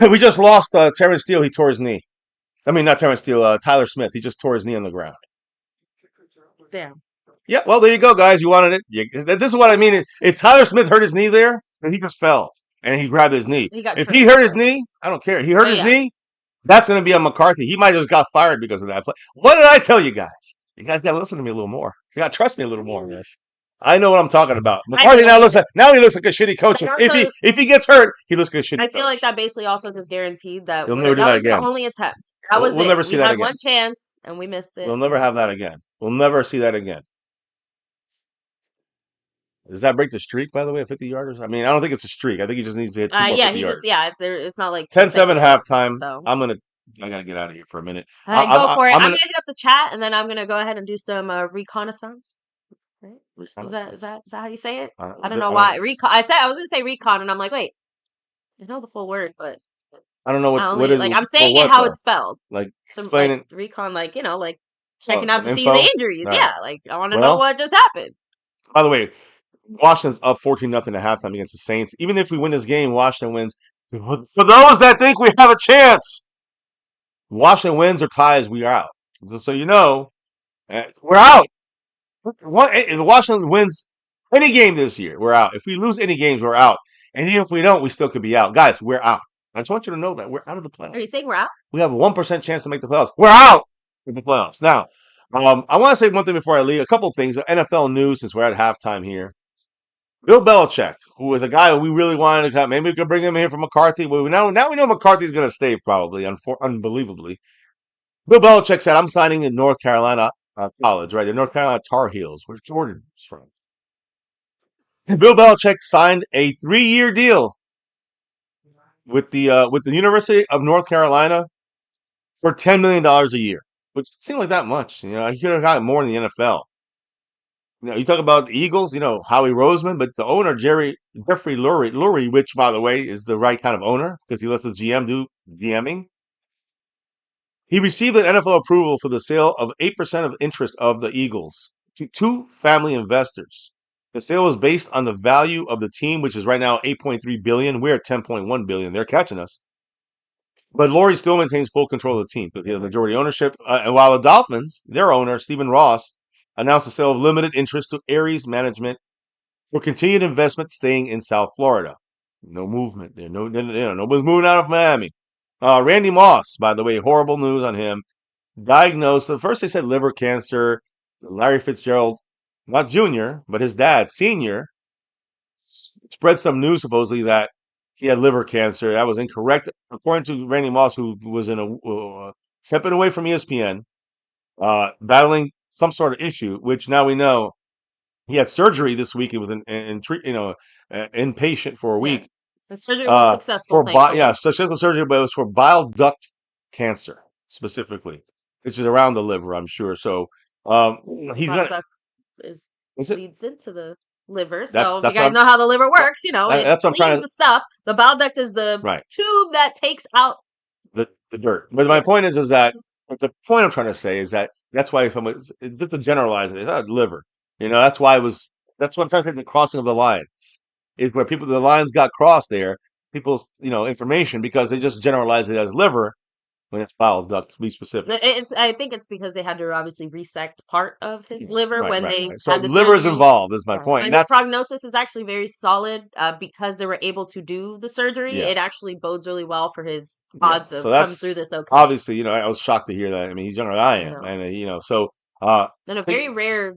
We just lost Terrence Steele. He tore his knee. I mean, not Terrence Steele. Tyler Smith. He just tore his knee on the ground. Damn. Yeah, well, there you go, guys. You wanted it. This is what I mean. If Tyler Smith hurt his knee there, then he just fell and he grabbed his knee. If he hurt his knee, I don't care. He hurt his knee. That's going to be on McCarthy. He might have just got fired because of that play. What did I tell you guys? You guys got to listen to me a little more. You got to trust me a little more, guys. I know what I'm talking about. McCarthy now he looks like a shitty coach. If he gets hurt, he looks like a shitty coach. I feel like that basically also just guaranteed that that was the only attempt. That was it. We'll never see that again. We had one chance and we missed it. We'll never have that again. We'll never see that again. Does that break the streak, by the way, of 50 yarders? I mean, I don't think it's a streak. I think he just needs to hit 2 more 50 yards. It's not like 10-7 halftime. So. I gotta get out of here for a minute. Go for it. I'm gonna hit up the chat and then I'm gonna go ahead and do some reconnaissance. Right? Is that how you say it? I don't know why. I was gonna say recon and I'm like, wait, I know the full word, but I don't know what is I'm saying it how it's spelled. Like explain it. Recon, checking out Some to see the info. injuries. All right. Yeah, like I want to know Well, what just happened. by the way, Washington's up 14-0 at halftime against the Saints. Even if we win this game, Washington wins. For those that think we have a chance, Washington wins or ties, we are out. Just so you know, we're out. If Washington wins any game this year, we're out. If we lose any games, we're out. And even if we don't, we still could be out. Guys, we're out. I just want you to know that we're out of the Are you playoffs. saying we're out? We have a 1% chance to make the playoffs. We're out of the playoffs. Now, I want to say one thing before I leave. A couple of things. NFL news, since we're at halftime here. Bill Belichick, who was a guy we really wanted to come. Maybe we could bring him here from McCarthy. Well, now we know McCarthy's going to stay probably, unbelievably. Bill Belichick said, I'm signing in North Carolina college, right? The North Carolina Tar Heels, where Jordan's from. Bill Belichick signed a 3-year deal with the University of North Carolina for $10 million a year, which seemed like that much. You know, he could have gotten more in the NFL. You know, you talk about the Eagles, you know, Howie Roseman, but the owner, Jeffrey Lurie, which, by the way, is the right kind of owner because he lets the GM do GMing. He received an NFL approval for the sale of 8% of interest of the Eagles to two family investors. The sale was based on the value of the team, which is right now $8.3 billion. We're at $10.1 billion. They're catching us. But Lurie still maintains full control of the team. He has majority ownership. And while the Dolphins, their owner, Stephen Ross, announced the sale of limited interest to Ares Management for continued investment staying in South Florida. No movement there. Nobody's moving out of Miami. Randy Moss, by the way, horrible news on him. Diagnosed, at first they said liver cancer. Larry Fitzgerald, not junior, but his dad, senior, spread some news supposedly that he had liver cancer. That was incorrect. According to Randy Moss, who was in stepping away from ESPN, battling some sort of issue, which now we know he had surgery this week. He was inpatient for a Yeah. week. The surgery was successful, thankfully. Surgical surgery, but it was for bile duct cancer specifically, which is around the liver, I'm sure. So he's Bile gonna. duct is Is it? leads into the liver. That's So if you that's what guys I'm. know how the liver works, you know, it That's what I'm trying cleans to. the stuff. The bile duct is the Right. tube that takes out. The dirt. But my Yes. point is that the point I'm trying to say is that that's why just to generalize it, it's not liver. You know, that's why that's what I'm trying to say. The crossing of the lines is where the lines got crossed there. People's information because they just generalize it as liver when it's bile duct to be specific. I think it's because they had to obviously resect part of his liver Right, when right, they right. So had the liver is surgery. involved. Is my point. But And his that's prognosis is actually very solid because they were able to do the surgery. yeah, It actually bodes really well for his yeah. odds So of coming through that's this okay. obviously I was shocked to hear that. I mean, he's younger than I You am, know, and so uh, and a think- very rare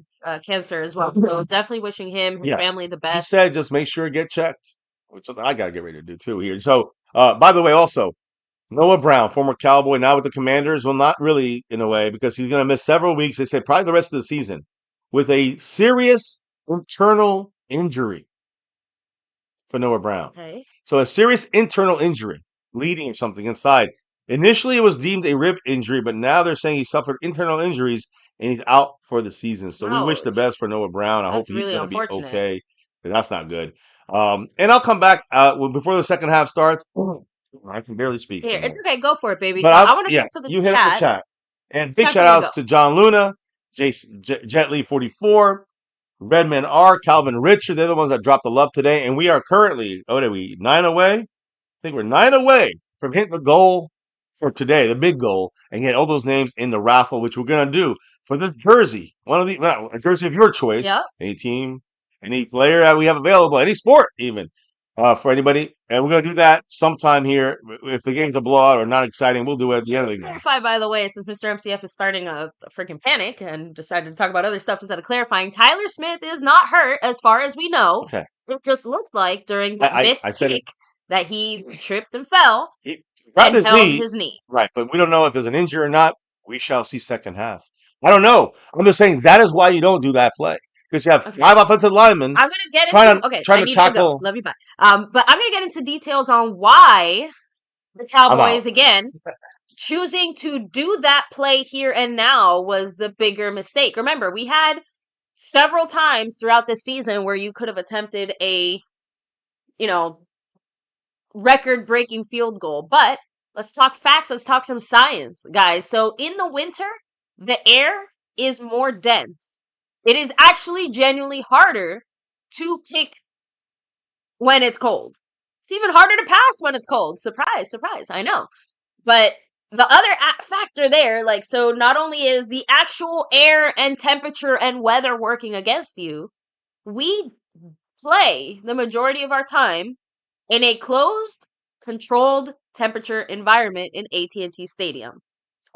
cancer as well. So definitely wishing him, his Yeah. family the he best. said just make sure it get checked, which is something I got to get ready to do too here. So, by the way, also Noah Brown, former Cowboy, now with the Commanders. Well, not really in a way because he's going to miss several weeks. They say probably the rest of the season with a serious internal injury for Noah Brown. Okay. So a serious internal injury, bleeding or something inside. Initially, it was deemed a rib injury, but now they're saying he suffered internal injuries and he's out for the season. So we wish the Ouch. best for Noah Brown. I hope That's he's really going to be unfortunate. okay. But that's not good. And I'll come back before the second half starts. I can barely speak. Here, it's anymore. okay. Go for it, baby. But So I want to get to the you hit up the chat. chat. And It's big time shout for me to outs go. to John Luna, Jason, Jet Lee 44, Redman R, Calvin Richard. They're the ones that dropped the love today. And we are currently, what are we, 9 away? I think we're 9 away from hitting the goal for today, the big goal, and get all those names in the raffle, which we're going to do for this jersey. A jersey of your choice. Yep. Any team, any player that we have available, any sport even. For anybody, and we're gonna do that sometime here. If the game's a blowout or not exciting, we'll do it at the end of the game. Clarify, by the way, since Mr. MCF is starting a freaking panic and decided to talk about other stuff instead of clarifying, Tyler Smith is not hurt as far as we know. Okay. It just looked like during I this said kick that he tripped and fell He grabbed and his held knee, his knee. right? But we don't know if there's an injury or not. We shall see second half. I don't know. I'm just saying that is why you don't do that play because you have Okay. 5 offensive linemen. I'm gonna get Trying into to- trying I to need tackle- to go. Love you, bye. But I'm gonna get into details on why the Cowboys again choosing to do that play here and now was the bigger mistake. Remember, we had several times throughout the season where you could have attempted a, record-breaking field goal. But let's talk facts. Let's talk some science, guys. So in the winter, the air is more dense. It is actually genuinely harder to kick when it's cold. It's even harder to pass when it's cold. Surprise, surprise. I know. But the other factor there, like, so not only is the actual air and temperature and weather working against you, we play the majority of our time in a closed, controlled temperature environment in AT&T Stadium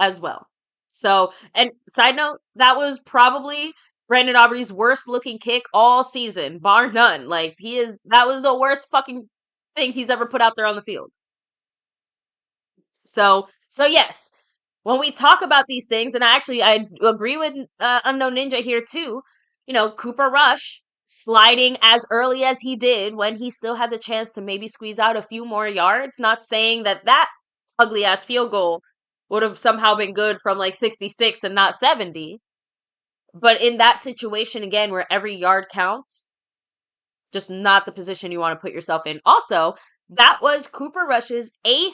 as well. So, and side note, that was probably Brandon Aubrey's worst looking kick all season, bar none. Like, that was the worst fucking thing he's ever put out there on the field. So yes, when we talk about these things, and I agree with Unknown Ninja here too. Cooper Rush sliding as early as he did when he still had the chance to maybe squeeze out a few more yards. Not saying that ugly ass field goal would have somehow been good from like 66 and not 70. But in that situation again, where every yard counts, just not the position you want to put yourself in. Also, that was Cooper Rush's 8th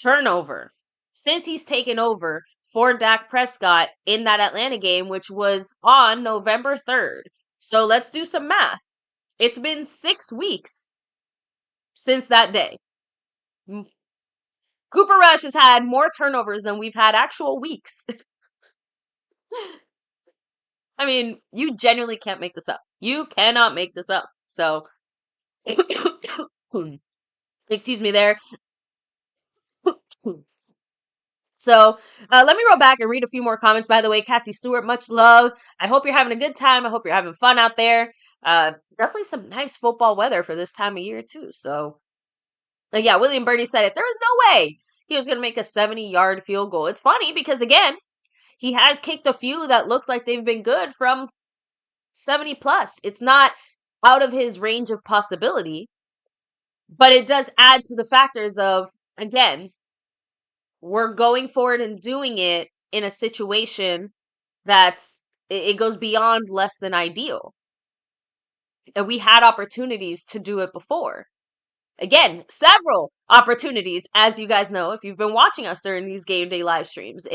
turnover since he's taken over for Dak Prescott in that Atlanta game, which was on November 3rd. So let's do some math. It's been 6 weeks since that day. Cooper Rush has had more turnovers than we've had actual weeks. I mean, you genuinely can't make this up. You cannot make this up. So, excuse me there. So let me roll back and read a few more comments. By the way, Cassie Stewart, much love. I hope you're having a good time. I hope you're having fun out there. Definitely some nice football weather for this time of year too. So yeah, William Birdie said it. There was no way he was going to make a 70-yard field goal. It's funny because, again, he has kicked a few that looked like they've been good from 70 plus. It's not out of his range of possibility, but it does add to the factors of, again, we're going forward and doing it in a situation it goes beyond less than ideal. And we had opportunities to do it before. Again, several opportunities, as you guys know, if you've been watching us during these game day live streams.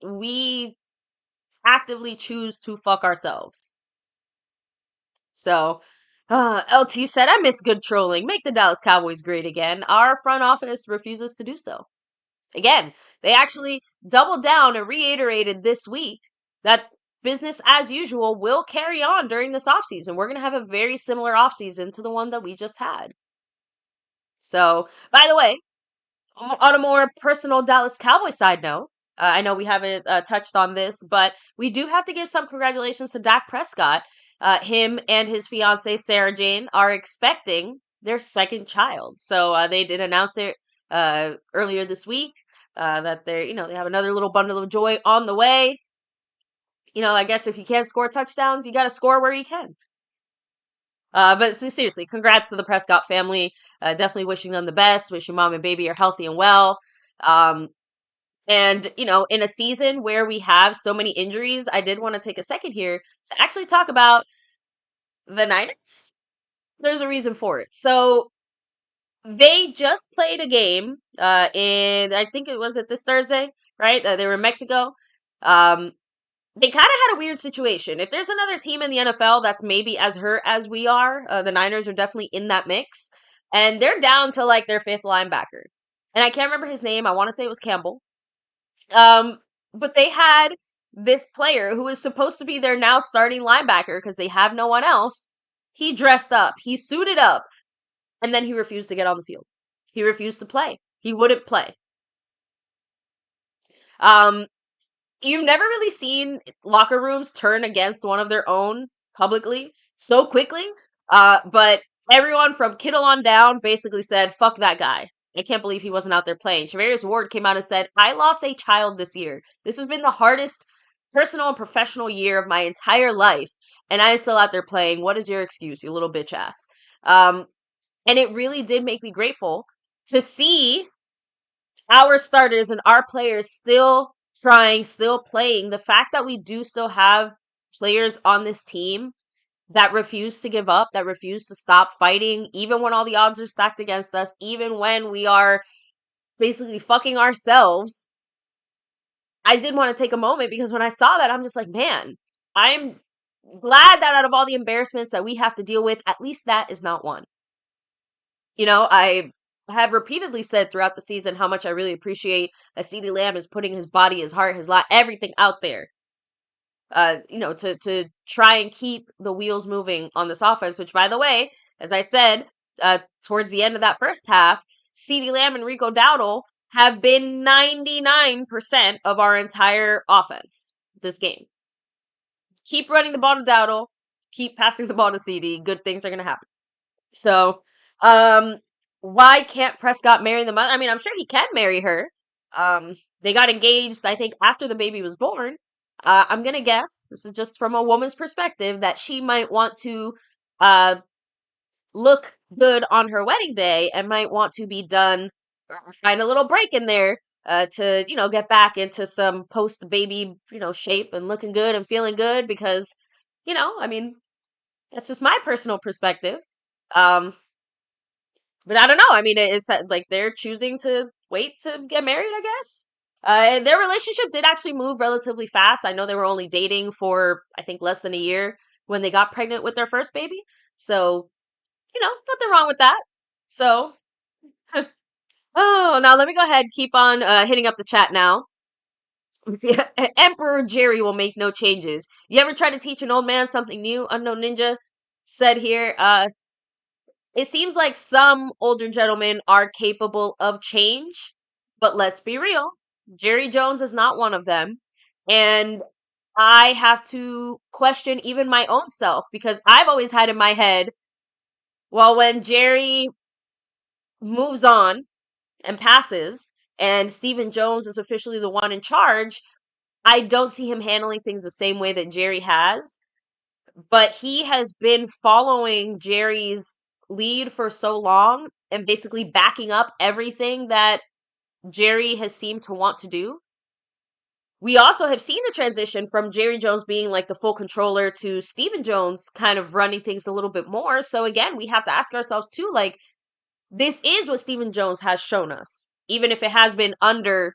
We actively choose to fuck ourselves. So, LT said, I miss good trolling. Make the Dallas Cowboys great again. Our front office refuses to do so. Again, they actually doubled down and reiterated this week that business as usual will carry on during this offseason. We're going to have a very similar offseason to the one that we just had. So, by the way, on a more personal Dallas Cowboys side note, I know we haven't touched on this, but we do have to give some congratulations to Dak Prescott. Him and his fiancee, Sarah Jane, are expecting their second child. So they did announce it earlier this week that they have another little bundle of joy on the way. I guess if you can't score touchdowns, you got to score where you can. But seriously, congrats to the Prescott family. Definitely wishing them the best. Wishing mom and baby are healthy and well. And, in a season where we have so many injuries, I did want to take a second here to actually talk about the Niners. There's a reason for it. So they just played a game I think it was this Thursday, right? They were in Mexico. They kind of had a weird situation. If there's another team in the NFL that's maybe as hurt as we are, the Niners are definitely in that mix. And they're down to like their 5th linebacker. And I can't remember his name. I want to say it was Campbell. But they had this player who is supposed to be their now starting linebacker because they have no one else. He dressed up. He suited up. And then he refused to get on the field. He refused to play. He wouldn't play. You've never really seen locker rooms turn against one of their own publicly so quickly. But everyone from Kittle on down basically said, fuck that guy. I can't believe he wasn't out there playing. Charvarius Ward came out and said, I lost a child this year. This has been the hardest personal and professional year of my entire life. And I'm still out there playing. What is your excuse, you little bitch ass? And it really did make me grateful to see our starters and our players still trying, still playing. The fact that we do still have players on this team that refuse to give up, that refuse to stop fighting, even when all the odds are stacked against us, even when we are basically fucking ourselves. I did want to take a moment because when I saw that, I'm just like, man, I'm glad that out of all the embarrassments that we have to deal with, at least that is not one. I have repeatedly said throughout the season how much I really appreciate that CeeDee Lamb is putting his body, his heart, his life, everything out there. To try and keep the wheels moving on this offense, which, by the way, as I said, towards the end of that first half, CeeDee Lamb and Rico Dowdle have been 99% of our entire offense this game. Keep running the ball to Dowdle, keep passing the ball to CD. Good things are going to happen. So, why can't Prescott marry the mother? I mean, I'm sure he can marry her. They got engaged, I think, after the baby was born. I'm gonna guess, this is just from a woman's perspective, that she might want to look good on her wedding day and might want to be done or find a little break in there to, get back into some post-baby, shape and looking good and feeling good because, I mean, that's just my personal perspective. But I don't know. I mean, it's like they're choosing to wait to get married, I guess. Their relationship did actually move relatively fast. I know they were only dating for, I think, less than a year when they got pregnant with their first baby. So, nothing wrong with that. So, oh, now let me go ahead, keep on hitting up the chat now. Let's see. Emperor Jerry will make no changes. You ever try to teach an old man something new? Unknown Ninja said here. It seems like some older gentlemen are capable of change, but let's be real. Jerry Jones is not one of them. And I have to question even my own self because I've always had in my head, well, when Jerry moves on and passes and Stephen Jones is officially the one in charge, I don't see him handling things the same way that Jerry has. But he has been following Jerry's lead for so long and basically backing up everything that Jerry has seemed to want to do. We also have seen the transition from Jerry Jones being like the full controller to Stephen Jones kind of running things a little bit more. So again, we have to ask ourselves too, like, this is what Stephen Jones has shown us, even if it has been under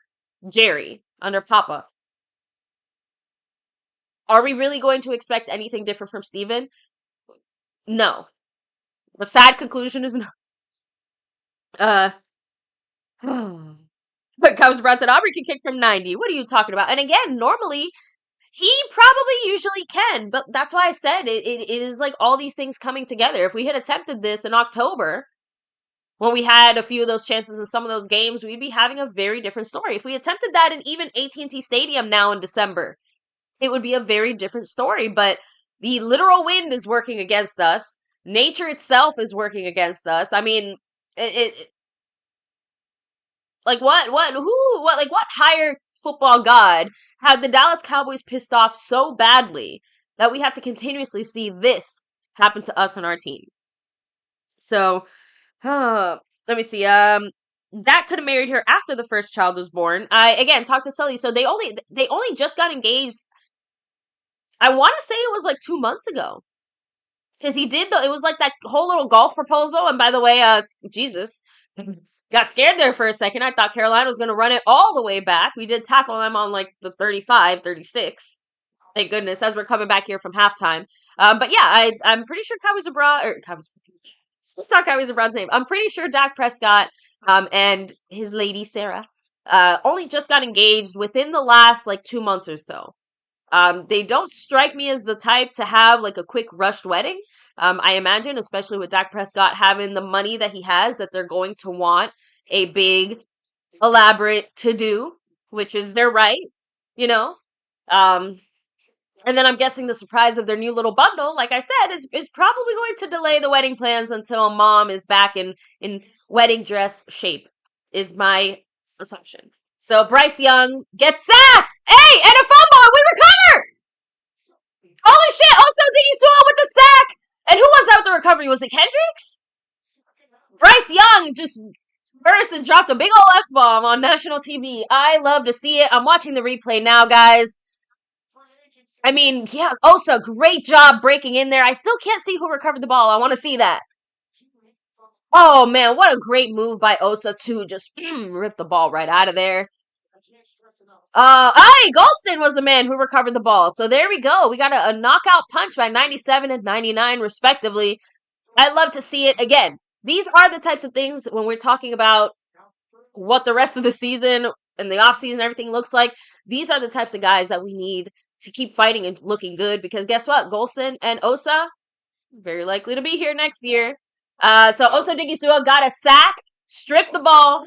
Jerry, under Papa. Are we really going to expect anything different from Stephen? No. The sad conclusion is no. But Cubs Brown said Aubrey can kick from 90. What are you talking about? And again, normally he probably usually can, but that's why I said it is like all these things coming together. If we had attempted this in October, when we had a few of those chances in some of those games, we'd be having a very different story. If we attempted that in even AT&T Stadium now in December, it would be a very different story. But the literal wind is working against us. Nature itself is working against us. I mean, like what higher football god had the Dallas Cowboys pissed off so badly that we have to continuously see this happen to us and our team? So, let me see. Dak could have married her after the first child was born. I again talked to Sully. So they only just got engaged. I want to say it was like 2 months ago. Because he did it was like that whole little golf proposal. And by the way, Jesus, got scared there for a second. I thought Carolina was going to run it all the way back. We did tackle them on like the 35, 36. Thank goodness, as we're coming back here from halftime. But yeah, I'm pretty sure Cowboys abroad, or Cowboys, let's talk Cowboys abroad's name. I'm pretty sure Dak Prescott and his lady, Sarah, only just got engaged within the last like 2 months or so. They don't strike me as the type to have like a quick rushed wedding. I imagine, especially with Dak Prescott having the money that he has, that they're going to want a big, elaborate to-do, which is their right, you know? And then I'm guessing the surprise of their new little bundle, like I said, is probably going to delay the wedding plans until mom is back in wedding dress shape, is my assumption. So Bryce Young gets sacked! Hey, and a fumble, and we recover! Holy shit! Also, did you saw with the sack? And who was that with the recovery? Was it Kendricks? Bryce Young just burst and dropped a big ol' F-bomb on national TV. I love to see it. I'm watching the replay now, guys. I mean, yeah, Osa, great job breaking in there. I still can't see who recovered the ball. I want to see that. Oh, man, what a great move by Osa to just rip the ball right out of there. Golston was the man who recovered the ball. So there we go. We got a knockout punch by 97 and 99, respectively. I'd love to see it again. These are the types of things when we're talking about what the rest of the season and the offseason everything looks like. These are the types of guys that we need to keep fighting and looking good because guess what? Golston and Osa, very likely to be here next year. So Osa Digisua got a sack, stripped the ball,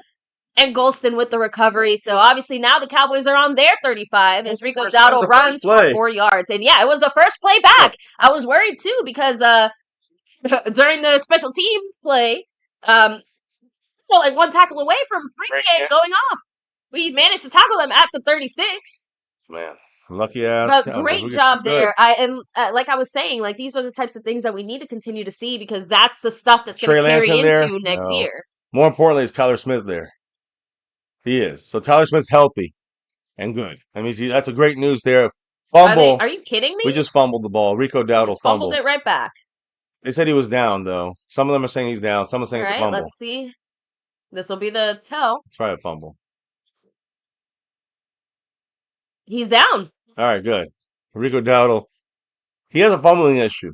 and Golston with the recovery. So obviously now the Cowboys are on their 35 as Rico Dowdle runs for 4 yards. And yeah, it was the first play back. I was worried too because during the special teams play, like one tackle away from going off. We managed to tackle them at the 36. Man, lucky ass. But great job there. Like I was saying, like these are the types of things that we need to continue to see because that's the stuff that's going to carry into next year. More importantly, is Tyler Smith there. He is. So Tyler Smith's healthy and good. I mean, see, that's a great news there. Fumble. Are you kidding me? We just fumbled the ball. Rico Dowdle fumbled it right back. They said he was down, though. Some of them are saying he's down. Some are saying it's a fumble. Let's see. This will be the tell. It's probably a fumble. He's down. All right, good. Rico Dowdle. He has a fumbling issue.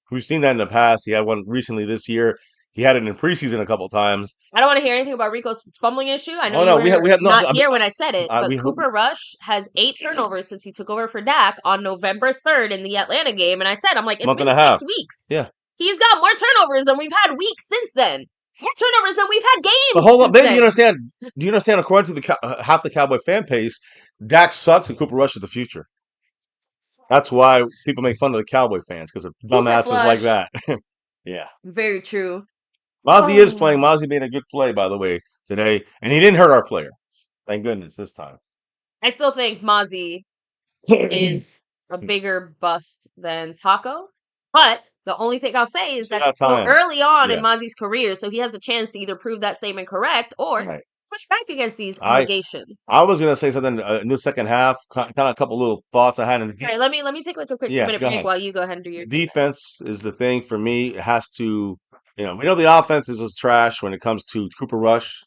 We've seen that in the past. He had one recently this year. He had it in preseason a couple times. I don't want to hear anything about Rico's fumbling issue. I know we have not here when I said it, but Cooper Rush has 8 turnovers since he took over for Dak on November 3rd in the Atlanta game. And I said, I'm like, it's been 6 weeks. Yeah. He's got more turnovers than we've had weeks since then. More turnovers than we've had games. But hold on, maybe you understand. Do you understand? According to the half the Cowboy fan base, Dak sucks and Cooper Rush is the future. That's why people make fun of the Cowboy fans because of dumbasses like that. Yeah, very true. Mozzie is playing. Mozzie made a good play, by the way, today, and he didn't hurt our player. Thank goodness this time. I still think Mozzie is a bigger bust than Taco, but the only thing I'll say is that it's still early on in Mozzie's career, so he has a chance to either prove that statement correct or push back against these allegations. I was going to say something in the second half, kind of a couple little thoughts I had. All right, let me take like a quick 2-minute break while you go ahead and do your defense is the thing for me. It has to, we know the offense is just trash when it comes to Cooper Rush.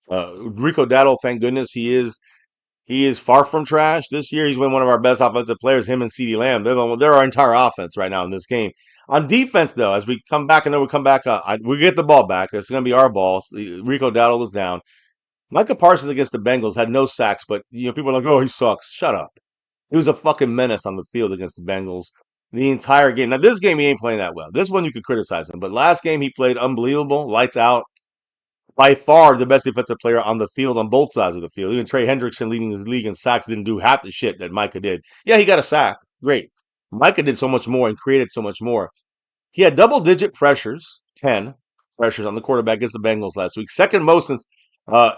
Rico Dowdle, thank goodness he is far from trash. This year, he's been one of our best offensive players, him and CeeDee Lamb. They're our entire offense right now in this game. On defense, though, as we come back and then we come back, we get the ball back. It's going to be our ball. Rico Dowdle was down. Micah Parsons against the Bengals had no sacks, but people are like, oh, he sucks. Shut up. He was a fucking menace on the field against the Bengals the entire game. Now, this game, he ain't playing that well. This one, you could criticize him. But last game, he played unbelievable, lights out. By far the best defensive player on the field on both sides of the field. Even Trey Hendrickson leading the league in sacks didn't do half the shit that Micah did. Yeah, he got a sack. Great. Micah did so much more and created so much more. He had double-digit pressures, 10 pressures on the quarterback against the Bengals last week. Second most since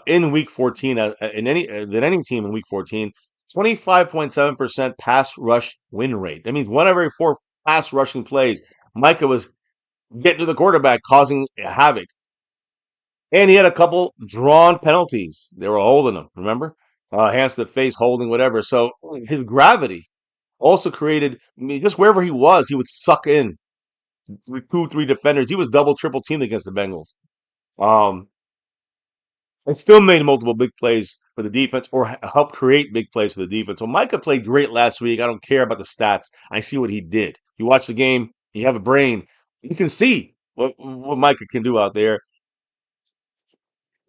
in Week 14 than any team in Week 14. 25.7% pass rush win rate. That means 1 every 4 pass rushing plays, Micah was getting to the quarterback, causing havoc. And he had a couple drawn penalties. They were holding him, remember? Hands to the face, holding, whatever. So his gravity also created, just wherever he was, he would suck in 2-3 defenders. He was double, triple teamed against the Bengals. And still made multiple big plays for the defense or helped create big plays for the defense. So Micah played great last week. I don't care about the stats. I see what he did. You watch the game, you have a brain. You can see what Micah can do out there.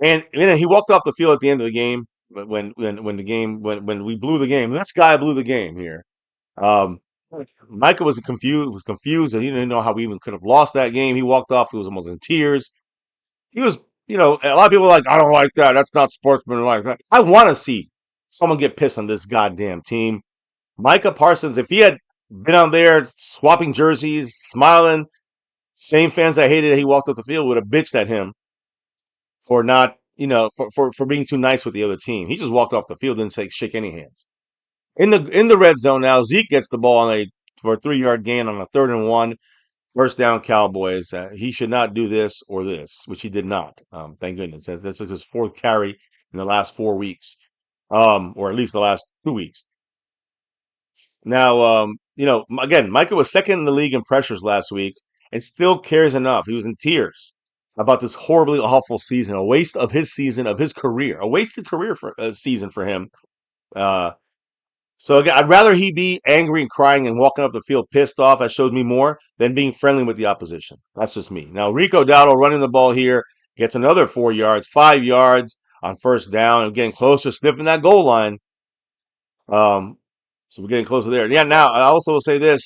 And he walked off the field at the end of the game when we blew the game. This guy blew the game here. Micah was confused, and he didn't know how we even could have lost that game. He walked off. He was almost in tears. He was, a lot of people are like, I don't like that. That's not sportsmanlike. I want to see someone get pissed on this goddamn team. Micah Parsons, if he had been out there swapping jerseys, smiling, same fans that hated it, he walked off the field would have bitched at him for not, for being too nice with the other team. He just walked off the field and didn't shake any hands. In the red zone now, Zeke gets the ball for a 3-yard gain on a 3rd and 1. First down, Cowboys. He should not do this or this, which he did not. Thank goodness. That's his 4th carry in the last 4 weeks, or at least the last 2 weeks. Now, again, Micah was second in the league in pressures last week and still cares enough. He was in tears about this horribly awful season, a waste of his season, of his career, a wasted career season for him. So again, I'd rather he be angry and crying and walking off the field pissed off. That shows me more than being friendly with the opposition. That's just me. Now Rico Dowdle running the ball here gets another 4 yards, 5 yards on first down, and getting closer, sniffing that goal line. So we're getting closer there. Yeah. Now I also will say this.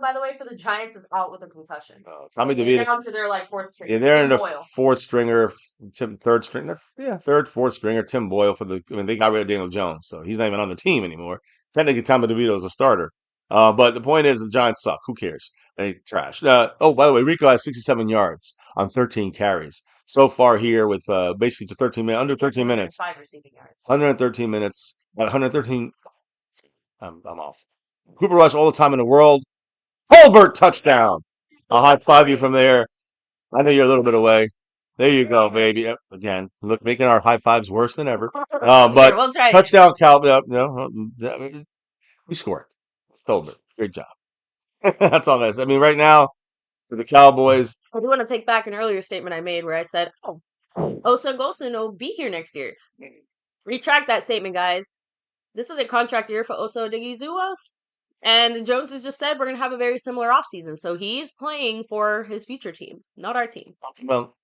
By the way, for the Giants is out with a concussion. Tommy So DeVito. down to their like fourth stringer. Yeah, they're Tim in the Boyle. fourth stringer, third stringer. Yeah, fourth stringer. Tim Boyle for the. I mean, they got rid of Daniel Jones, so he's not even on the team anymore. Technically, Tommy DeVito is a starter. But the point is, the Giants suck. Who cares? They trash. Oh, by the way, Rico has 67 yards on 13 carries so far here with basically to 13 minutes, under 13 minutes. 5 receiving yards. 113 minutes. 113. I'm off. Cooper Rush all the time in the world. Holbert touchdown. I'll high five you from there. I know you're a little bit away. There you go, baby. Yep, again, look, making our high fives worse than ever. But we'll try touchdown, Cowboy. No, we scored. Holbert, great job. That's all I said. I mean, right now for the Cowboys. I do want to take back an earlier statement I made where I said, Osa Golson will be here next year. Retract that statement, guys. This is a contract year for Osa Odigizua. And the Joneses just said we're going to have a very similar offseason. So he's playing for his future team, not our team. Well,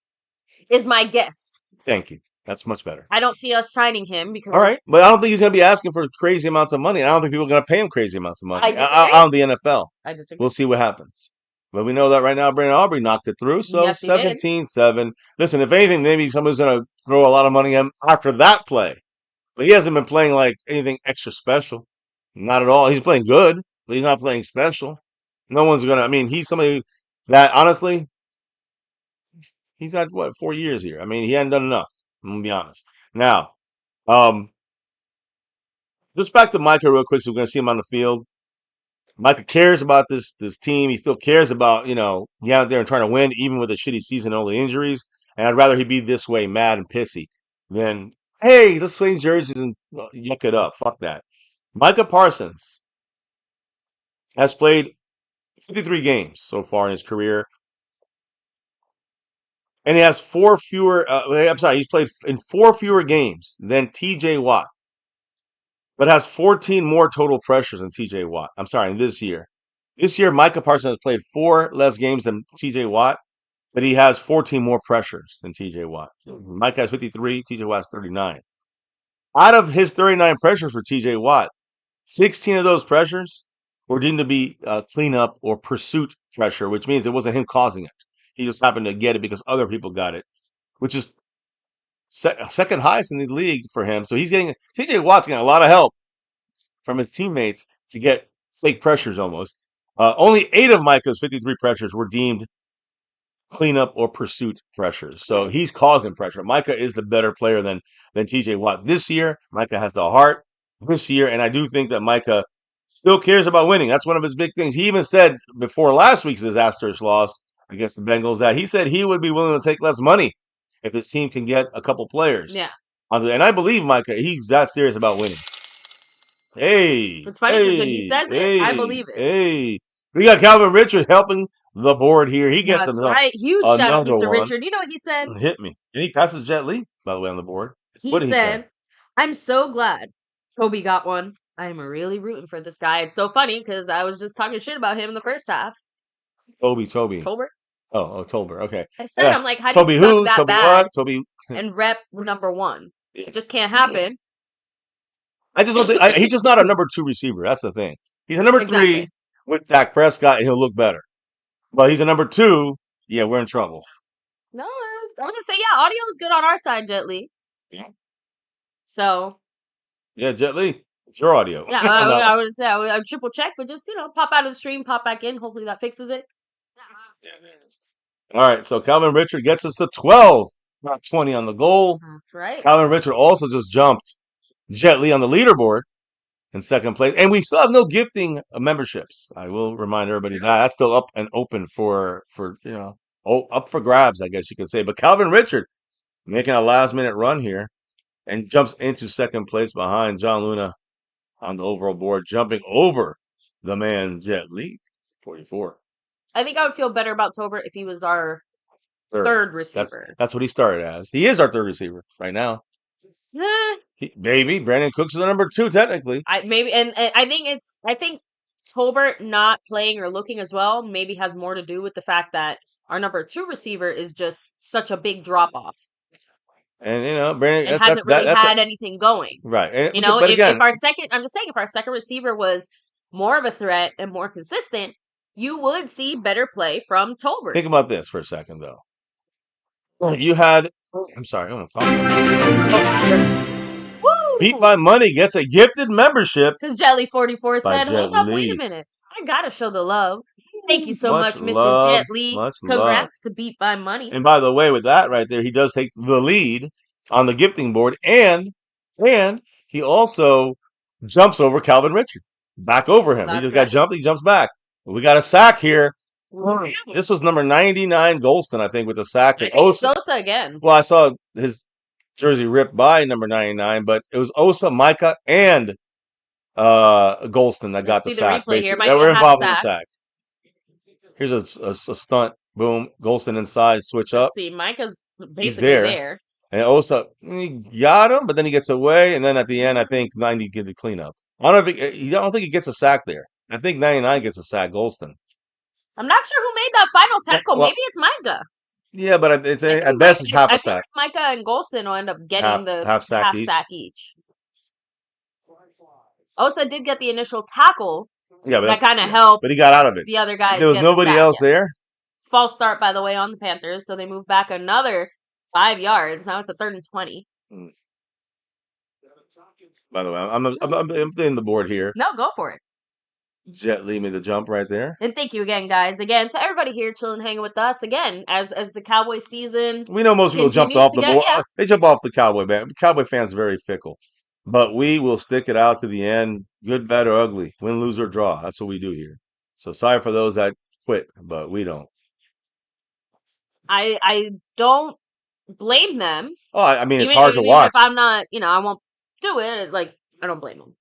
is my guess. Thank you. That's much better. I don't see us signing him because. All right. But I don't think he's going to be asking for crazy amounts of money. I don't think people are going to pay him crazy amounts of money. On the NFL. I disagree. We'll see what happens. But we know that right now, Brandon Aubrey knocked it through. So yes, 17-7. Listen, if anything, maybe somebody's going to throw a lot of money at him after that play. But he hasn't been playing like anything extra special. Not at all. He's playing good, but he's not playing special. No one's going to. I mean, he's somebody that, honestly, he's had, 4 years here. I mean, he hadn't done enough. I'm going to be honest. Now, just back to Micah real quick, so we're going to see him on the field. Micah cares about this team. He still cares about, getting out there and trying to win, even with a shitty season and all the injuries. And I'd rather he be this way, mad and pissy, than, hey, let's swing jerseys and yuck it up. Fuck that. Micah Parsons has played 53 games so far in his career. And he has 4 fewer, he's played in 4 fewer games than TJ Watt, but has 14 more total pressures than TJ Watt. I'm sorry, this year. This year, Micah Parsons has played 4 less games than TJ Watt, but he has 14 more pressures than TJ Watt. Micah has 53, TJ Watt has 39. Out of his 39 pressures for TJ Watt, 16 of those pressures were deemed to be cleanup or pursuit pressure, which means it wasn't him causing it. He just happened to get it because other people got it, which is second highest in the league for him. So TJ Watt's getting a lot of help from his teammates to get fake pressures almost. Only 8 of Micah's 53 pressures were deemed cleanup or pursuit pressures. So he's causing pressure. Micah is the better player than TJ Watt this year. Micah has the heart this year, and I do think that Micah still cares about winning. That's one of his big things. He even said before last week's disastrous loss against the Bengals that he said he would be willing to take less money if his team can get a couple players. Yeah. And I believe Micah, he's that serious about winning. Hey. It's funny because when he says it, I believe it. Hey. We got Calvin Richard helping the board here. He gets That's right. Huge shout out to Mr. Richard. You know what he said? Hit me. And he passes Jet Li, by the way, on the board. He said, I'm so glad Toby got one. I'm really rooting for this guy. It's so funny because I was just talking shit about him in the first half. Toby. Tolbert? Oh, Tolbert. Okay. I said, I'm like, how do you suck that Toby bad what? Toby and rep number 1? It just can't happen. I just don't think he's just not a number 2 receiver. That's the thing. He's a number 3 with Dak Prescott, and he'll look better. But he's a number 2. Yeah, we're in trouble. No, I was gonna say, yeah, audio is good on our side, Jet Li. Yeah. So. Yeah, Jet Li, it's your audio. Yeah, I would say I would triple check, but just pop out of the stream, pop back in. Hopefully that fixes it. Yeah, there it is. All right, so Calvin Richard gets us to 12, not 20 on the goal. That's right. Calvin Richard also just jumped Jet Li on the leaderboard in second place, and we still have no gifting memberships. I will remind everybody that that's still up and open for up for grabs, I guess you could say. But Calvin Richard making a last-minute run here and jumps into second place behind John Luna on the overall board, jumping over the man Jet Li, 44. I think I would feel better about Tolbert if he was our third receiver. That's what he started as. He is our third receiver right now. Maybe Brandon Cooks is the number 2 technically. And I think Tolbert not playing or looking as well maybe has more to do with the fact that our number 2 receiver is just such a big drop off. And Brandon and hasn't really had anything going. Right. But again, I'm just saying, if our second receiver was more of a threat and more consistent, you would see better play from Tolbert. Think about this for a second, though. You had, I'm sorry, I'm gonna Beat by Money gets a gifted membership. Because Jelly44 said, hold up, wait a minute. I gotta show the love. Thank you so much, Mr. Jet Li. Congrats to Beat by Money. And by the way, with that right there, he does take the lead on the gifting board, and he also jumps over Calvin Richard. Back over him. He just got jumped, he jumps back. We got a sack here. This was number 99 Golston, I think, with the sack. Sosa again. Well, I saw his jersey ripped by number 99, but it was Osa, Micah, and Golston that got the sack. That were involved in the sack. Here's a stunt. Boom. Golston inside. Switch up. Let's see, Micah's basically there. And Osa, he got him, but then he gets away. And then at the end, I think 90 gets the cleanup. I don't think he gets a sack there. I think 99 gets a sack, Golston. I'm not sure who made that final tackle. Maybe it's Micah. Yeah, but it's at best it's half a sack. Micah and Golston will end up getting the half sack each. Osa did get the initial tackle. Yeah, but that kind of helped. But he got out of it. The other guys. There was nobody else there. False start, by the way, on the Panthers, so they moved back another 5 yards. Now it's a 3rd and 20. By the way, I'm in the board here. No, go for it. Jet Li made the jump right there. And thank you again, guys. Again, to everybody here chilling, hanging with us. Again, as the Cowboy season. We know most people jumped off the board. Yeah. They jump off the Cowboy band. Cowboy fans are very fickle. But we will stick it out to the end. Good, bad, or ugly. Win, lose, or draw. That's what we do here. So sorry for those that quit, but we don't. I don't blame them. Oh, I mean, it's hard to watch. If I'm not, I won't do it. Like, I don't blame them.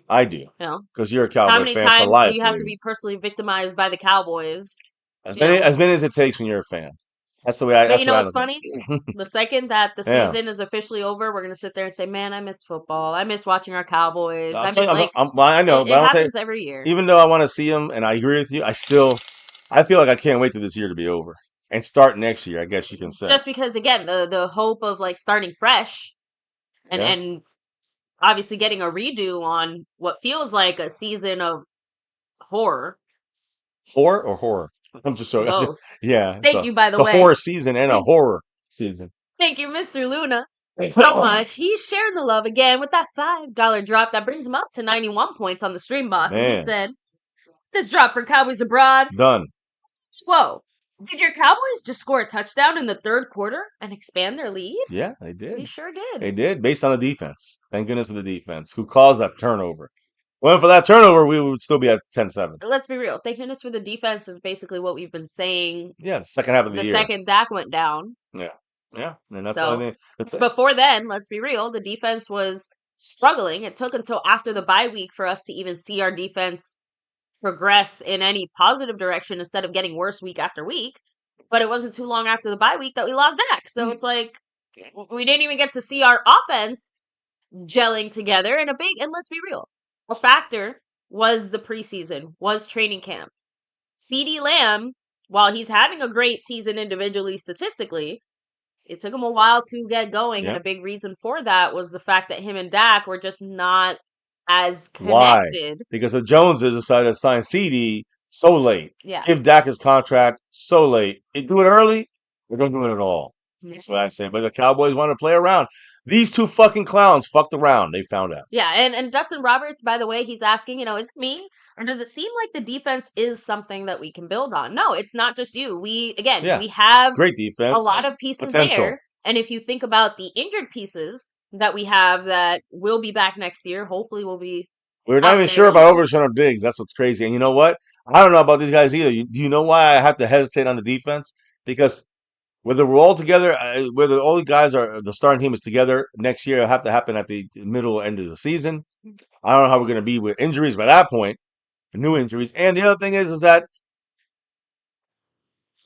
I do. Because you're a Cowboy fan for life. How many times do you have to be personally victimized by the Cowboys? As many as it takes when you're a fan. That's the way I. But you know what's funny? The second that the season is officially over, we're gonna sit there and say, "Man, I miss football. I miss watching our Cowboys. I know. It happens every year. Even though I want to see them, and I agree with you, I feel like I can't wait till this year to be over and start next year. I guess you can say. Just because, again, the hope of like starting fresh, and obviously getting a redo on what feels like a season of horror. Horror or horror? I'm just so both. Yeah. Thank you, by the way. It's a horror season and a horror season. Thank you, Mr. Luna, so much. He's sharing the love again with that $5 drop that brings him up to 91 points on the stream box. And he said, "This drop for Cowboys Abroad. Done." Whoa. Did your Cowboys just score a touchdown in the 3rd quarter and expand their lead? Yeah, they did. They sure did. They did, based on the defense. Thank goodness for the defense, who caused that turnover. Well, for that turnover, we would still be at 10-7. Let's be real. Thank goodness for the defense is basically what we've been saying. Yeah, the second half of the year. The second Dak went down. Yeah. And that's before then, let's be real, the defense was struggling. It took until after the bye week for us to even see our defense progress in any positive direction instead of getting worse week after week. But it wasn't too long after the bye week that we lost Dak. So it's like we didn't even get to see our offense gelling together. And let's be real, a factor was the preseason, was training camp. CeeDee Lamb, while he's having a great season individually statistically, it took him a while to get going. And a big reason for that was the fact that him and Dak were just not as connected. Why? Because the Joneses decided to sign CeeDee so late. Yeah. Give Dak his contract so late. They do it early, they don't do it at all. That's what I say. But the Cowboys want to play around. These two fucking clowns fucked around. They found out. Yeah, and Dustin Roberts, by the way, he's asking, is it me? Or does it seem like the defense is something that we can build on? No, it's not just you. We have great defense, a lot of pieces there. And if you think about the injured pieces that we have that will be back next year, hopefully we're not even sure about Overshown or Diggs. That's what's crazy. And you know what? I don't know about these guys either. Do you know why I have to hesitate on the defense? Because whether we're all together, whether all the guys are, the starting team is together next year, it'll have to happen at the middle end of the season. I don't know how we're going to be with injuries by that point, new injuries. And the other thing is that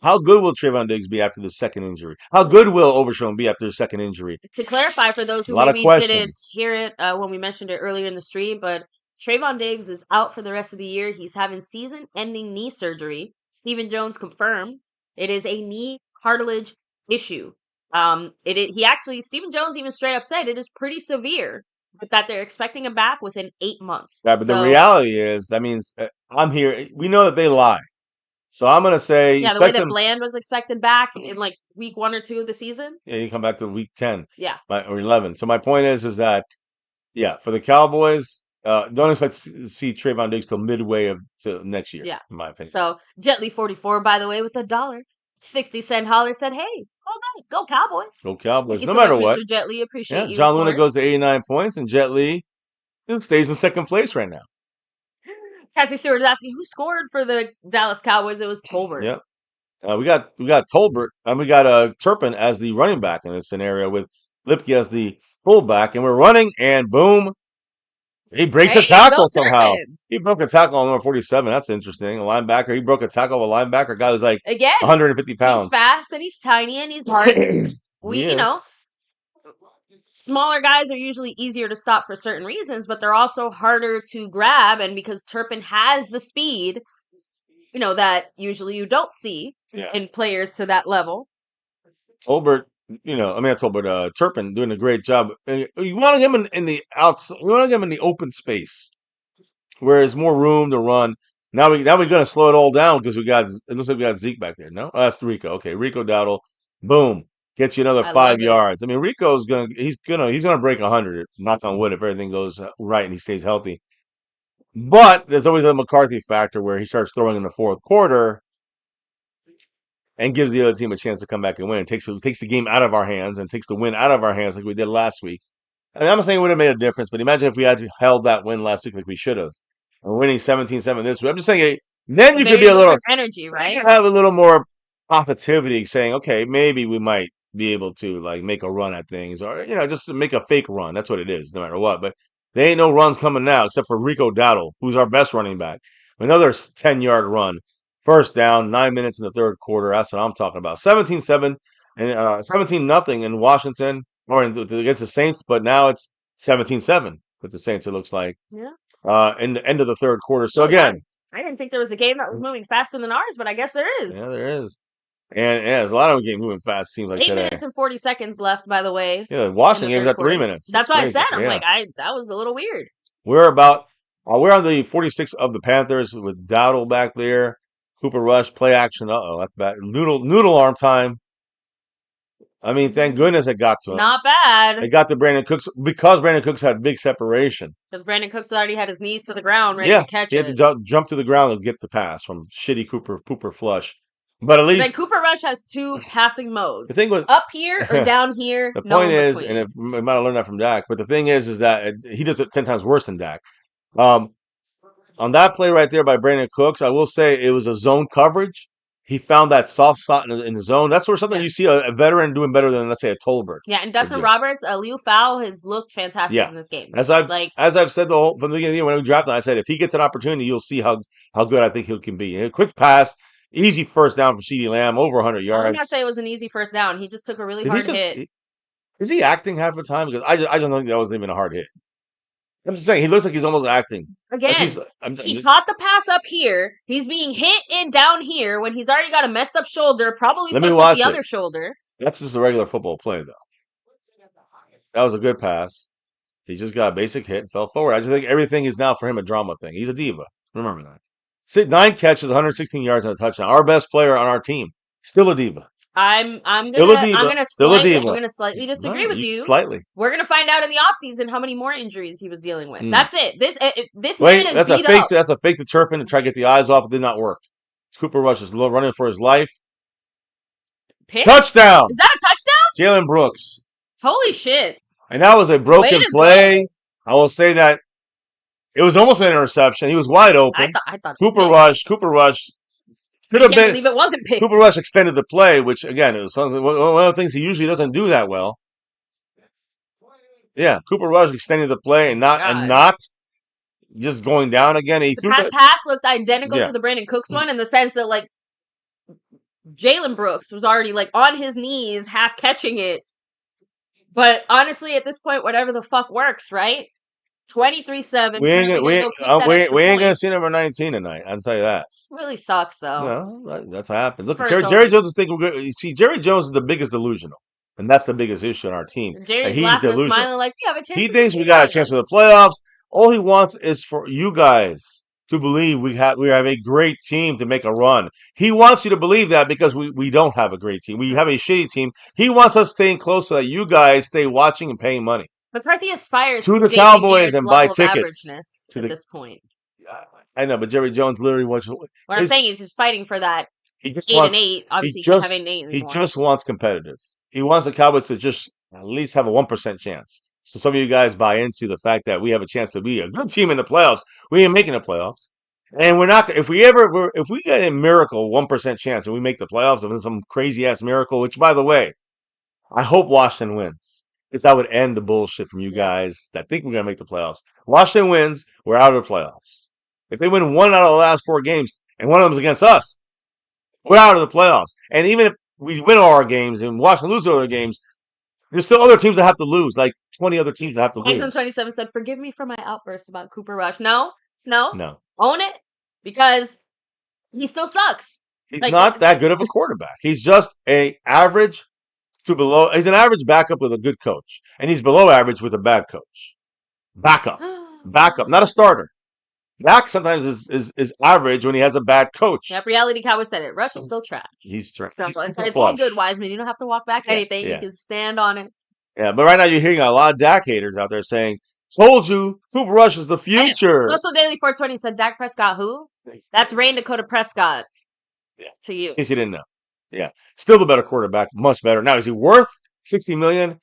How good will Trayvon Diggs be after the second injury? How good will Overshown be after the second injury? To clarify for those A who lot of maybe didn't questions. hear it when we mentioned it earlier in the stream, but Trayvon Diggs is out for the rest of the year. He's having season-ending knee surgery. Stephen Jones confirmed it is a knee cartilage issue. Stephen Jones even straight up said it is pretty severe, but that they're expecting him back within 8 months. Yeah, but the So reality is, that means I'm here. We know that they lie. So I'm going to say yeah, the way expect that them. Bland was expected back in like week 1 or 2 of the season. Yeah, you come back to week 10 Yeah. or 11. So my point is that, yeah, for the Cowboys, don't expect to see Trayvon Diggs till midway to next year, Yeah. in my opinion. So Jetly44, by the way, with $1.60 holler said, "Hey, hold on, go Cowboys!" Go Cowboys, Thank you no so matter much, what. Mr. Jet Li. Appreciate Yeah, you, John of Luna course. goes to 89 points, and Jet Li stays in second place right now. Cassie Stewart is asking who scored for the Dallas Cowboys. It was Tolbert. Yep. We got Tolbert, and we got Turpin as the running back in this scenario with Lipke as the fullback, and we're running, and boom, he breaks a Hey, go tackle somehow. Turpin! He broke a tackle on number 47. That's interesting. A linebacker. He broke a tackle of a linebacker. A guy who's like Again, 150 he's pounds. fast and he's tiny and he's hard. He is. Smaller guys are usually easier to stop for certain reasons, but they're also harder to grab. And because Turpin has the speed, that usually you don't see in players to that level. Tolbert, Turpin doing a great job. You want him in the outside. You want him in the open space where there's more room to run. Now we're gonna slow it all down because it looks like we got Zeke back there. No, that's Rico. Okay, Rico Dowdle, boom, gets you another 5 yards. I mean, Rico's he's gonna break 100. Knock on wood if everything goes right and he stays healthy. But there's always a McCarthy factor where he starts throwing in the fourth quarter and gives the other team a chance to come back and win. It takes the game out of our hands and takes the win out of our hands like we did last week. I mean, I'm not saying it would have made a difference, but imagine if we had held that win last week like we should have. And winning 17-7 this week. I'm just saying, then you could be a little energy, right? You have a little more positivity, saying, okay, maybe we might be able to like make a run at things, or just make a fake run. That's what it is, no matter what. But there ain't no runs coming now except for Rico Dowdle, who's our best running back. Another 10-yard run, first down, 9 minutes in the third quarter. That's what I'm talking about. 17-7 and 17-0 in Washington or against the Saints, but now it's 17-7 with the Saints. It looks like. Yeah. In the end of the third quarter. So again, I didn't think there was a game that was moving faster than ours, but I guess there is. Yeah, there is. And there's a lot of games moving fast, seems like 8 minutes and 40 seconds left, by the way. Yeah, the Washington game was at 3 minutes. That's why I said, I'm like, that was a little weird. We're on the 46 of the Panthers with Dowdle back there. Cooper Rush, play action. That's bad. Noodle arm time. I mean, thank goodness it got to him. Not bad. It got to Brandon Cooks because Brandon Cooks had big separation. Because Brandon Cooks already had his knees to the ground ready to catch it. He had to jump to the ground and get the pass from shitty Cooper flush. But at least Cooper Rush has two passing modes. The thing was up here or down here. The point is, and we might have learned that from Dak, but the thing is that he does it 10 times worse than Dak. On that play right there by Brandon Cooks, I will say it was a zone coverage. He found that soft spot in the zone. That's something you see a veteran doing better than, let's say, a Tolbert. Yeah, and Dustin Roberts, Liu Fao has looked fantastic in this game. As I've said from the beginning of the year when we drafted him, I said if he gets an opportunity, you'll see how good I think he can be. A quick pass, easy first down for CeeDee Lamb, over 100 yards. I'm not saying it was an easy first down. He just took a really hard hit. Is he acting half the time? Because I don't think that was even a hard hit. I'm just saying, he looks like he's almost acting. Again, he caught the pass up here. He's being hit in down here when he's already got a messed up shoulder, probably fucked up the other shoulder. That's just a regular football play, though. That was a good pass. He just got a basic hit and fell forward. I just think everything is now for him a drama thing. He's a diva. Remember that. 9 catches, 116 yards and a touchdown. Our best player on our team. Still a diva. I'm gonna slightly disagree with you. Slightly. We're gonna find out in the offseason how many more injuries he was dealing with. That's it. This man is beat up. That's a fake to Turpin to try to get the eyes off. It did not work. Cooper Rush is running for his life. Touchdown! Is that a touchdown? Jalen Brooks. Holy shit! And that was a broken play. I will say that it was almost an interception. He was wide open. I thought Coopper Rush. I can't believe it wasn't picked. Cooper Rush extended the play, which again is one of the things he usually doesn't do that well. Yeah, Cooper Rush extended the play and not just going down again. That pass looked identical to the Brandon Cooks one in the sense that Jalen Brooks was already like on his knees, half catching it. But honestly, at this point, whatever the fuck works, right? 23-7. We ain't Apparently gonna gonna go kick that extra we ain't gonna point. see number 19 tonight. I'll tell you that. Really sucks though. No, that's what happens. Look, For Jerry Tony. Jones is thinking we're good. You see, Jerry Jones is the biggest delusional, and that's the biggest issue on our team. Jerry's He's laughing and delusional. smiling like we have a chance He to thinks beat we the got a chance for the Giants. playoffs. All he wants is for you guys to believe we have a great team to make a run. He wants you to believe that because we don't have a great team. We have a shitty team. He wants us staying close so that you guys stay watching and paying money McCarthy aspires to to the Jason Cowboys Garrett's and buy level of tickets averageness to at the. this point. I know, but Jerry Jones literally wants. What I'm saying is he's fighting for that He just 8 wants. and 8. He Obviously, you can't have just. 8 and 8 He anymore. just wants competitive. He wants the Cowboys to just at least have a 1% chance. So some of you guys buy into the fact that we have a chance to be a good team in the playoffs. We ain't making the playoffs, and we're not. If we get a miracle 1% chance and we make the playoffs, and some crazy ass miracle, which by the way, I hope Washington wins. Because that would end the bullshit from you guys that think we're going to make the playoffs. Washington wins, we're out of the playoffs. If they win one out of the last 4 games, and one of them is against us, we're out of the playoffs. And even if we win all our games and Washington lose all their games, there's still other teams that have to lose, like 20 other teams that have to Jason lose. 27 said, "Forgive me for my outburst about Cooper Rush." No, No. own it because he still sucks. He's Like, not that good of a quarterback. He's just a average to below. He's an average backup with a good coach. And he's below average with a bad coach. Backup. Backup, not a starter. Dak sometimes is average when he has a bad coach. Yep, Reality Cowboy said it. Rush is still trash. He's trash. So it's all good, Wiseman. You don't have to walk back anything. You can stand on it. Yeah, but right now you're hearing a lot of Dak haters out there saying, "Told you, Cooper Rush is the future." Russell Daily 420 said, "Dak Prescott who?" That's Rain Dakota Prescott. Yeah. To you. In case you didn't know. Yeah. Still the better quarterback. Much better. Now, is he worth $60 million?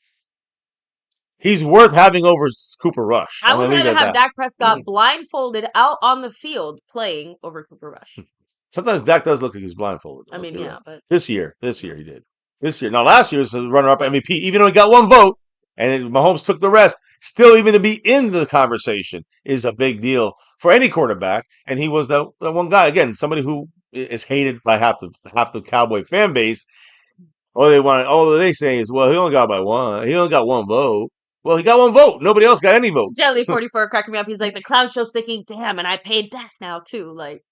He's worth having over Cooper Rush. I would rather have Dak Prescott blindfolded out on the field playing over Cooper Rush. Sometimes Dak does look like he's blindfolded. I mean, yeah, but this year he did. This year. Now, last year was the runner-up MVP, even though he got 1 vote, and Mahomes took the rest. Still, even to be in the conversation is a big deal for any quarterback. And he was the one guy, again, somebody who is hated by half the Cowboy fan base. All they say is, well, he only got 1 vote. Well, he got 1 vote. Nobody else got any votes. Jelly 44 cracking me up. He's like, the clown show's thinking, damn, and I paid Dak now too. Like,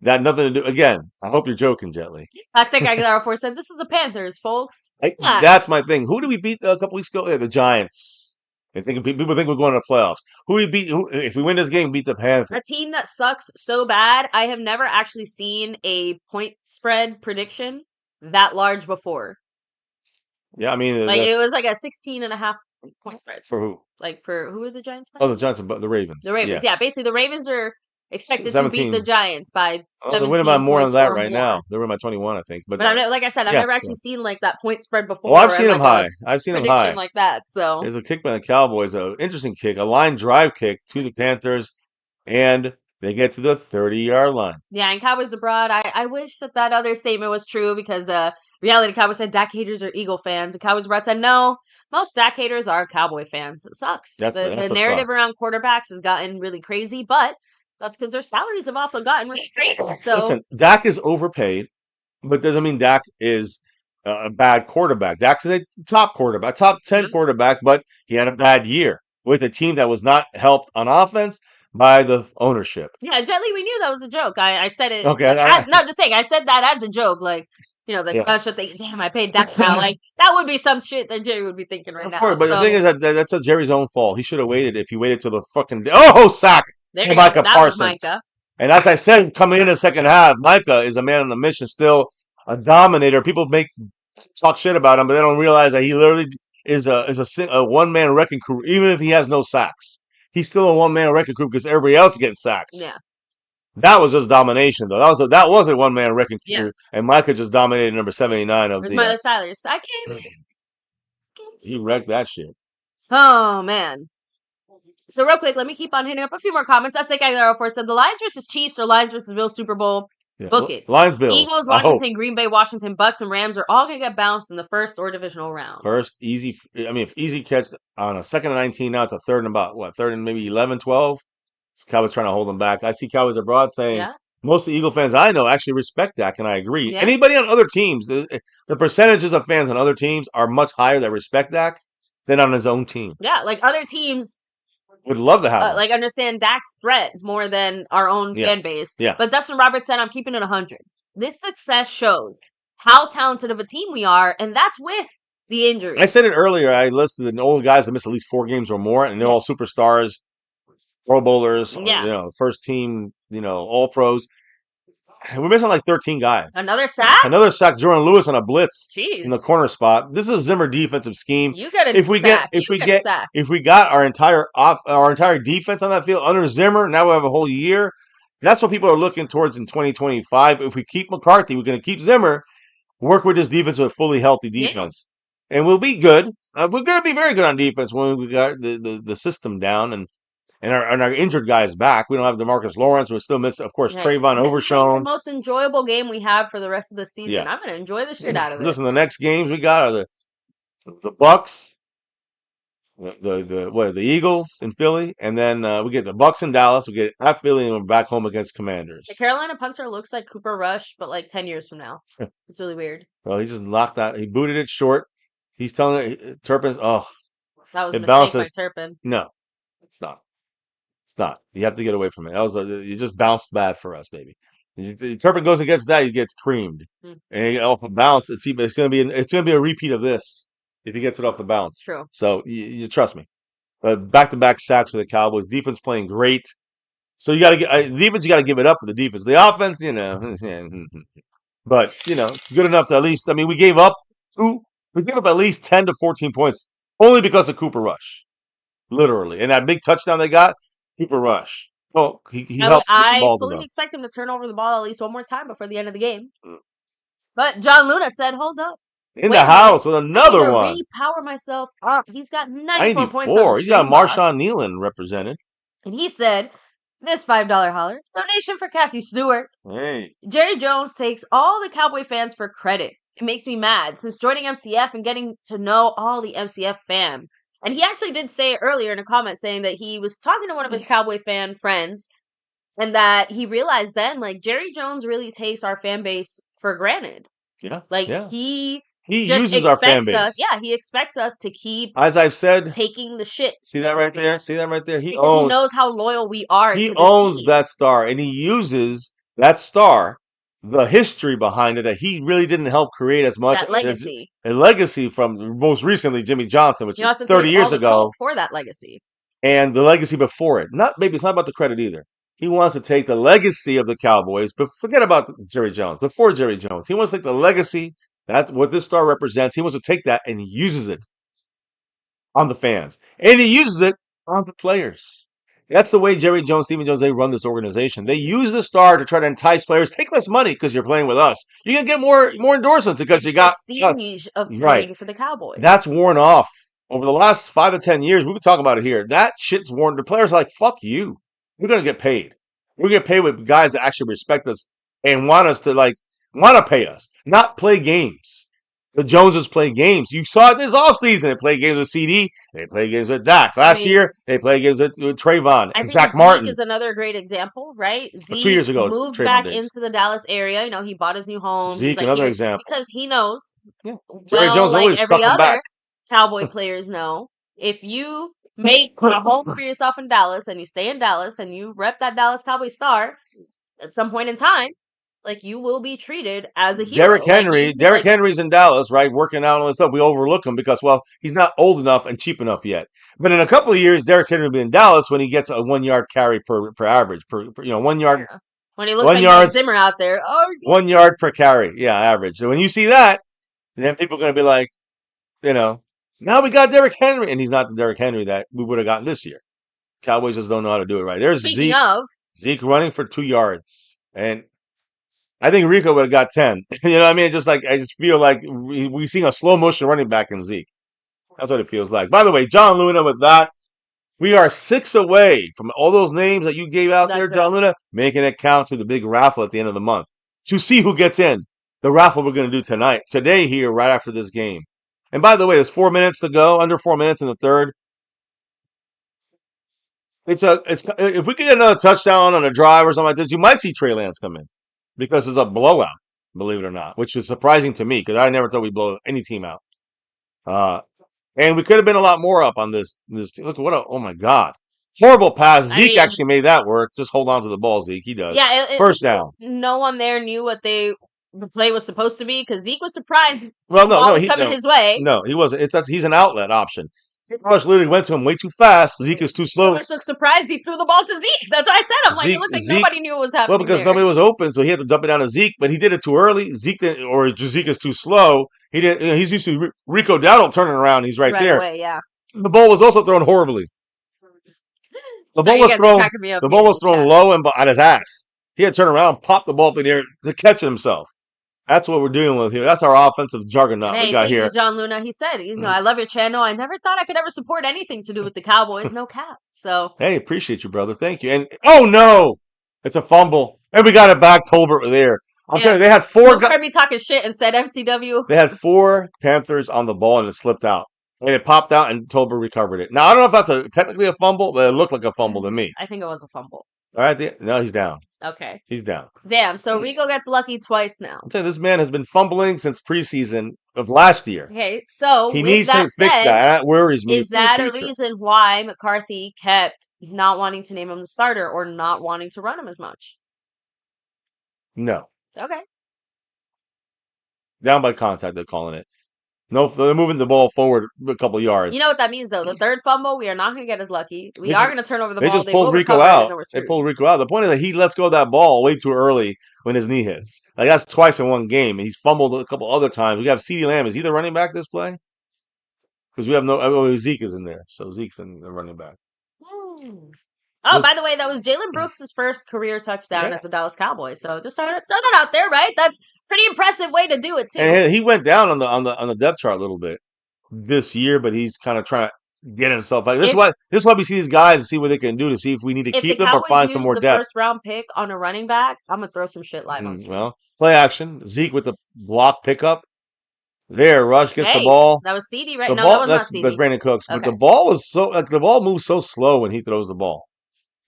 that nothing to do. Again, I hope you're joking, Jetly. Stick Aguilar 4 said, "This is a Panthers, folks." That's my thing. Who did we beat a couple weeks ago? Yeah, the Giants. People think we're going to the playoffs. Who we beat? If we win this game, beat the Panthers. A team that sucks so bad. I have never actually seen a point spread prediction that large before. Yeah, I mean, like it was like a 16.5 point spread. For who? Like for who are the Giants playing? Oh, the Giants, the Ravens. The Ravens, yeah. Basically, the Ravens are expected 17. to beat the Giants by 17 they're winning by more than that right more. now. They're winning by 21, I think. But like I said, I've never actually seen like that point spread before. Oh, I've seen them high. I've seen them high like that. So there's a kick by the Cowboys, an interesting kick, a line drive kick to the Panthers, and they get to the 30-yard line. Yeah, and Cowboys abroad. I wish that other statement was true because Reality Cowboy said Dak haters are Eagle fans. And Cowboys abroad said no, most Dak haters are Cowboy fans. It sucks. The narrative around quarterbacks has gotten really crazy, but that's because their salaries have also gotten really crazy. So listen, Dak is overpaid, but doesn't mean Dak is a bad quarterback. Dak is a top quarterback, top 10 quarterback, but he had a bad year with a team that was not helped on offense by the ownership. Yeah, Gently, we knew that was a joke. I said it. Okay, not just saying. I said that as a joke. Like, Gus should think, damn, I paid Dak now. Like, that would be some shit that Jerry would be thinking right now. But the thing is that's a Jerry's own fault. He should have waited. If he waited till the fucking sack. There Micah Parsons. Micah. And as I said, coming in the second half, Micah is a man on the mission, still a dominator. People talk shit about him, but they don't realize that he literally is a one-man wrecking crew, even if he has no sacks. He's still a one-man wrecking crew because everybody else gets sacks. Yeah. That was just domination, though. That was a one-man wrecking crew. Yeah. And Micah just dominated number 79 of Where's Miley Cyrus? I can't. He wrecked that shit. Oh, man. So real quick, let me keep on hitting up a few more comments. I think I said the Lions versus Chiefs or Lions versus Bills Super Bowl. Yeah. Book it. Lions, Bills. Eagles, Washington, Green Bay, Washington, Bucks, and Rams are all going to get bounced in the first or divisional round. Easy catch on a 2nd and 19. Now it's a 3rd and about, 3rd and maybe 11, 12? Cowboys trying to hold them back. I see Cowboys abroad saying Most of the Eagle fans I know actually respect Dak, and I agree. Yeah. Anybody on other teams, the percentages of fans on other teams are much higher that respect Dak than on his own team. Yeah, like other teams Would love to have him. like understand Dak's threat more than our own fan base. Yeah. But Dustin Roberts said, I'm keeping it 100. This success shows how talented of a team we are, and that's with the injury. I said it earlier. I listed the old guys that missed at least 4 games or more, and they're all superstars, Pro Bowlers, first team, all pros. We're missing like 13 guys. Another sack? Another sack. Jordan Lewis on a blitz Jeez. in the corner spot. This is a Zimmer defensive scheme. You get a sack. If we got our entire defense on that field under Zimmer, now we have a whole year. That's what people are looking towards in 2025. If we keep McCarthy, we're going to keep Zimmer. Work with this defense with a fully healthy defense, and we'll be good. We're going to be very good on defense when we got the system down and our injured guys back. We don't have DeMarcus Lawrence. We're still missing, of course, Trayvon Overshown. The most enjoyable game we have for the rest of the season. I'm going to enjoy the shit out of it. Listen, the next games we got are the Bucks, the Eagles in Philly, and then we get the Bucks in Dallas. We get at Philly, and we're back home against Commanders. The Carolina punter looks like Cooper Rush, but like 10 years from now. It's really weird. Well, he just knocked out. He booted it short. He's telling Turpin's, that was a mistake by Turpin. No, it's not. It's not. You have to get away from it. You just bounced bad for us, baby. Turpin goes against that, he gets creamed, and off a bounce. It's going to be a repeat of this if he gets it off the bounce. True. So you trust me. But back-to-back sacks for the Cowboys. Defense playing great. So you got to get defense. You got to give it up for the defense. The offense, but good enough to at least. I mean, we gave up at least 10 to 14 points only because of Cooper Rush, literally, and that big touchdown they got. Cooper Rush. Well, he helped. I fully expect him to turn over the ball at least one more time before the end of the game. But John Luna said, "Hold up." In the house with another one. Repower myself up. He's got 94 points on the He's got Marshawn Nealon represented. And he said, this $5 holler, donation for Cassie Stewart. Hey. Jerry Jones takes all the Cowboy fans for credit. It makes me mad since joining MCF and getting to know all the MCF fam. And he actually did say earlier in a comment saying that he was talking to one of his Cowboy fan friends and that he realized then, like, Jerry Jones really takes our fan base for granted. Yeah. Like, he uses our fan base. He expects us to keep, as I've said, taking the shit. See that right there? See that right there? He knows how loyal we are. He owns that star, and he uses that star, the history behind it that he really didn't help create as much. That legacy. A legacy from most recently Jimmy Johnson, which is 30 years ago. For that legacy. And the legacy before it. It's not about the credit either. He wants to take the legacy of the Cowboys, but forget about Jerry Jones. Before Jerry Jones, he wants to take the legacy. That's what this star represents. He wants to take that and he uses it on the fans. And he uses it on the players. That's the way Jerry Jones, Stephen Jones, they run this organization. They use the star to try to entice players. Take less money because you're playing with us. You can get more endorsements because you got prestige of playing for the Cowboys. That's worn off over the last 5 to 10 years. We've been talking about it here. That shit's worn. The players are like, fuck you. We're gonna get paid. We're gonna get paid with guys that actually respect us and want to pay us, not play games. The Joneses play games. You saw it this offseason. They played games with CD. They played games with Dak. Last year, they played games with Trayvon and Zach Martin. Zeke is another great example, right? Zeke 2 years ago, moved back into the Dallas area. He bought his new home. Zeke, another example. Because he knows. Yeah. Jerry Jones always every other back. Cowboy players know, if you make a home for yourself in Dallas and you stay in Dallas and you rep that Dallas Cowboy star, at some point in time, you will be treated as a hero. Derrick Henry's in Dallas, right, working out and all this stuff. We overlook him because, he's not old enough and cheap enough yet. But in a couple of years, Derrick Henry will be in Dallas when he gets a 1 yard carry per average, 1 yard. Yeah. When he looks like Zimmer out there. 1 yard per carry, average. So when you see that, then people are going to be like, now we got Derrick Henry. And he's not the Derrick Henry that we would have gotten this year. Cowboys just don't know how to do it right. There's Zeke running for 2 yards. And I think Rico would have got 10. You know what I mean? I just feel like we've seen a slow motion running back in Zeke. That's what it feels like. By the way, John Luna with that. We are 6 away from all those names that you gave out there, John Luna, making it count to the big raffle at the end of the month. To see who gets in. The raffle we're going to do today here, right after this game. And by the way, there's 4 minutes to go, under 4 minutes in the third. It's if we could get another touchdown on a drive or something like this, you might see Trey Lance come in because it's a blowout, believe it or not, which is surprising to me because I never thought we'd blow any team out. And we could have been a lot more up on this team. Look what oh my God. Horrible pass. Zeke actually made that work. Just hold on to the ball, Zeke. He does. Yeah, first down. No one there knew what the play was supposed to be because Zeke was surprised. Well, the ball was coming his way. No, he wasn't. He's an outlet option. Rush literally went to him way too fast. Zeke is too slow. I was so surprised he threw the ball to Zeke. That's what I said. I'm like, it looked like nobody knew what was happening. Well, because nobody was open, so he had to dump it down to Zeke, but he did it too early. Zeke is too slow. He didn't. He's used to Rico Dowdle turning around. He's right there. Away, yeah. The ball was also thrown horribly. The ball was thrown low and at his ass. He had to turn around, pop the ball up in the air to catch it himself. That's what we're dealing with here. That's our offensive juggernaut we got here. John Luna, he said, I love your channel. I never thought I could ever support anything to do with the Cowboys. No cap. So hey, appreciate you, brother. Thank you. And oh no, it's a fumble, and we got it back. Tolbert there. I'm telling you, they had four guys. Me talking shit and said FCW. They had 4 Panthers on the ball, and it slipped out. And it popped out, and Tolbert recovered it. Now, I don't know if that's technically a fumble, but it looked like a fumble to me. I think it was a fumble. All right, no, he's down. Okay. He's down. Damn, so Rico gets lucky twice now. I'm telling you, this man has been fumbling since preseason of last year. Okay, so he needs to fix that. That worries me. Is that a reason why McCarthy kept not wanting to name him the starter or not wanting to run him as much? No. Okay. Down by contact, they're calling it. No, they're moving the ball forward a couple yards. You know what that means, though? The third fumble, we are not going to get as lucky. We are going to turn over the ball. They just pulled Rico out. They pulled Rico out. The point is that he lets go of that ball way too early when his knee hits. Like, that's twice in one game. And he's fumbled a couple other times. We have CeeDee Lamb. Is he the running back this play? Because we have Zeke is in there. So Zeke's the running back. Oh, by the way, that was Jalen Brooks' first career touchdown as a Dallas Cowboy. So just throw that out there, right? That's pretty impressive way to do it too. And he went down on the depth chart a little bit this year, but he's kind of trying to get himself back. This is why we see these guys to see what they can do to see if we need to keep them or find some more depth. If the first round pick on a running back, I'm gonna throw some shit live on screen. Well, play action. Zeke with the block pickup. There, Rush gets the ball. That was CD, right? No, that was not CD. That's Brandon Cooks. Okay. But the ball was the ball moves so slow when he throws the ball.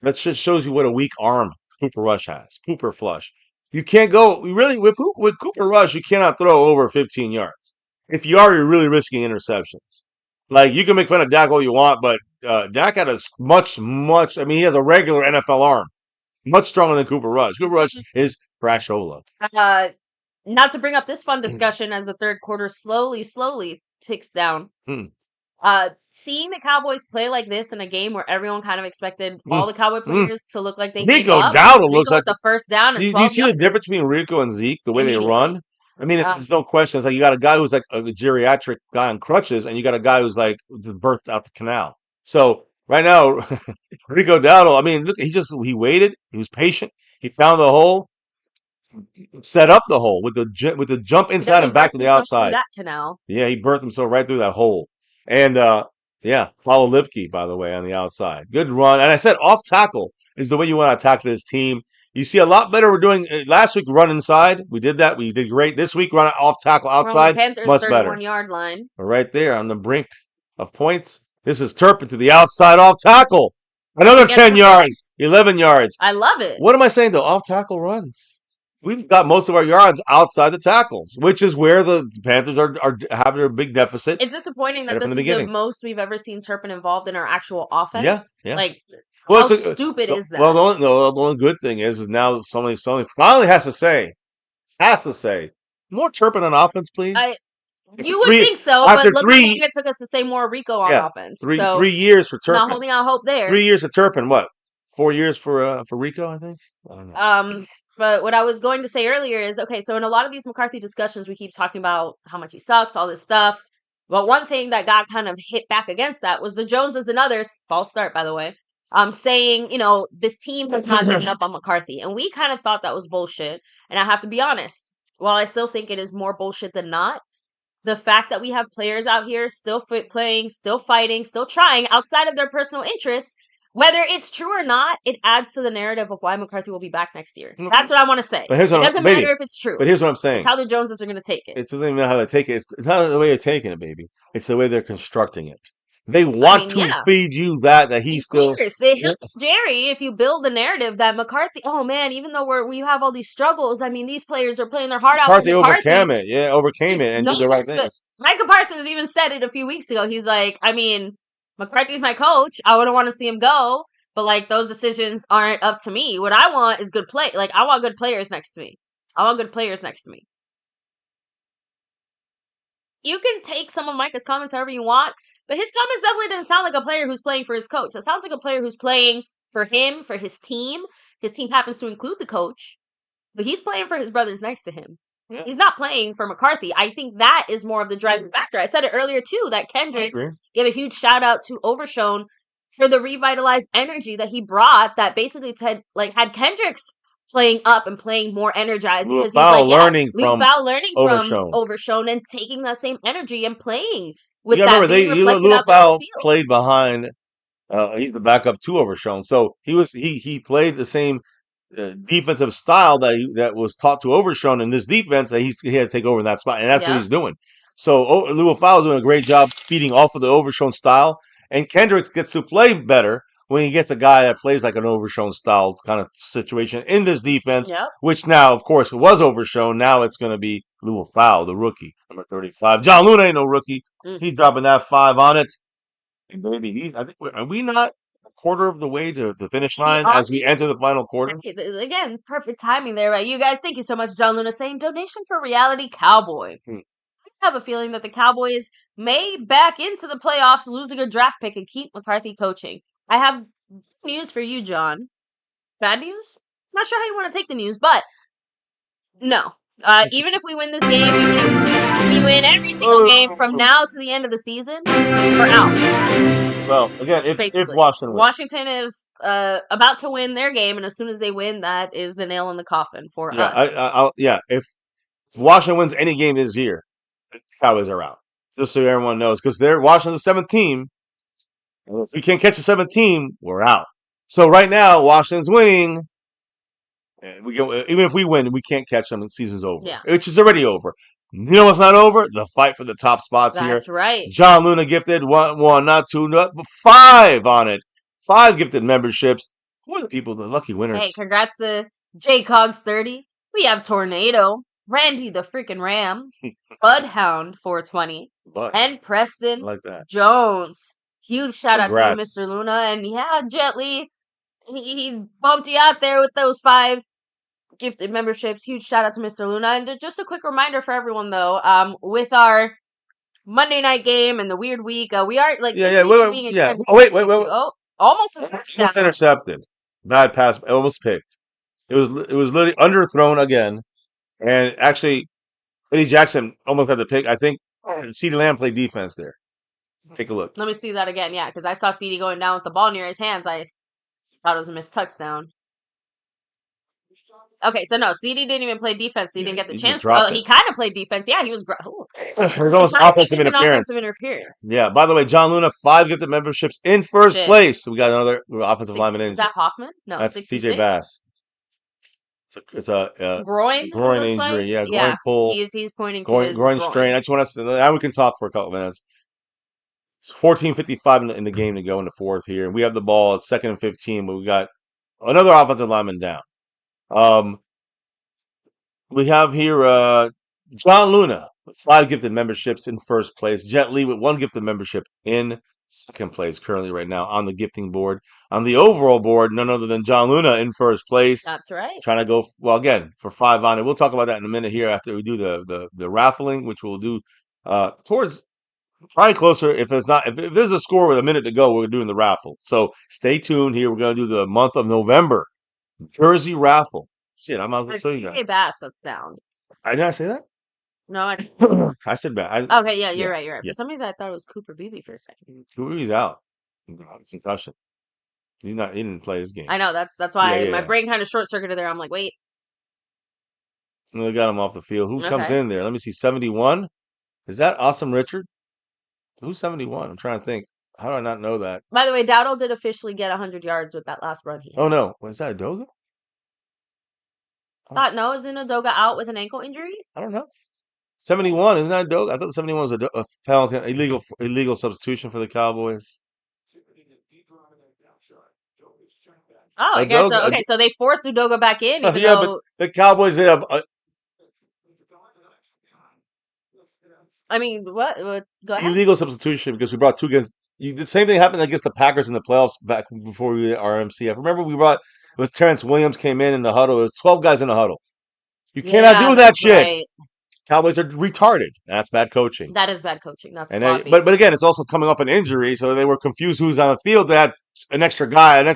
That just shows you what a weak arm Cooper Rush has. Cooper flush. You can't go with Cooper Rush. You cannot throw over 15 yards. If you are, you're really risking interceptions. Like, you can make fun of Dak all you want, but Dak had a much. I mean, he has a regular NFL arm, much stronger than Cooper Rush. Cooper Rush is crashola. Not to bring up this fun discussion as the third quarter slowly ticks down. Seeing the Cowboys play like this in a game where everyone kind of expected all the Cowboy players to look like they Rico Dowdle looks like the first down. And do you see the difference between Rico and Zeke, the way they run? I mean, it's no question. It's like you got a guy who's like a geriatric guy on crutches, and you got a guy who's like birthed out the canal. So right now, Rico Dowdle, I mean, look, he waited. He was patient. He found the hole. Set up the hole with the jump inside and back to the outside. That canal. Yeah, he birthed himself right through that hole. And follow Lipke, by the way, on the outside. Good run. And I said off tackle is the way you want to attack this team. You see a lot better. We're doing last week run inside. We did that. We did great. This week run off tackle outside. Panthers, much better. 31-yard line. We're right there on the brink of points. This is Turpin to the outside off tackle. Another 10 yards, 11 yards. I love it. What am I saying though? Off tackle runs. We've got most of our yards outside the tackles, which is where the Panthers are having a big deficit. It's disappointing that this is the most we've ever seen Turpin involved in our actual offense. Yeah. Like, how stupid is that? Well, the only good thing is now somebody finally has to say, more Turpin on offense, please. You would think so, but look how long it took us to say more Rico on offense. 3 years for Turpin. Not holding out hope there. 3 years for Turpin. What? 4 years for Rico, I think? I don't know. But what I was going to say earlier is, okay, so in a lot of these McCarthy discussions, we keep talking about how much he sucks, all this stuff. But one thing that got kind of hit back against that was the Joneses and others, false start, by the way, saying, this team has not given up on McCarthy. And we kind of thought that was bullshit. And I have to be honest, while I still think it is more bullshit than not, the fact that we have players out here still playing, still fighting, still trying outside of their personal interests, whether it's true or not, it adds to the narrative of why McCarthy will be back next year. That's what I want to say. It doesn't matter if it's true. But here's what I'm saying. It's how the Joneses are going to take it. It doesn't even know how they take it. It's not the way they're taking it, baby. It's the way they're constructing it. They I want mean, to yeah. feed you that he's Of still. course, it helps Jerry if you build the narrative that McCarthy. Oh man, even though we have all these struggles, I mean, these players are playing their heart out for McCarthy McCarthy. overcame it. Yeah, overcame Dude, it and no did the right offense, but things. Micah Parsons even said it a few weeks ago. He's like, I mean, McCarthy's my coach. I wouldn't want to see him go, but like those decisions aren't up to me. What I want is good play. Like I want good players next to me. I want good players next to me. You can take some of Micah's comments however you want, but his comments definitely didn't sound like a player who's playing for his coach. It sounds like a player who's playing for him, for his team. His team happens to include the coach, but he's playing for his brothers next to him. Yeah. He's not playing for McCarthy. I think that is more of the driving factor. I said it earlier too that Kendricks gave a huge shout out to Overshown for the revitalized energy that he brought. That basically had Kendricks playing up and playing more energized Lou because he's Fowl like, yeah, learning Lou from Fowl learning from Overshown. Overshown and taking that same energy and playing with Yeah, that remember being reflected Lou out there on the Fowl field. played behind. He's the backup to Overshown, so he played the same defensive style that was taught to Overshown in this defense that he had to take over in that spot, and that's what he's doing. So Lou Fowl doing a great job feeding off of the Overshown style, and Kendrick gets to play better when he gets a guy that plays like an Overshown style kind of situation in this defense, Yep. which now, of course, was Overshown. Now it's going to be Lou Fowl, the rookie, number 35. John Luna ain't no rookie. He's dropping that 5 on it. And baby, I think are we not a quarter of the way to the finish line as we enter the final quarter? Again, perfect timing there, right? You guys, thank you so much, John Luna saying donation for reality cowboy. I have a feeling that the Cowboys may back into the playoffs, losing a draft pick and keep McCarthy coaching. I have news for you, John. Bad news? Not sure how you want to take the news, but no. Even if we win this game, even if we win every single game from now to the end of the season, we're out. Well, again, if Washington wins. Washington is about to win their game, and as soon as they win, that is the nail in the coffin for us. If Washington wins any game this year, the Cowboys are out. Just so everyone knows, because they're Washington's the 7th team. If we can't catch the 7th team, we're out. So right now, Washington's winning. And even if we win, we can't catch them. The season's over, which is already over. You know what's not over? The fight for the top spots here. That's right. John Luna gifted one, not 2, but 5 on it. 5 gifted memberships. Who are the people, the lucky winners? Hey, congrats to JCogs30. We have Tornado, Randy the freaking Ram, Budhound 420, and Preston like that. Jones. Huge shout out to you, Mr. Luna. And yeah, Jet Li, he bumped you out there with those 5 gifted memberships. Huge shout out to Mr. Luna. And just a quick reminder for everyone, though, with our Monday night game and the weird week, we are like being extended. Oh, wait. Oh, almost a touchdown. It's intercepted. Bad pass. Almost picked. It was literally underthrown again. And actually, Eddie Jackson almost had the pick. I think CeeDee Lamb played defense there. Take a look. Let me see that again. Yeah, because I saw CeeDee going down with the ball near his hands. I thought it was a missed touchdown. Okay, so no, CeeDee didn't even play defense. He didn't get the chance to. He kind of played defense. Yeah, he was. There's almost offensive interference. Yeah, by the way, John Luna, 5 gifted memberships in first place. We got another offensive lineman in. Is that Hoffman? No, that's 66? CJ Bass. It's a groin injury. Like? Yeah, groin pull. He's pointing to his groin strain. I just want us to. Now we can talk for a couple minutes. It's 14:55 in the game to go in the 4th here. We have the ball at 2nd and 15, but we got another offensive lineman down. We have here John Luna with 5 gifted memberships in first place. Jet Li with 1 gifted membership in second place currently right now on the gifting board. On the overall board, none other than John Luna in first place. That's right. Trying to go, well, again, for 5 on it. We'll talk about that in a minute here after we do the raffling, which we'll do towards probably closer. If there's a score with a minute to go, we're doing the raffle. So stay tuned here. We're going to do the month of November Jersey raffle. Shit, I'm out to show you guys. Hey, Bass, that's down. Did I say that? No, I said Bass. Okay, yeah, you're right. For some reason, I thought it was Cooper Beebe for a second. Cooper Beebe's out. Concussion. He didn't play his game. I know, that's why my brain kind of short-circuited there. I'm like, wait. They got him off the field. Who comes in there? Let me see. 71? Is that Awesome Richard? Who's 71? I'm trying to think. How do I not know that? By the way, Dowdle did officially get 100 yards with that last run he had. Oh, no. Was that Adoga? No, isn't Adoga out with an ankle injury? I don't know. 71, isn't that dope? I thought 71 was a penalty, illegal substitution for the Cowboys. Oh, I guess so. Okay, so they forced Udoga back in, even Yeah, but though the Cowboys did I mean, what? Go ahead. illegal substitution because we brought two against. The same thing happened against the Packers in the playoffs back before we did RMCF. Remember, we brought it was Terrence Williams came in the huddle. There was 12 guys in the huddle. You cannot Yeah, do that that's shit. right. Cowboys are retarded. That's bad coaching. That is bad coaching. That's And sloppy. but again, it's also coming off an injury, so they were confused who's on the field. They had an extra guy, and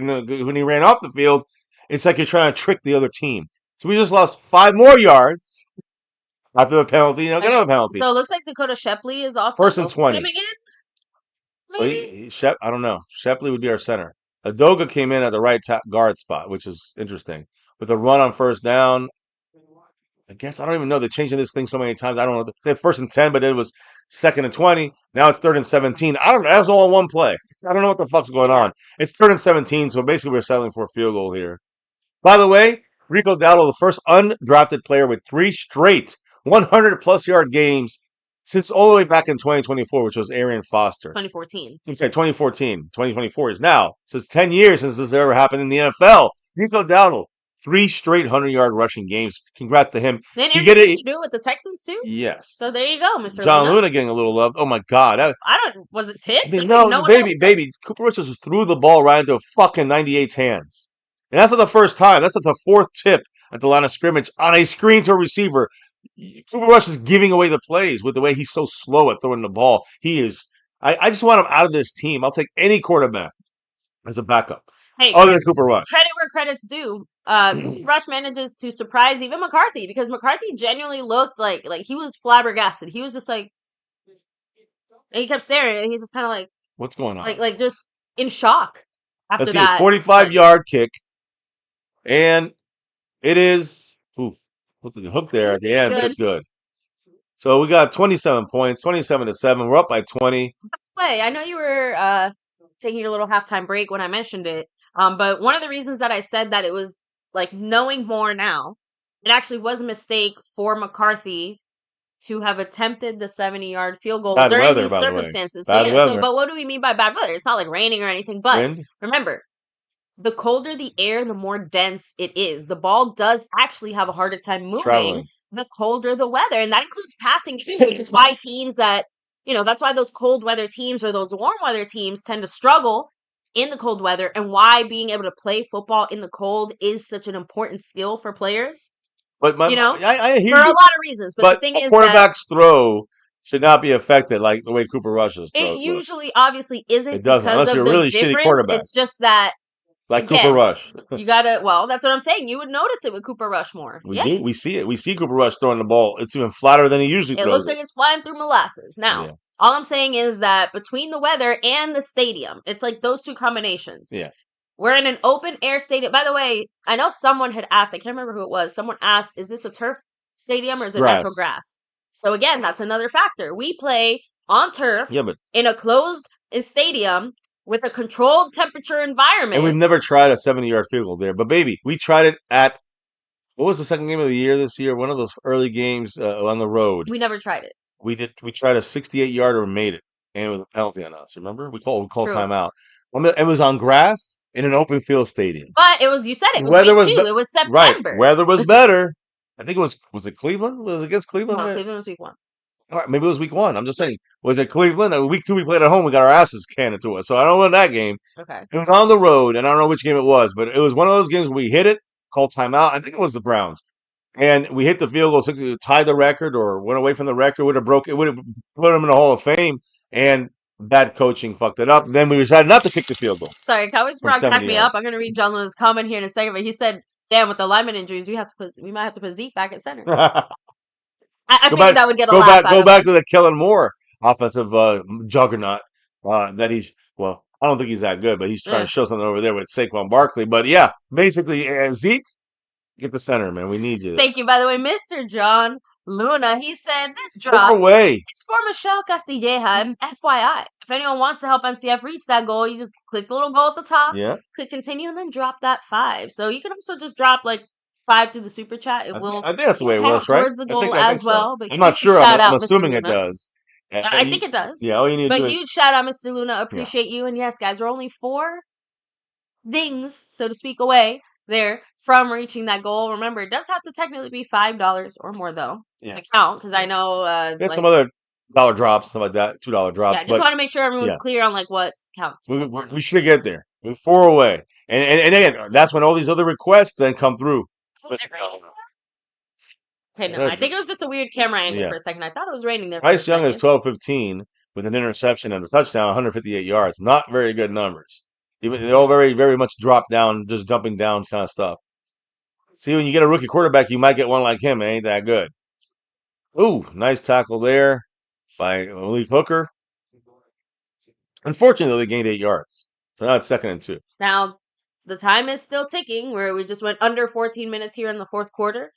when he ran off the field, it's like you're trying to trick the other team. So we just lost 5 more yards after the penalty. Got another penalty. So it looks like Dakota Shepley is also First and 20. coming in. So I don't know. Shepley would be our center. Udoga came in at the right guard spot, which is interesting. With a run on first down, I guess I don't even know. They're changing this thing so many times. I don't know. They had first and 10, but it was second and 20. Now it's third and 17. I don't know. That was all in one play. I don't know what the fuck's going on. It's third and 17, so basically we're settling for a field goal here. By the way, Rico Dowdle, the first undrafted player with 3 straight 100-plus yard games since all the way back in 2024, which was Arian Foster. 2014. I'm sorry, 2014. 2024 is now. So it's 10 years since this ever happened in the NFL. Rico Dowdle, 3 straight 100-yard rushing games. Congrats to him. Then you get it. Do it with the Texans too. Yes. So there you go, Mr. John Luna getting a little love. Oh my God. Was it tipped? I mean, no, baby. Cooper Rush just threw the ball right into fucking 98's hands. And that's not the first time. That's not the 4th tip at the line of scrimmage on a screen to a receiver. Cooper Rush is giving away the plays with the way he's so slow at throwing the ball. He is. I just want him out of this team. I'll take any quarterback as a backup. Hey, other than Cooper Rush. Credit where credit's due. Rush manages to surprise even McCarthy because McCarthy genuinely looked like he was flabbergasted. He was just like, and he kept staring, and he's just kind of like, what's going on? Like just in shock after Let's see, that. 45-yard kick, and it is look at the hook there at the end, but it's good. So we got 27 points, 27-7. We're up by 20. By the way, I know you were taking your little halftime break when I mentioned it, but one of the reasons that I said that it was like knowing more now, it actually was a mistake for McCarthy to have attempted the 70-yard field goal during these circumstances. But what do we mean by bad weather? It's not like raining or anything, but remember, the colder the air, the more dense it is. The ball does actually have a harder time moving the colder the weather, and that includes passing too, which is why teams that, that's why those cold weather teams or those warm weather teams tend to struggle in the cold weather, and why being able to play football in the cold is such an important skill for players. But I hear for a lot of reasons. But the thing is, quarterback's throw should not be affected like the way Cooper Rush's throw. It usually, obviously, isn't. It doesn't, unless you're a really shitty quarterback. It's just that, like Cooper Rush. You gotta. Well, that's what I'm saying. You would notice it with Cooper Rush more. We do. We see it. We see Cooper Rush throwing the ball. It's even flatter than he usually throws. It looks like it's flying through molasses. Now, all I'm saying is that between the weather and the stadium, it's like those two combinations. Yeah. We're in an open air stadium. By the way, I know someone had asked. I can't remember who it was. Someone asked, "Is this a turf stadium or is it natural grass?" So again, that's another factor. We play on turf in a closed stadium with a controlled temperature environment. And we've never tried a 70-yard field goal there. But baby, we tried it at, what was the second game of the year this year? One of those early games on the road. We never tried it. We tried a 68-yarder and made it. And it was a penalty on us. Remember? We called timeout. It was on grass in an open field stadium. But it was, you said it was week 2. It was September. Right. Weather was better. I think was it Cleveland? Was it against Cleveland? No, Cleveland was week 1. All right, maybe it was week 1. I'm just saying. Was it Cleveland? Week 2, we played at home. We got our asses canned to us. So I don't know that game. Okay. It was on the road, and I don't know which game it was, but it was one of those games where we hit it, called timeout. I think it was the Browns. And we hit the field goal, so tied the record or went away from the record. Would have put him in the Hall of Fame. And bad coaching fucked it up. And then we decided not to kick the field goal. Sorry, Cowboys Brock cracked me up. I'm going to read John Lewis's comment here in a second, but he said, "Damn, with the lineman injuries, we might have to put Zeke back at center." I figured that would get a laugh. Go back to the Kellen Moore offensive juggernaut. That he's, well, I don't think he's that good, but he's trying to show something over there with Saquon Barkley. But yeah, basically, Zeke, get the center, man. We need you. Thank you. By the way, Mr. John Luna, he said this drop is for Michelle Castilleja. And FYI, if anyone wants to help MCF reach that goal, you just click the little goal at the top, click continue, and then drop that 5. So you can also just drop like $5 through the super chat, it I think that's the way it count works, right? towards the goal I think as so. well. But I'm not huge sure. shout I'm out, Mr. assuming it Luna. does. I think it does. Yeah, all you need to But do is huge shout out, Mr. Luna. yeah. Appreciate you. And yes, guys, we're only 4 dings, so to speak, away there from reaching that goal. Remember, it does have to technically be $5 or more though. Yeah. To count, because I know Get some other dollar drops, something like that, $2 drops. Yeah, I just want to make sure everyone's yeah. clear on like what counts. We should get there. We're 4 away, and again, that's when all these other requests then come through. Was it raining? Okay, no, I think it was just a weird camera angle for a second. I thought it was raining there. Bryce Young is 12-15 with an interception and a touchdown, 158 yards. Not very good numbers. Even they're all very, very much drop down, just dumping down kind of stuff. See, when you get a rookie quarterback, you might get one like him. It ain't that good. Ooh, nice tackle there by Malik Hooker. Unfortunately, they gained 8 yards. So now it's 2nd and 2. Now, the time is still ticking, where we just went under 14 minutes here in the fourth quarter.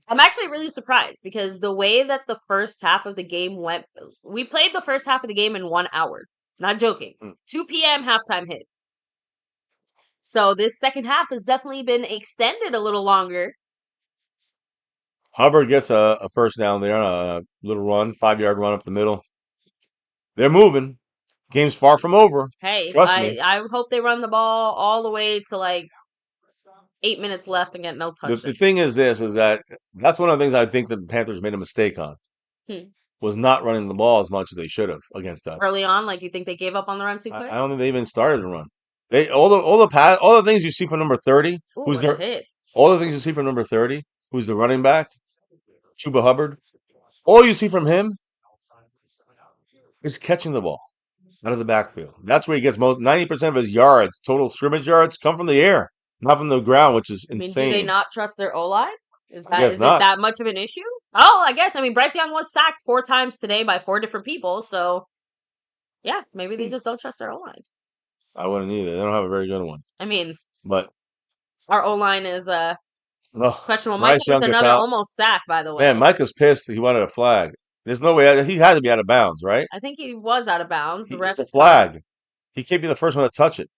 I'm actually really surprised because the way that the first half of the game went, we played the first half of the game in 1 hour. Not joking. 2 p.m. halftime hit. So this second half has definitely been extended a little longer. Hubbard gets a first down there on a little run, 5-yard run up the middle. They're moving. Game's far from over. Hey, Trust me. I hope they run the ball all the way to like 8 minutes left and get no touchdowns. The thing is that's one of the things I think the Panthers made a mistake on. Was not running the ball as much as they should have against us. Early on, like you think they gave up on the run too quick? I don't think they even started the run. All the things you see from number 30, who's their hit. All the things you see from number 30, who's the running back, Chuba Hubbard. All you see from him is catching the ball out of the backfield. That's where he gets 90% of his yards, total scrimmage yards, come from the air, not from the ground, which is insane. Do they not trust their O-line? Is it that much of an issue? Oh, I guess. I mean, Bryce Young was sacked 4 times today by 4 different people. So, yeah, maybe they just don't trust their O-line. I wouldn't either. They don't have a very good one. I mean, but our O-line is questionable. Micah with another almost sack, by the way. Man, Micah's pissed. He wanted a flag. There's no way. He had to be out of bounds, right? I think he was out of bounds. The ref is a flag. He can't be the first one to touch it.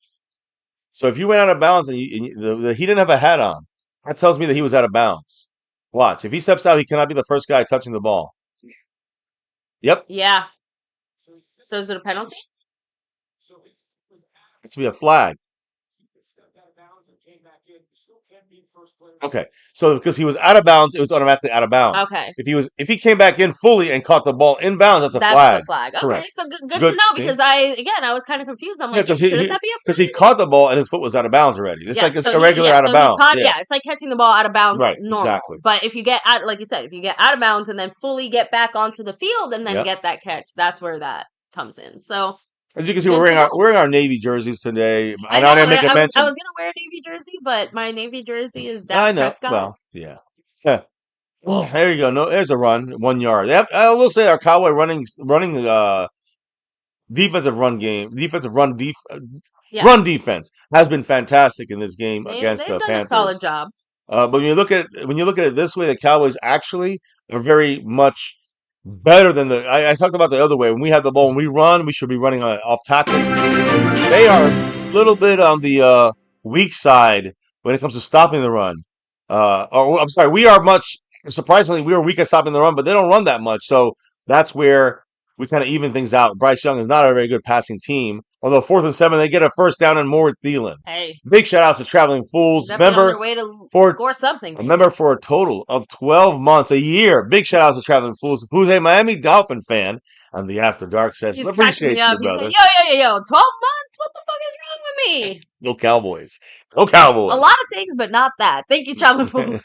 So if you went out of bounds and he didn't have a hat on, that tells me that he was out of bounds. Watch. If he steps out, he cannot be the first guy touching the ball. Yep. Yeah. So is it a penalty? It's to be a flag. Okay, so because he was out of bounds, it was automatically out of bounds. Okay. If he came back in fully and caught the ball in bounds, that's a flag. That's a flag. Okay, correct. So good to know because I was kind of confused. I'm like, should that be a flag? Because he caught the ball and his foot was out of bounds already. It's like it's a regular out of bounds. It's like catching the ball out of bounds. Right. Normal. Exactly. But if you get out, like you said, if you get out of bounds and then fully get back onto the field and then get that catch, that's where that comes in. So. As you can see, we're wearing our Navy jerseys today. I was going to wear a Navy jersey, but my Navy jersey is Dak Prescott. Well, yeah. There you go. No, there's a run, 1 yard. I will say our Cowboy running defensive run defense has been fantastic in this game against the Panthers. They've done a solid job. But when you look at it this way, the Cowboys actually are very much better than I talked about the other way. When we have the ball and we run, we should be running off tackles. They are a little bit on the weak side when it comes to stopping the run. I'm sorry, we are surprisingly, we are weak at stopping the run, but they don't run that much. So that's where we kind of even things out. Bryce Young is not a very good passing team. Although 4th and 7, they get a first down and more with Thielen. Hey. Big shout outs to Traveling Fools. Remember, on their way to score something. Remember, for a total of 12 months, a year. Big shout outs to Traveling Fools, who's a Miami Dolphin fan on the After Dark session. Appreciate you, brother. Like, yo, 12 months? What the fuck is wrong with me? Go Cowboys. Go Cowboys. A lot of things, but not that. Thank you, Traveling Fools.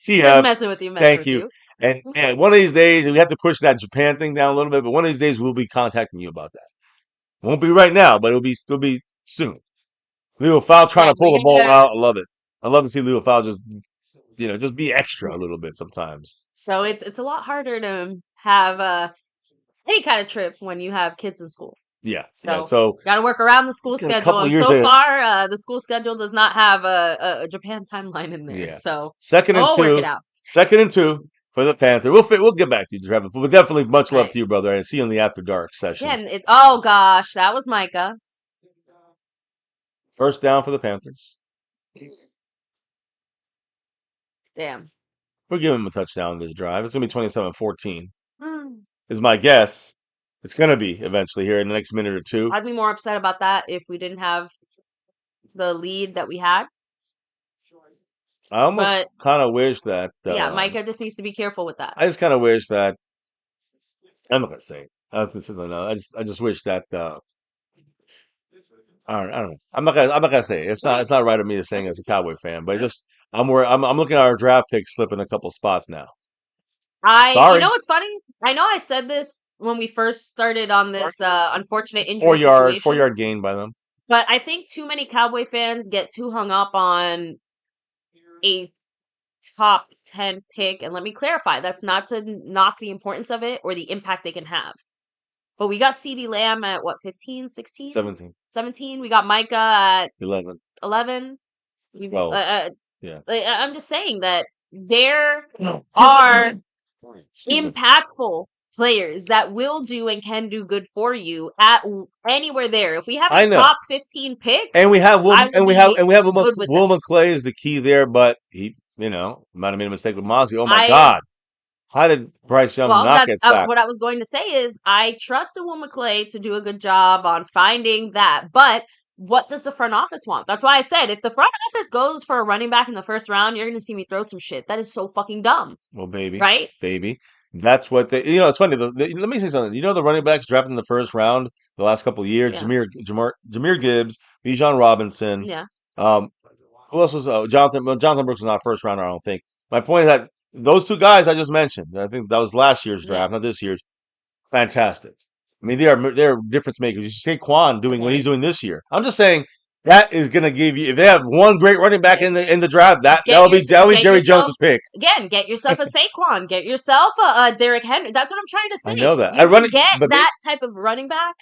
Just messing with you. Thank you. And one of these days, we have to push that Japan thing down a little bit, but one of these days we'll be contacting you about that. Won't be right now, but it'll be soon. Leo Fowl trying to pull the ball out. I love it. I love to see Leo Fowl just be extra a little bit sometimes. So it's a lot harder to have any kind of trip when you have kids in school. Yeah. So got to work around the school schedule. And so far, the school schedule does not have a Japan timeline in there. Yeah. So 2nd and 2. Work it out. 2nd and 2. For the Panther. We'll get back to you, Trevor. But definitely much love to you, brother. And see you in the After Dark session. Yeah, oh, gosh. That was Micah. First down for the Panthers. Damn. We're giving him a touchdown this drive. It's going to be 27-14. Is my guess. It's going to be eventually here in the next minute or two. I'd be more upset about that if we didn't have the lead that we had. I almost kind of wish that. Yeah, Micah just needs to be careful with that. I just kind of wish that. I'm not gonna say it. I just wish that. I don't know. I'm not gonna say it. It's not right of me to saying as a Cowboy fan, but just I'm looking at our draft pick slipping a couple spots now. You know what's funny? I know I said this when we first started on this unfortunate injury situation. 4-yard gain by them. But I think too many Cowboy fans get too hung up on a top 10 pick. And let me clarify, that's not to knock the importance of it or the impact they can have. But we got CeeDee Lamb at what, 15, 16? 17. We got Micah at 11. 12. Yeah. I'm just saying that there are impactful players that will do and can do good for you at anywhere there. If we have a top 15 pick, and we have Will McClay is the key there, but he, might have made a mistake with Mozzie. Oh my God. How did Bryce Young not get sacked? What I was going to say is I trust Will McClay to do a good job on finding that, but what does the front office want? That's why I said if the front office goes for a running back in the first round, you're going to see me throw some shit. That is so fucking dumb. Well, baby. Right? Baby. That's what they, it's funny. Let me say something. The running backs drafted in the first round the last couple of years, yeah. Jahmyr Gibbs, Bijan Robinson. Yeah. Who else was, Jonathan Brooks was not first rounder, I don't think. My point is that those two guys I just mentioned, I think that was last year's draft, not this year's. Fantastic. I mean, they're difference makers. You see Saquon doing what he's doing this year. I'm just saying that is going to give you, if they have one great running back in the draft, that'll be Jerry Jones' pick. Again, get yourself a Saquon, get yourself a Derrick Henry. That's what I'm trying to say. I know that. You can get type of running back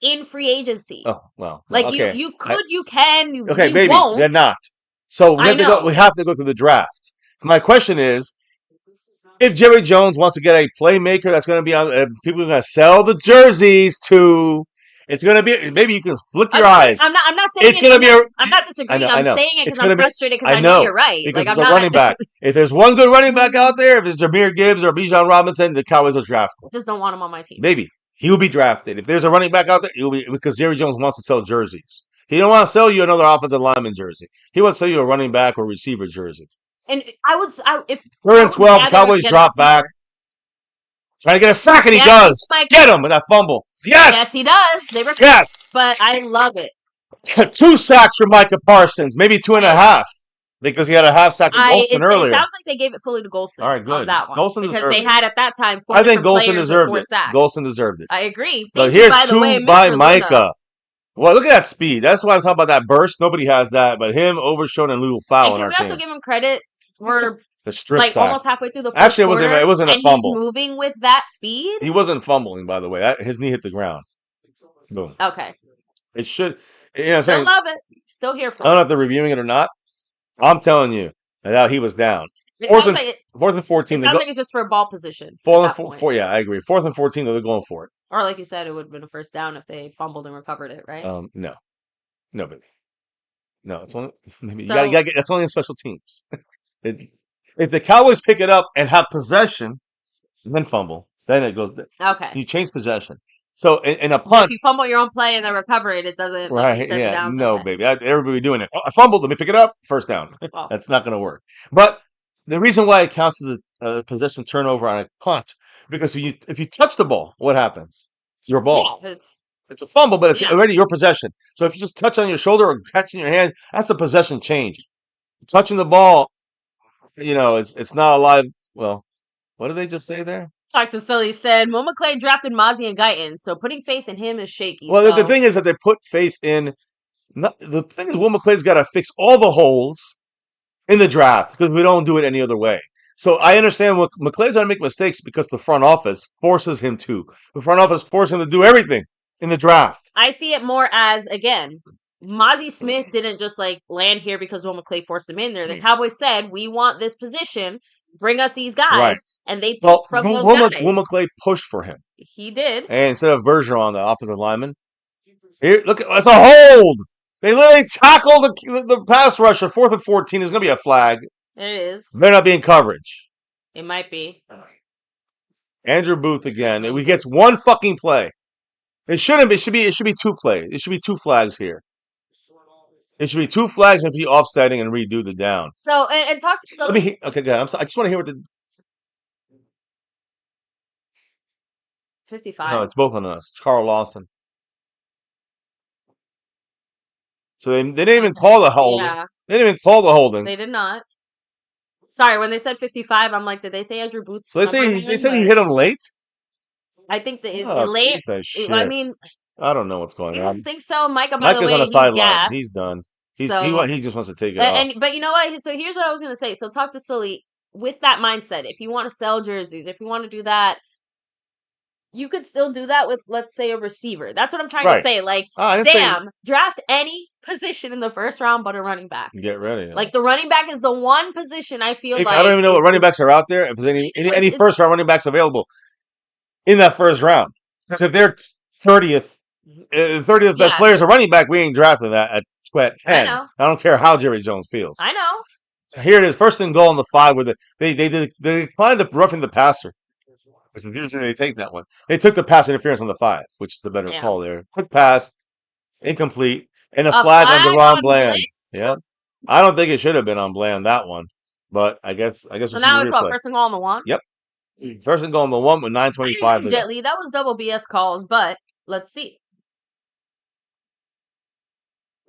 in free agency. Oh, well. Like okay. you could, you can, you maybe. won't. They're not. So we have to go through the draft. My question is, if Jerry Jones wants to get a playmaker that's going to be on, people are going to sell the jerseys to. It's going to be, maybe you can flick your eyes. I'm not saying it's going to be. I'm not disagreeing. I'm saying it because I'm frustrated because I know you're right. Because it's a running back. If there's one good running back out there, if it's Jahmyr Gibbs or Bijan Robinson, the Cowboys will draft him. Just don't want him on my team. Maybe he will be drafted. If there's a running back out there, it will be because Jerry Jones wants to sell jerseys. He don't want to sell you another offensive lineman jersey. He wants to sell you a running back or receiver jersey. And if we're in 12, Cowboys drop back. Trying to get a sack, and he does. Get him with that fumble. Yes! Yes, he does. They were but I love it. 2 sacks for Micah Parsons, maybe 2.5, because he had a half sack with Golston earlier. It sounds like they gave it fully to Golston. All right, good. On that one. Golston because they had at that time 4 I think Golston deserved it. Golston deserved it. I agree. But here's 2 by Micah. Well, look at that speed. That's why I'm talking about that burst. Nobody has that, but him, Overshown, and Lou Fowl on our team. Can we also give him credit for the strip sack. Almost halfway through the first Actually, it wasn't a fumble. He's moving with that speed. He wasn't fumbling, by the way. His knee hit the ground. Boom. Okay. It should. Still love it. Still here for it. I don't know if they're reviewing it or not. I'm telling you that he was down. Fourth and 14. It sounds like it's just for a ball position. Yeah, I agree. 4th and 14, they're going for it. Or like you said, it would have been a first down if they fumbled and recovered it, right? No, baby. No, it's only maybe you gotta get. That's only in special teams. If the Cowboys pick it up and have possession, then fumble, then it goes. Okay. You change possession. So in a punt, if you fumble your own play and then recover it, it doesn't. Right? Yeah. No, baby. Everybody doing it. Oh, I fumbled. Let me pick it up. First down. Oh. That's not going to work. But the reason why it counts as a possession turnover on a punt because if you touch the ball, what happens? It's your ball. Yeah, it's a fumble, but it's already your possession. So if you just touch on your shoulder or catch in your hand, that's a possession change. Touching the ball. It's not a live. Well, what did they just say there? Talked to Sully said, Will McClay drafted Mozzie and Guyton, so putting faith in him is shaky. Well, the thing is that they put faith in. The thing is, Will McClay's got to fix all the holes in the draft because we don't do it any other way. So I understand what McClay's going to make mistakes because the front office forces him to. The front office forces him to do everything in the draft. I see it more as, again, Mozzie Smith didn't just land here because Will McClay forced him in there. The Cowboys said, we want this position. Bring us these guys. Right. And they picked from those guys. Will McClay pushed for him. He did. And instead of Bergeron, the offensive lineman. Here, look, it's a hold. They literally tackled the pass rusher. 4th and 14 is going to be a flag. It is. Better not be in coverage. It might be. Andrew Booth again. He gets one fucking play. It shouldn't be. It should be two plays. It should be two flags here. It should be two flags and be offsetting and redo the down. So and talk to Sully. Okay, good. I just want to hear what the 55. No, it's both on us. It's Carl Lawson. So they didn't even call the holding. Yeah. They didn't even call the holding. They did not. Sorry, when they said 55, I'm like, did they say Andrew Booth's? So they said he hit him late. I think that Late. Piece of shit. I mean, I don't know what's going I on. don't think so. Micah, by the Micah's way, on the he's sideline. gassed. He's done. He just wants to take it off. But you know what? So here's what I was gonna say. So talk to Sully with that mindset. If you want to sell jerseys, if you want to do that, you could still do that with, let's say, a receiver. That's what I'm trying to say. Like, draft any position in the first round but a running back. Get ready. Like, the running back is the one position I feel like. I don't even know what running backs are out there. If there's any first round running backs available in that first round. Because if they're 30th best players are running back, we ain't drafting that at 10. I know. I don't care how Jerry Jones feels. I know. Here it is. First and goal on the 5 with they declined the roughing the passer. Which is usually they take that one. They took the pass interference on the 5, which is the better call there. Quick pass, incomplete, and a flag on DeRon Bland. Yeah, I don't think it should have been on Bland that one, but I guess. So now it's what, first and goal on the 1. Yep, first and goal on the 1 with 9:25. Jet Li, that was double BS calls, but let's see.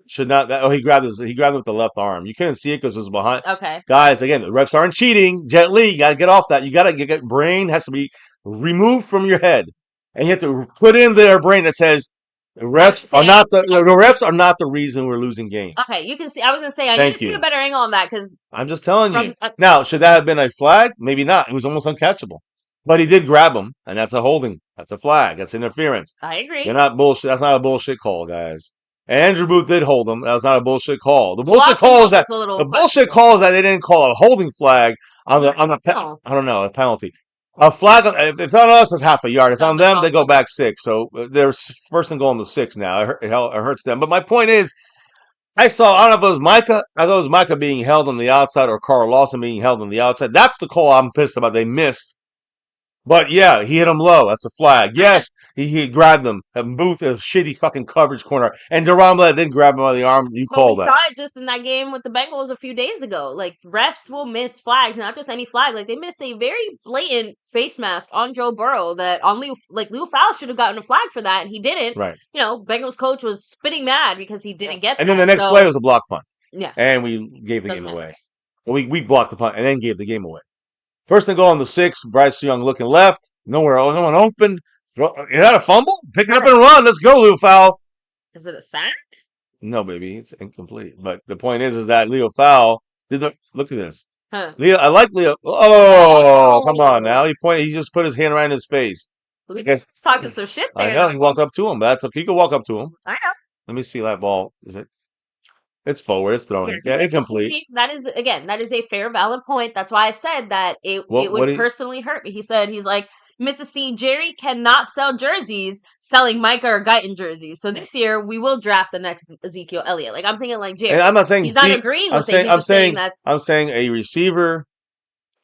Should not. He grabbed it with the left arm. You couldn't see it because it was behind. Okay, guys, again, the refs aren't cheating. Jet Li, you got to get off that. You got to get brain has to be removed from your head, and you have to put in their brain that says the refs are not the reason we're losing games. Okay, you can see. I was gonna say I need to see a better angle on that because I'm just telling you. Now, should that have been a flag? Maybe not. It was almost uncatchable, but he did grab him, and that's a holding. That's a flag. That's interference. I agree. You're not bullshit. That's not a bullshit call, guys. And Andrew Booth did hold him. That was not a bullshit call. The bullshit call is that they didn't call a holding flag on the I don't know, a penalty. A flag, if it's on us, it's half a yard. It's on them, they go back 6. So they're first and goal on the 6 now. It hurts them. But my point is, I don't know if it was Micah. I thought it was Micah being held on the outside or Carl Lawson being held on the outside. That's the call I'm pissed about. They missed. But yeah, he hit him low. That's a flag. Yes, he grabbed him. And Booth is shitty fucking coverage corner. And DeRon Bland didn't grab him by the arm. You called that. We saw it just in that game with the Bengals a few days ago. Like, refs will miss flags, not just any flag. Like, they missed a very blatant face mask on Joe Burrow that on Leo Fowle should have gotten a flag for that, and he didn't. Right. You know, Bengals coach was spitting mad because he didn't get that. And then the next play was a block punt. Yeah. And we gave the game away. We blocked the punt and then gave the game away. First and goal on the 6, Bryce Young looking left. No one open. Is that a fumble? Pick it up and run. Let's go, Leo Fowle. Is it a sack? No, baby. It's incomplete. But the point is that Leo Fowle look at this. Huh. Leo, I like Leo. Oh, come on now. He just put his hand right in his face. He's talking some shit there. I know. He walked up to him. That's okay. He could walk up to him. I know. Let me see that ball. Is it? It's forward. It's throwing. Yeah, incomplete. That is a fair, valid point. That's why I said that it would personally hurt me. He's like, Mrs. C, Jerry cannot sell jerseys selling Micah or Guyton jerseys. So this year we will draft the next Ezekiel Elliott. Like, I'm thinking like Jerry. And I'm not saying he's not agreeing with it. I'm saying a receiver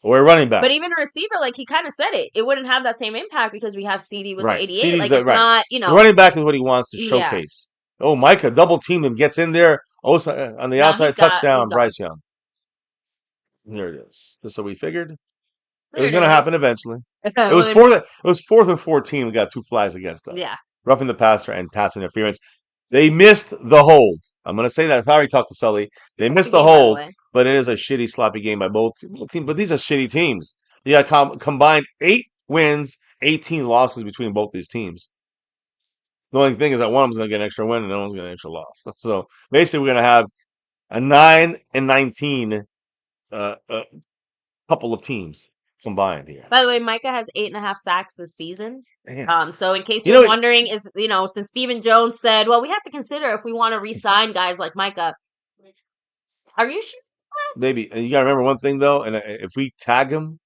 or a running back. But even a receiver, like he kind of said it, it wouldn't have that same impact because we have CD with the 88. CD's like it's not, The running back is what he wants to showcase. Oh, Micah double teamed him, gets in there. Oh, on the outside, touchdown, Bryce Young. There it is. Just so we figured it was going to happen eventually. It was 4th and 14. We got 2 flags against us. Yeah, roughing the passer and pass interference. They missed the hold. I'm going to say that. I already talked to Sully. They missed the hold, but it is a shitty, sloppy game by both teams. But these are shitty teams. You got combined 8 wins, 18 losses between both these teams. The only thing is that one of them's going to get an extra win and the other one's going to get an extra loss. So basically, we're going to have a 9-19 couple of teams combined here. By the way, Micah has 8.5 sacks this season. So in case you're wondering, since Stephen Jones said, well, we have to consider if we want to re-sign guys like Micah. Are you sure? Maybe. And you got to remember one thing though, and if we tag him,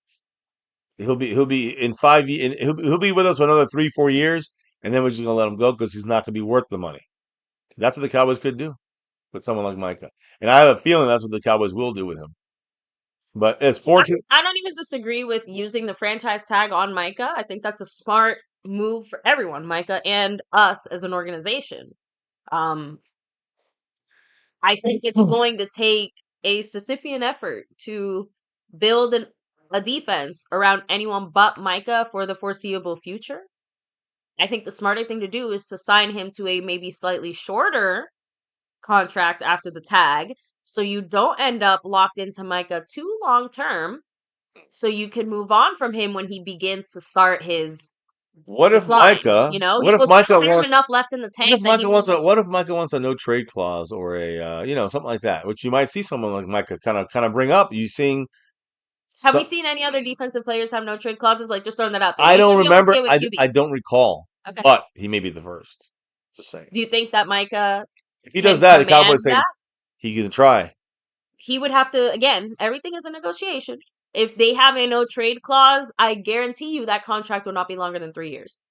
he'll be in 5 years. He'll be with us for another 3-4 years. And then we're just going to let him go because he's not going to be worth the money. That's what the Cowboys could do with someone like Micah. And I have a feeling that's what the Cowboys will do with him. But it's 14. I don't even disagree with using the franchise tag on Micah. I think that's a smart move for everyone, Micah, and us as an organization. Um, I think it's going to take a Sisyphean effort to build a defense around anyone but Micah for the foreseeable future. I think the smarter thing to do is to sign him to a maybe slightly shorter contract after the tag, so you don't end up locked into Micah too long term, so you can move on from him when he begins to start his What if decline. Micah? You know, What he if will still Micah have wants? enough left in the What tank if that he Micah wants will. a? What if Micah wants a no trade clause or a something like that, which you might see someone like Micah kind of bring up. You seeing? Have we So, seen any other defensive players have no trade clauses? Like, just throwing that out there. I We don't should be able to remember. see it with I QBs. don't recall. Okay. But he may be the first. Just saying. Do you think that Micah If he can does that, the command Cowboys say that? he can try. He would have to, again, everything is a negotiation. If they have a no trade clause, I guarantee you that contract will not be longer than 3 years.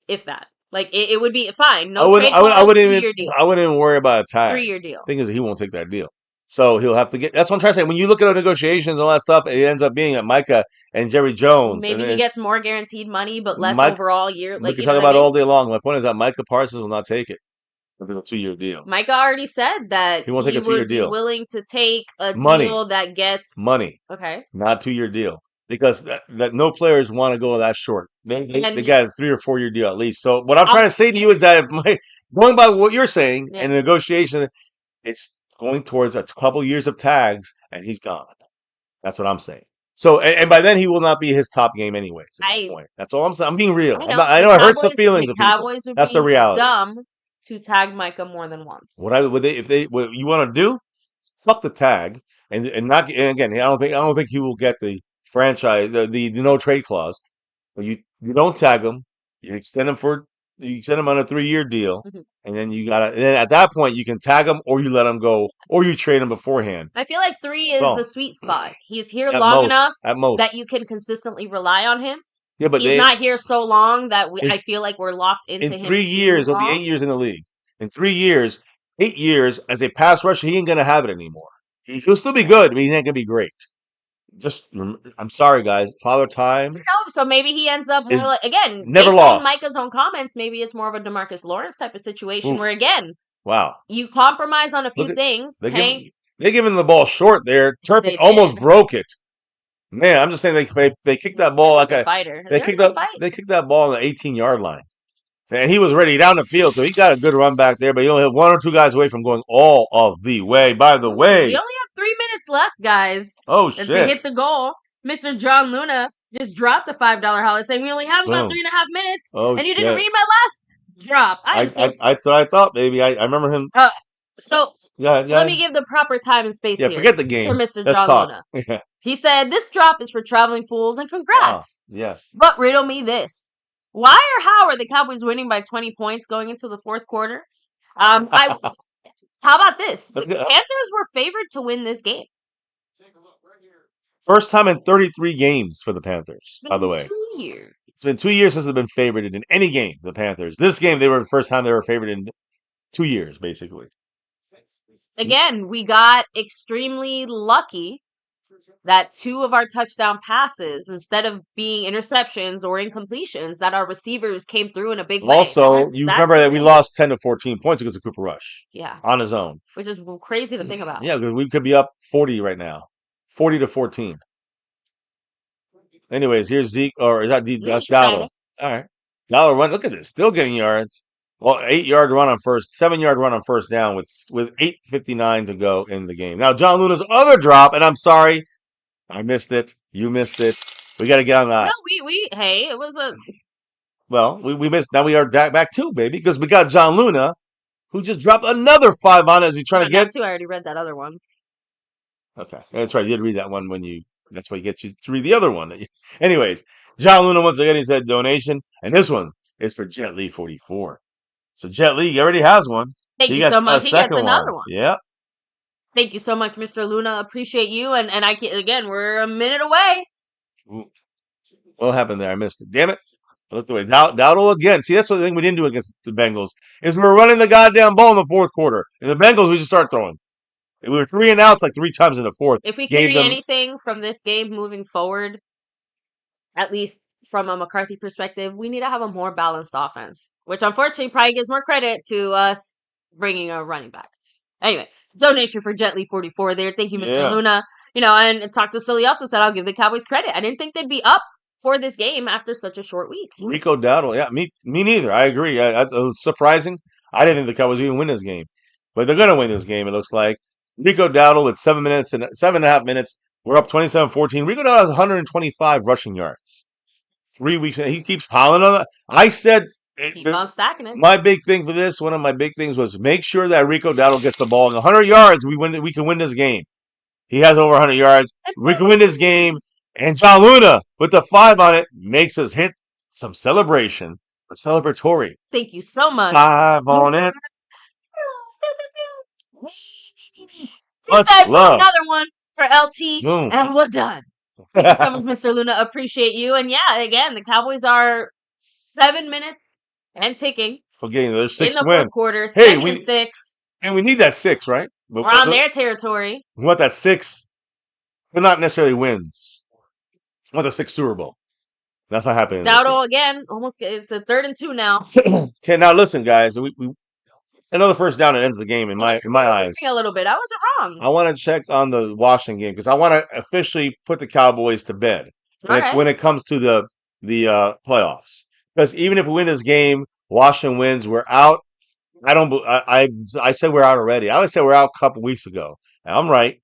If that. Like, it would be fine. No trade I clause, wouldn't 2-year deal. I wouldn't even worry about a tag. 3-year deal. Thing is, he won't take that deal. So he'll have to get. That's what I'm trying to say. When you look at the negotiations and all that stuff, it ends up being at Micah and Jerry Jones. Maybe And he then gets more guaranteed money, but less Mike, overall year. we Like, can you know talk what I about it all mean? day long. My point is that Micah Parsons will not take it. It'll be a 2-year deal. Micah already said that He won't take he a 2-year would be deal. willing to take a Money, deal that gets. money, Okay. not 2-year deal. Because that no players want to go that short. They And got a 3 or 4 year deal at least. So what I'm I'll, trying to say to you is that going by what you're saying yeah. in the negotiation, it's going towards a couple years of tags, and he's gone. That's what I'm saying. So, and by then he will not be his top game anyways. At that point. That's all I'm saying. I'm being real. I know. I know it hurts the feelings The of people. Cowboys would That's the be reality. dumb to tag Micah more than once. What you want to do? Fuck the tag and not. And again, I don't think he will get the franchise the no trade clause. But you don't tag him. You extend him on a 3-year deal, Mhm. and then and then at that point you can tag him or you let him go or you trade him beforehand. I feel like 3 is the sweet spot. He's here At long most, enough at most. that you can consistently rely on him. Yeah, but He's not here so long that in- I feel like we're locked into in him 3 years, too he'll be 8 long. years in the league. In 3 years, 8 years as a pass rusher, he ain't gonna have it anymore. He'll still be good, but he ain't gonna be great. I'm sorry, guys. Father Time No, so maybe he ends up more is like, again, never based lost. on Micah's own comments, maybe it's more of a DeMarcus Lawrence type of situation Oof. where, again, Wow. you compromise on a few Look at things. they Tank, giving the ball short there. Turpin They almost did. broke it. Man, I'm just saying they kicked that ball like he's a a fighter. they They're kicked in a that fight. they kicked that ball on the 18-yard line. And he was ready down the field, so he got a good run back there, but he only had 1 or 2 guys away from going all of the way. By the We way, only have 3 minutes left, guys, oh to shit. hit the goal. Mr. John Luna just dropped a $5 holiday saying we only have about Boom. 3.5 minutes. Oh And you shit. didn't read my last drop. I am so I thought, baby. I remember him. So Yeah, let me give the proper time and space yeah, here forget the game. for Mr. Let's John talk. Luna. He said, "This drop is for traveling fools and Wow. congrats. Yes. But riddle me this. Why or how are the Cowboys winning by 20 points going into the fourth quarter? How about this? The Panthers were favored to win this game. First time in 33 games for the Panthers, by the way. 2 years. It's been 2 years since they've been favored in any game, the Panthers. This game, they were the first time they were favored in 2 years, basically. Again, we got extremely lucky that 2 of our touchdown passes, instead of being interceptions or incompletions, that our receivers came through in a big way. Also, you remember that we lost 10 to 14 points because of Cooper Rush. Yeah. On his own. Which is crazy to think about. Yeah, because we could be up 40 right now. 40 to 14. Anyways, here's Zeke, or that's Dowdle. All right. Dowdle run. Look at this. Still getting yards. Well, 8-yard run on first, 7-yard run on first down with 8:59 to go in the game. Now, John Luna's other drop, and I'm sorry, I missed it. You missed it. We got to get on that. No, hey, it was a. Well, we missed. Now we are back too, baby, because we got John Luna, who just dropped another 5 on it as he's trying to get. I already read that other one. Okay, that's right. You did read that one when you. That's why you get you to read the other one. Anyways, John Luna once again he said donation, and this one is for Jet Li 44. So Jet Li already has one. Thank you so much. He gets another one. Yep. Thank you so much, Mr. Luna. Appreciate you, and I can, again, we're a minute away. Ooh. What happened there? I missed it. Damn it. I looked away. Dowdle again. See, that's the thing we didn't do against the Bengals is we were running the goddamn ball in the fourth quarter. In the Bengals, we just start throwing. We were 3-and-outs like 3 times in the fourth. If we Gave carry them anything from this game moving forward, at least from a McCarthy perspective, we need to have a more balanced offense, which unfortunately probably gives more credit to us bringing a running back. Anyway, donation for Jetly44 there. Thank you, Mr. yeah. Luna. And Talk to Sully also said, I'll give the Cowboys credit. I didn't think they'd be up for this game after such a short week. Rico Dowdle, yeah, me neither. I agree. It was surprising. I didn't think the Cowboys would even win this game, but they're going to win this game. It looks like Rico Dowdle with 7 minutes and 7.5 minutes. We're up 27-14. Rico Dowdle has 125 rushing yards. 3 weeks, and he keeps piling on that. I said Keep on stacking it. my big thing for this, one of my big things was make sure that Rico Dowdle gets the ball in 100 yards. We can win this game. He has over 100 yards. We can win this game. And John Luna with the 5 on it makes us hit some celebration. Celebratory. Thank you so much. 5 on it. Much love. Another one for LT, Boom. and we're done. Thank you so much, Mr. Luna. Appreciate you. And yeah, again, the Cowboys are 7 minutes and ticking. Forgetting there's 6 in the win. fourth quarter. Hey, 6. And we need that 6, right? But we're on their territory. We want that 6, but not necessarily wins. We want the 6th Super Bowl. That's not happening. Dowdle again. Almost. It's a 3rd and 2 now. Okay, now listen, guys. We another first down that ends the game in my eyes. A little bit. I wasn't wrong. I want to check on the Washington game because I want to officially put the Cowboys to bed when it comes to the playoffs. Because even if we win this game, Washington wins, we're out. I said we're out already. I would say we're out a couple weeks ago. And I'm right,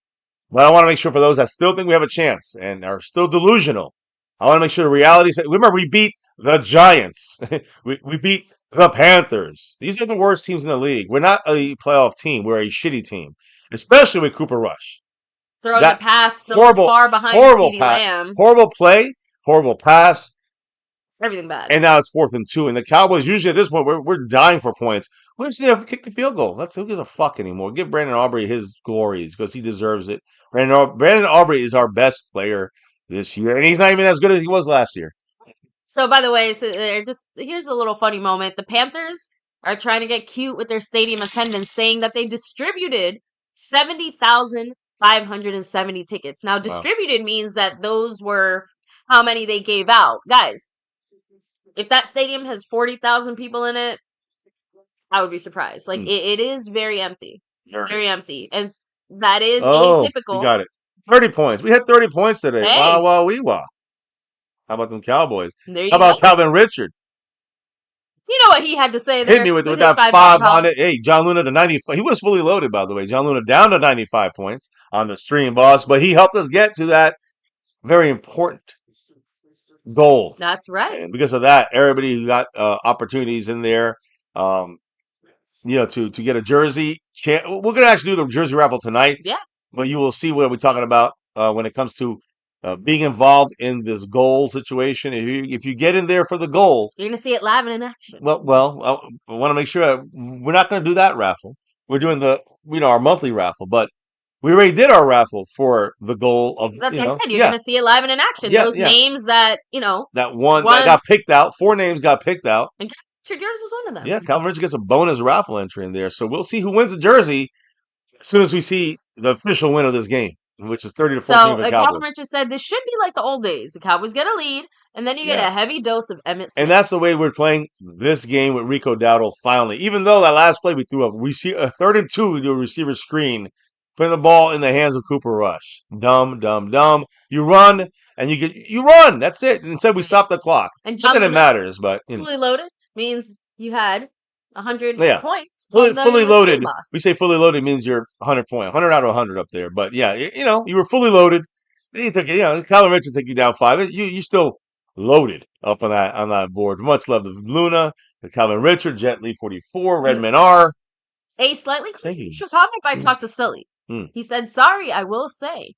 but I want to make sure for those that still think we have a chance and are still delusional, I want to make sure the reality is. Remember, we beat the Giants. we beat the Panthers. These are the worst teams in the league. We're not a playoff team. We're a shitty team, especially with Cooper Rush. Throwing the pass so far behind CeeDee Lamb. Horrible play, horrible pass. Everything bad. And now it's 4th and 2. And the Cowboys, usually at this point, we're dying for points. We just need to kick the field goal. Who gives a fuck anymore? Give Brandon Aubrey his glories because he deserves it. Brandon Aubrey is our best player this year. And he's not even as good as he was last year. So, by the way, here's a little funny moment. The Panthers are trying to get cute with their stadium attendance, saying that they distributed 70,570 tickets. Now, distributed means that those were how many they gave out. Guys, if that stadium has 40,000 people in it, I would be surprised. Like, it is very empty. Very empty. And that is atypical. You got it. 30 points. We had 30 points today. Hey. Wow, wee-wah. How about them Cowboys? How about Calvin Richard? You know what he had to say there? Hit me with that 5 on it. Hey, John Luna to 95. He was fully loaded, by the way. John Luna down to 95 points on the stream, boss. But he helped us get to that very important goal. That's right. And because of that, everybody who got opportunities in there, to get a jersey. We're going to actually do the jersey raffle tonight. Yeah. But you will see what we're talking about when it comes to being involved in this goal situation. If you get in there for the goal, you're going to see it live and in action. Well, I want to make sure we're not going to do that raffle. We're doing our monthly raffle, but we already did our raffle for the goal of. That's what I said. You're going to see it live and in action. Those names that that got picked out. 4 names got picked out. And Calvin Richard was one of them. Yeah, Calvin Richard gets a bonus raffle entry in there, so we'll see who wins the jersey as soon as we see the official win of this game, which is 30-14 for the Cowboys. Calvin Richard said this should be like the old days. The Cowboys get a lead, and then you get a heavy dose of Emmitt Smith. And that's the way we're playing this game with Rico Dowdle finally. Even though that last play we threw up, we see a 3rd and 2 to a receiver screen, putting the ball in the hands of Cooper Rush. Dumb. You run, and you run. That's it. And instead we stop the clock. And not that it matters, but fully loaded means you had 100 points. Fully loaded. We say fully loaded means you're 100 point, 100 out of 100 up there. But yeah, you were fully loaded. He took Calvin Richard took you down 5. You still loaded up on that board. Much love to Luna, to Calvin Richard, Jetly 44, Redman R. A slightly controversial comment by Talk to Sully. He said, "Sorry, I will say,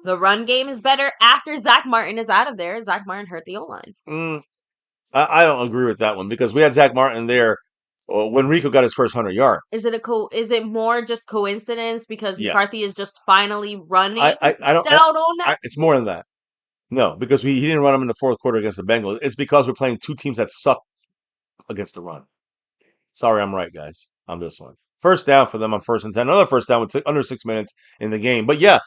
the run game is better after Zach Martin is out of there. Zach Martin hurt the O-line." I don't agree with that one because we had Zach Martin there when Rico got his first 100 yards. Is it more just coincidence because McCarthy is just finally running I don't down on that? It's more than that. No, because he didn't run him in the fourth quarter against the Bengals. It's because we're playing 2 teams that suck against the run. Sorry, I'm right, guys, on this one. First down for them on 1st and 10. Another first down with under 6 minutes in the game. But yeah,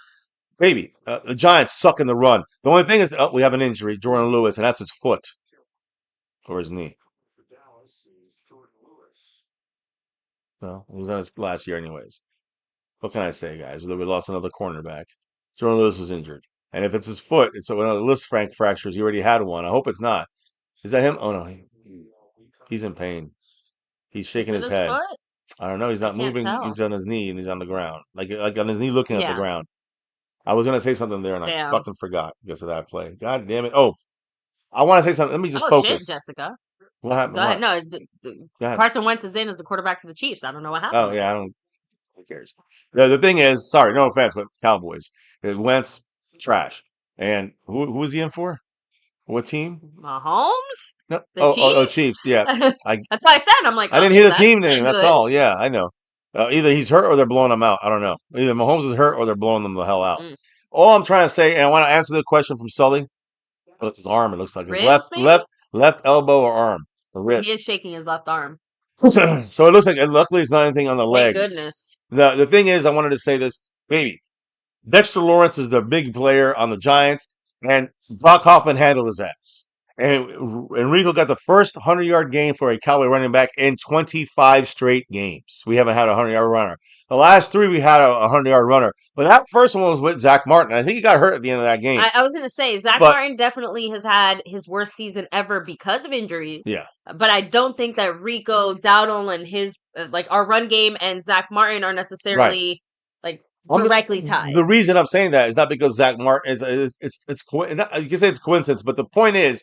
baby, the Giants suck in the run. The only thing is, we have an injury, Jordan Lewis, and that's his foot or his knee. Well, he was on his last year anyways. What can I say, guys? We lost another cornerback. Jordan Lewis is injured. And if it's his foot, it's one of the list fractures. He already had one. I hope it's not. Is that him? Oh, no. He's in pain. He's shaking his head. Foot? I don't know. He's not moving. Tell. He's on his knee and he's on the ground. Like on his knee looking at the ground. I was going to say something there and I fucking forgot because of that play. God damn it. Oh, I want to say something. Let me just focus. Shit, Jessica. What happened? Go ahead. No, Carson Wentz is in as the quarterback for the Chiefs. I don't know what happened. Oh, yeah. I don't. Who cares? The thing is, sorry, no offense, but Cowboys. Wentz, trash. And who was he in for? What team? Mahomes? No. Chiefs? Chiefs. Yeah. That's why I said. I'm like, I didn't hear the team name. That's all. Yeah, I know. Either he's hurt or they're blowing him out. I don't know. Either Mahomes is hurt or they're blowing them the hell out. All I'm trying to say, and I want to answer the question from Sully. Oh, it's his arm. It looks like his left elbow or arm. The wrist. He is shaking his left arm. So it looks like, and luckily it's not anything on the legs. Thank goodness. The thing is, I wanted to say this, baby. Dexter Lawrence is the big player on the Giants, and Brock Hoffman handled his ass. And Enrico got the first 100-yard game for a Cowboy running back in 25 straight games. We haven't had a 100-yard runner. The last 3 we had a 100-yard runner, but that first one was with Zach Martin. I think he got hurt at the end of that game. I was going to say, Zach Martin definitely has had his worst season ever because of injuries. Yeah. But I don't think that Rico Dowdle and his, our run game and Zach Martin are necessarily, directly tied. The reason I'm saying that is not because Zach Martin is, it's you can say it's coincidence, but the point is,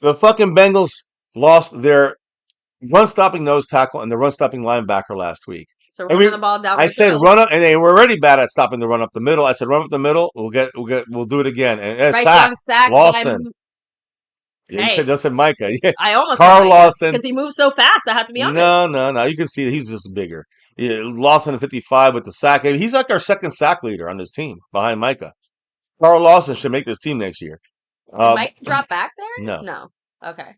the fucking Bengals lost their run-stopping nose tackle and the run-stopping linebacker last week. So running the ball down. I said run up, and they were already bad at stopping the run up the middle. I said run up the middle. We'll do it again. And sack Lawson. Yeah, you said Micah. Yeah. I almost Carl Lawson because he moves so fast. I have to be honest. No. You can see that he's just bigger. Yeah, Lawson at 55 with the sack. He's like our second sack leader on this team behind Micah. Carl Lawson should make this team next year. Did Mike drop back there? No. Okay.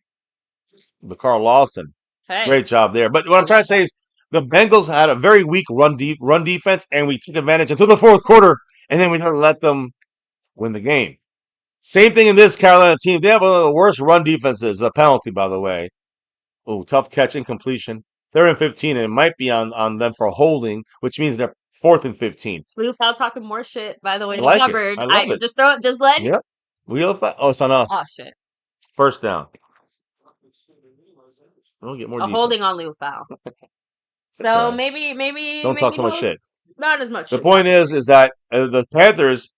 But Carl Lawson, great job there. But what I'm trying to say is the Bengals had a very weak run defense, and we took advantage until the fourth quarter, and then we didn't let them win the game. Same thing in this Carolina team. They have one of the worst run defenses. A penalty, by the way. Oh, tough catch, incompletion. They're in 15, and it might be on them for holding, which means they're 4th and 15. Blue Foul talking more shit, by the way. I like it. I love it. Just let it. Yep. It's on us. Oh, shit. First down. We'll get more defense. Holding on Lou Foul. So right. maybe don't talk so much shit. Not as much. The point is that the Panthers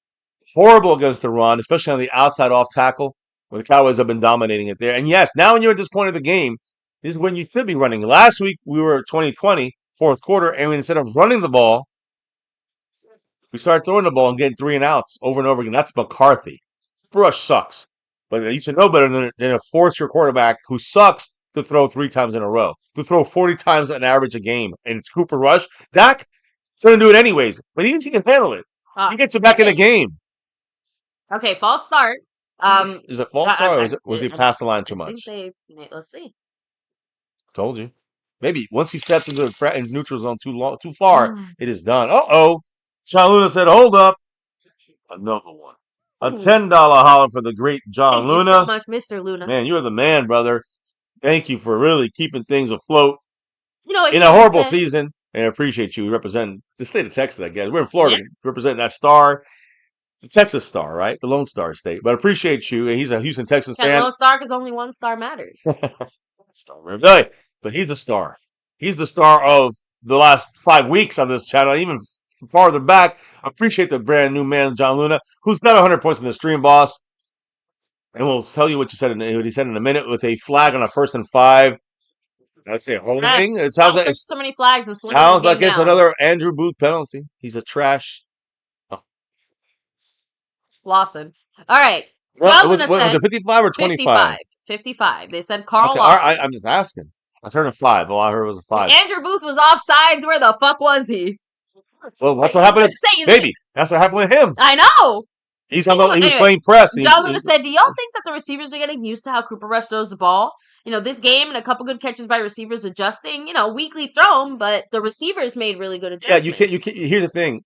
horrible against the run, especially on the outside off tackle, where the Cowboys have been dominating it there. And yes, now when you're at this point of the game, this is when you should be running. Last week we were 2020 fourth quarter, and instead of running the ball, we started throwing the ball and getting 3 and outs over and over again. That's McCarthy. Rush sucks, but you should know better than to force your quarterback who sucks to throw 3 times in a row, to throw 40 times an average a game. And it's Cooper Rush. Dak going to do it anyways, but even if he can handle it, he gets you back in the game. Okay, false start. Is it false start, or was he past the line too much? Let's see. Told you. Maybe once he steps into the neutral zone too far, it is done. Uh-oh. John Luna said, hold up. Another one. A $10 holler for the great John Luna. Thank you so much, Mr. Luna. Man, you're the man, brother. Thank you for really keeping things afloat in a a horrible season. And I appreciate you representing the state of Texas, I guess. We're in Florida, representing that star, the Texas Star, right? The Lone Star State. But I appreciate you. And he's a Houston Texans fan. Lone Star because only one star matters. But he's a star. He's the star of the last 5 weeks on this channel, even farther back. I appreciate the brand new man, John Luna, who's got 100 points in the stream, boss. And we'll tell you what he said in a minute with a flag on a 1st and 5. I'd say holding. It sounds like so many flags. Sounds like it's another Andrew Booth penalty. He's a trash. Oh. Lawson. All right. Was it 55 or 25? 55. They said Carl Lawson. I'm just asking. I turned a 5. All I heard was a 5. Andrew Booth was offsides. Where the fuck was he? Well, that's what happened. Baby, that's what happened with him. I know. He was playing press. John Luna said, do y'all think that the receivers are getting used to how Cooper Rush throws the ball? this game and a couple good catches by receivers adjusting. Weakly thrown, but the receivers made really good Yeah, adjustments. you can't. Here's the thing.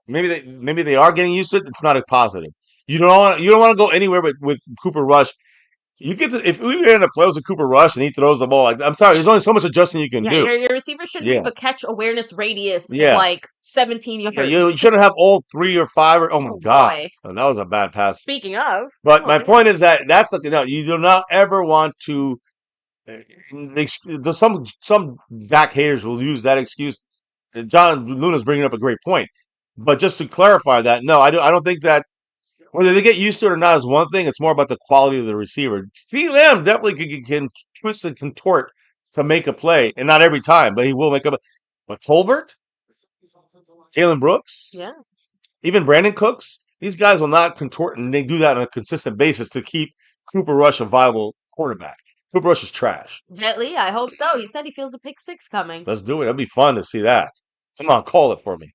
Maybe they are getting used to it. It's not a positive. You don't want to go anywhere with Cooper Rush. If we end up playoffs with Cooper Rush and he throws the ball, I'm sorry, there's only so much adjusting you can Yeah, do. your receiver should have a catch awareness radius of like 17 yards. Yeah, you shouldn't have all 3 or 5 or oh my God. Boy. That was a bad pass. Speaking of, But my point is that's you do not ever want to. Some Dak haters will use that excuse. John Luna's bringing up a great point, but just to clarify that, no, I don't think that whether they get used to it or not is one thing. It's more about the quality of the receiver. CeeDee Lamb definitely can twist and contort to make a play, and not every time, but he will make a. But Tolbert, Jalen Brooks, even Brandon Cooks, these guys will not contort, and they do that on a consistent basis to keep Cooper Rush a viable quarterback. Cooper Rush is trash. Jet Li, I hope so. He said he feels a pick 6 coming. Let's do it. That'd be fun to see that. Come on, call it for me.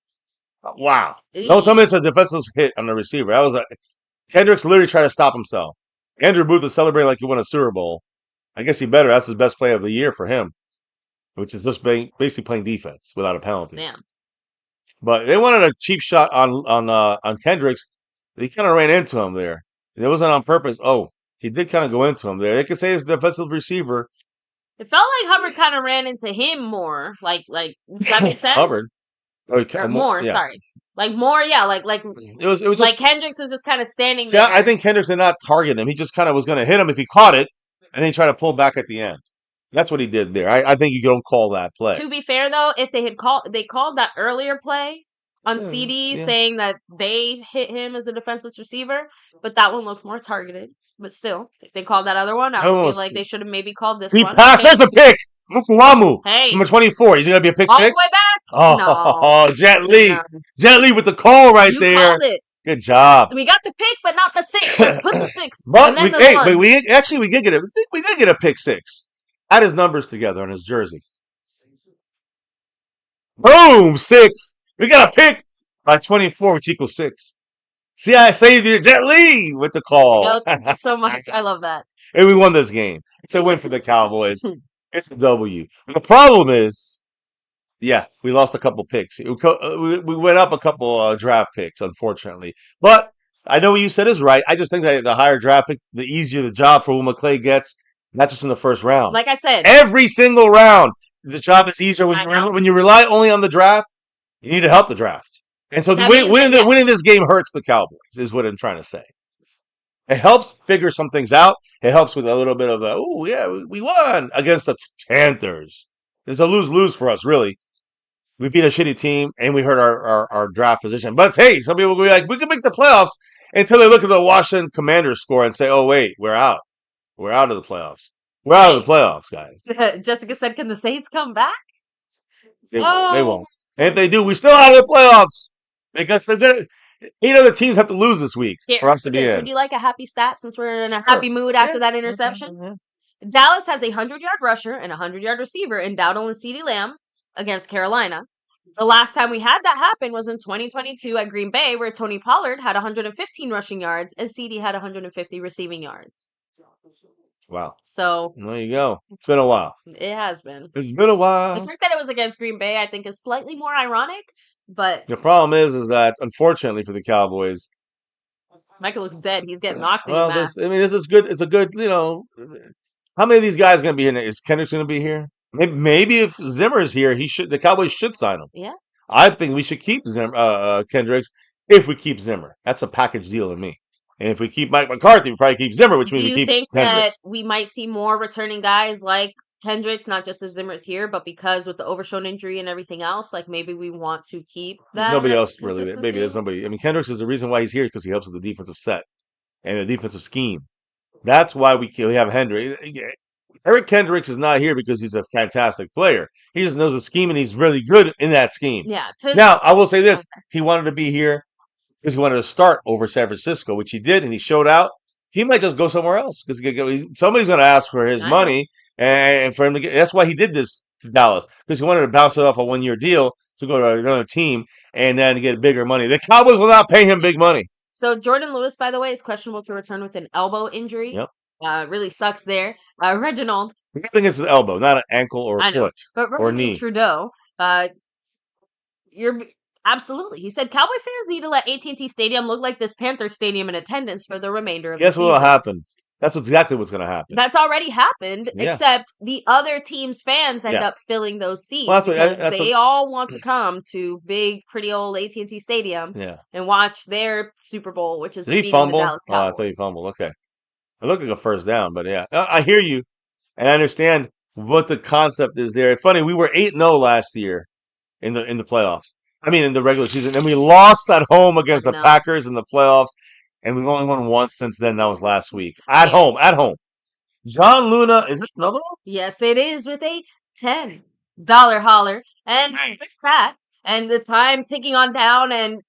Wow. Don't tell me it's a defensive hit on the receiver. Kendricks literally tried to stop himself. Andrew Booth is celebrating like he won a Super Bowl. I guess he better. That's his best play of the year for him, which is just basically playing defense without a penalty. Yeah. But they wanted a cheap shot on Kendricks. They kind of ran into him there. It wasn't on purpose. Oh, he did kind of go into him there. They could say it's a defensive receiver. It felt like Hubbard kind of ran into him more. Like, does that make sense? Hubbard. Or more, sorry. Like more, yeah. Like it was like just, Kendricks was just kind of standing there. I think Kendricks did not target him. He just kind of was going to hit him if he caught it, and then he tried to pull back at the end. That's what he did there. I think you don't call that play. To be fair, though, if they called that earlier play on CD saying that they hit him as a defenseless receiver, but that one looked more targeted. But still, if they called that other one, I would feel like they should have maybe called this one. Pass, there's a pick. Mukuamu. Hey. Number 24. He's going to be a pick 6? All the way back? Oh, no. Jet Li. No. Jet Li with the call right there. You called it. Good job. We got the pick, but not the 6. Let's put the 6. But we did get it. We did get a pick 6. Add his numbers together on his jersey. Boom, 6. We got a pick by 24, which equals 6. See, I saved you, Jet Li, with the call. So much. I love that. And we won this game. It's a win for the Cowboys. It's a W. The problem is, we lost a couple picks. We went up a couple draft picks, unfortunately. But I know what you said is right. I just think that the higher draft pick, the easier the job for Will McClay gets, not just in the first round. Like I said. Every single round, the job is easier when you rely only on the draft. You need to help the draft. And so winning this game hurts the Cowboys, is what I'm trying to say. It helps figure some things out. It helps with a little bit of we won against the Panthers. It's a lose-lose for us, really. We beat a shitty team, and we hurt our draft position. But hey, some people will be like, we can make the playoffs until they look at the Washington Commanders score and say, oh, wait, we're out. We're out of the playoffs. We're out of the playoffs, guys. Jessica said, can the Saints come back? They won't. And if they do, we're still out of the playoffs. Because they're gonna, 8 other teams have to lose this week for us to be in. Would you like a happy stat since we're in a happy mood after that interception? Dallas has a 100-yard rusher and a 100-yard receiver in Dowdle and CeeDee Lamb against Carolina. The last time we had that happen was in 2022 at Green Bay, where Tony Pollard had 115 rushing yards and CeeDee had 150 receiving yards. Wow. So there you go. It's been a while. It has been. It's been a while. The fact that it was against Green Bay, I think, is slightly more ironic. But the problem is that unfortunately for the Cowboys, Micah looks dead. He's getting oxygen. Well, this is good. It's a good, how many of these guys going to be here? Is Kendricks going to be here? Maybe if Zimmer is here, the Cowboys should sign him. Yeah. I think we should keep Kendricks if we keep Zimmer. That's a package deal to me. And if we keep Mike McCarthy, we probably keep Zimmer, which means we keep Kendricks. Do you think that we might see more returning guys like Kendricks, not just if Zimmer's here, but because with the Overshown injury and everything else, like maybe we want to keep that? There's nobody else really. Maybe there's somebody. I mean, Kendricks is the reason why he's here because he helps with the defensive set and the defensive scheme. That's why we have Hendricks. Eric Kendricks is not here because he's a fantastic player. He just knows the scheme and he's really good in that scheme. Yeah. Now, I will say this. He wanted to be here because he wanted to start over San Francisco, which he did, and he showed out. He might just go somewhere else because somebody's going to ask for his money, and for him to get. That's why he did this to Dallas because he wanted to bounce it off a 1-year deal to go to another team and then get bigger money. The Cowboys will not pay him big money. So Jordan Lewis, by the way, is questionable to return with an elbow injury. Yep. Really sucks there. Reginald, I think it's the elbow, not an ankle or a I know, foot but or Reginald knee. Trudeau, uh, you're absolutely. He said Cowboy fans need to let AT&T Stadium look like this Panther Stadium in attendance for the remainder of the Guess what will season. happen? That's exactly what's going to happen. That's already happened, Yeah. except the other team's fans end Yeah. up filling those seats Well, because that's they what. all want to come to big, pretty old AT&T Stadium Yeah. and watch their Super Bowl, which is Did he beating the fumble? Dallas Oh, I thought he Cowboys. fumbled. Okay. It looked like a first down, but yeah, I hear you, and I understand what the concept is there. It's funny, we were 8-0 last year in the playoffs. I mean, in the regular season, and we lost at home against I the know. Packers in the playoffs, and we've only won once since then. That was last week at Yeah. home. At home. John Luna, is it another one? Yes, it is with a $10 holler. And Hey. with that, and the time ticking on down and,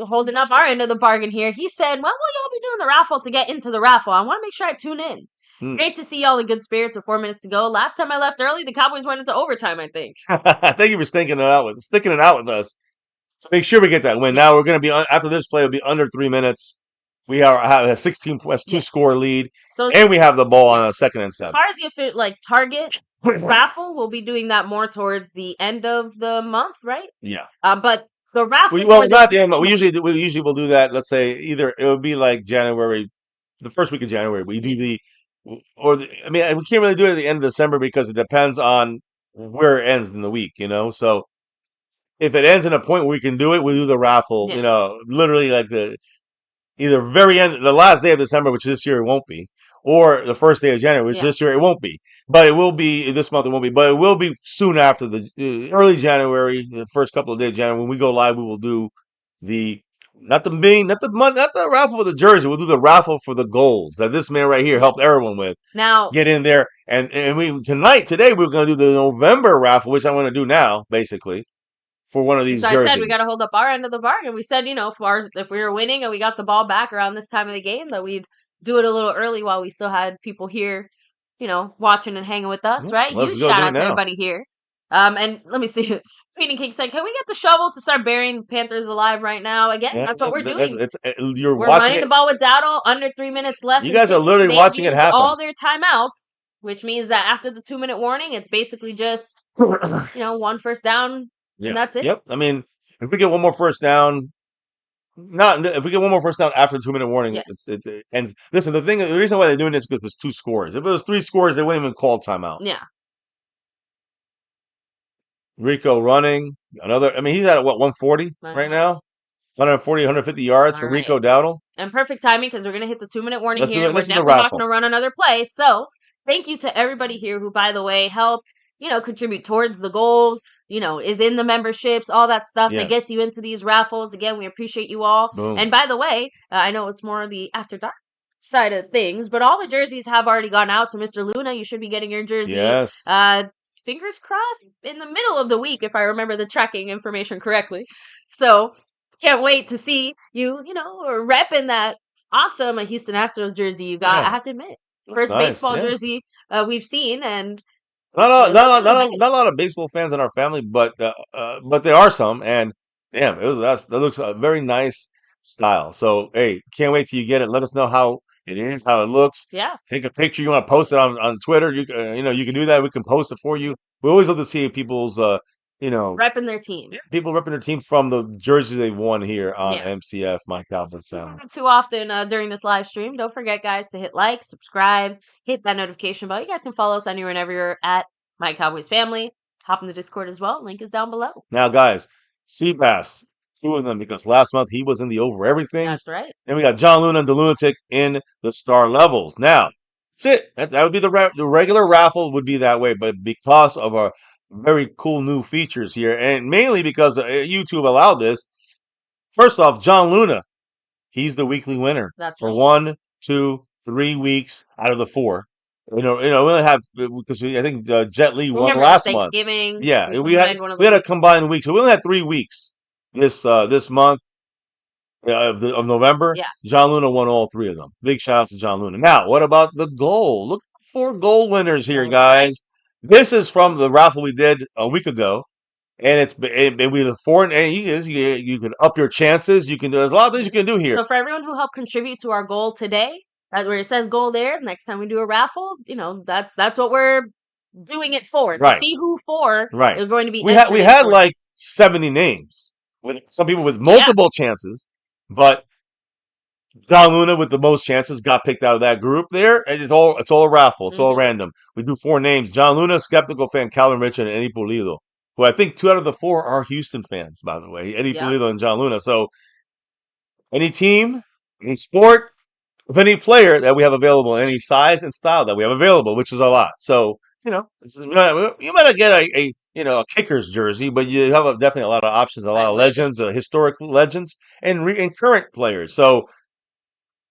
holding up our end of the bargain here, he said, when will y'all be doing the raffle to get into the raffle? I want to make sure I tune in. Great to see y'all in good spirits with 4 minutes to go. Last time I left early, the Cowboys went into overtime, I think. Thank you for sticking it out with us. So make sure we get that win. Now we're Yes. going to be after this play. It'll be under 3 minutes. We have a 16 plus two Yeah. score lead, So and we have the ball on yeah. a second and as 7. far as the target raffle, we'll be doing that more towards the end of the month, right? Yeah. But the raffle Well, for not at this the end, but we month, usually will do that. Let's say either it would be like January, the first week of January. We do I mean, we can't really do it at the end of December because it depends on where it ends in the week. So if it ends in a point where we can do it, we'll do the raffle. yeah, Literally like the either very end, the last day of December, which this year it won't be, or the first day of January, which yeah. this year it won't be. But it will be this month. It won't be, but it will be soon after the early January, the first couple of days of January. When we go live, we will do the not the main, not the raffle for the jersey. We'll do the raffle for the goals that this man right here helped Yes. everyone with. Now, Get in there, and we today we're going to do the November raffle, which I'm going to do now, basically for one of these so I said we got to jerseys. hold up our end of the bargain. We said, if we were winning and we got the ball back around this time of the game, that we'd do it a little early while we still had people here, watching and hanging with us, right? Let's Huge go shout do it out to now. everybody here. And let me see. Feeding King said, "Can we get the shovel to start burying Panthers alive right now?" Again, Yeah, that's what we're doing. you're We're watching running the it. ball with Dowdle. Under 3 minutes left You in the guys are game. literally They've watching it used happen. all their timeouts, which means that after the 2 minute warning, it's basically just one first down, Yeah. and that's it. Yep. I mean, if we get one more first down, not if we get one more first down after the 2 minute warning, Yes. it ends. Listen, the reason why they're doing this is because it was 2 scores. If it was 3 scores, they wouldn't even call timeout. Yeah. Rico running another. I mean, he's at what 140 right now, 140, 150 yards All for right. Rico Dowdle. And perfect timing because we're going to hit the 2 minute warning Let's do here. the, We're let's do the definitely not raffle. going to run another play. So thank you to everybody here who, by the way, helped, contribute towards the goals, is in the memberships, all that stuff that Yes. gets you into these raffles. Again, we appreciate you all. Boom. And by the way, I know it's more of the after dark side of things, but all the jerseys have already gone out. So Mr. Luna, you should be getting your jersey. Yes. Fingers crossed in the middle of the week, if I remember the tracking information correctly. So can't wait to see you, repping that awesome Houston Astros jersey you got. Yeah. I have to admit, first Nice, baseball yeah. jersey we've seen, and Not nice. a lot of baseball fans in our family, but there are some, and damn, that looks a very nice style. So hey, can't wait till you get it. Let us know how it is, how it looks. Yeah. Take a picture. You want to post it on Twitter? You can do that. We can post it for you. We always love to see people's repping their team. people repping their teams from the jerseys they've won here on Yeah. MCF, My Cowboys Family. Too often during this live stream. Don't forget, guys, to hit like, subscribe, hit that notification bell. You guys can follow us anywhere and everywhere at My Cowboys Family. Hop in the Discord as well. Link is down below. Now, guys, Seabass, 2 of them because last month he was in the over everything. That's right. Then we got John Luna and the Lunatic in the star levels. Now, that's it. That would be the regular raffle would be that way, but because of our very cool new features here, and mainly because YouTube allowed this. First off, John Luna, he's the weekly winner. That's for right. 1, 2, 3 weeks out of the 4. We only have because I think Jet Li won last month. Thanksgiving. Yeah, we had a combined week, so we only had 3 weeks this month of November. Yeah. John Luna won all 3 of them. Big shout out to John Luna. Now, what about the goal? Look at the 4 goal winners here, That's guys. This is from the raffle we did a week ago. And we look forward, and you can up your chances. There's a lot of things you can do here. So for everyone who helped contribute to our goal today, That's where it says goal there. Next time we do a raffle, that's what we're doing it for. To Right. see who four Right. is going to be We entered had for. like 70 names with some people with multiple chances, but John Luna with the most chances got picked out of that group there. And it's all a raffle. It's all random. We do 4 names. John Luna, Skeptical Fan, Calvin Richard, and Eddie Pulido, who I think 2 out of the 4 are Houston fans, by the way. Eddie Pulido and John Luna. So any team, any sport, of any player that we have available, any size and style that we have available, which is a lot. So, you might not get a kicker's jersey, but you have definitely a lot of options, a lot of legends, historic legends, and current players. So,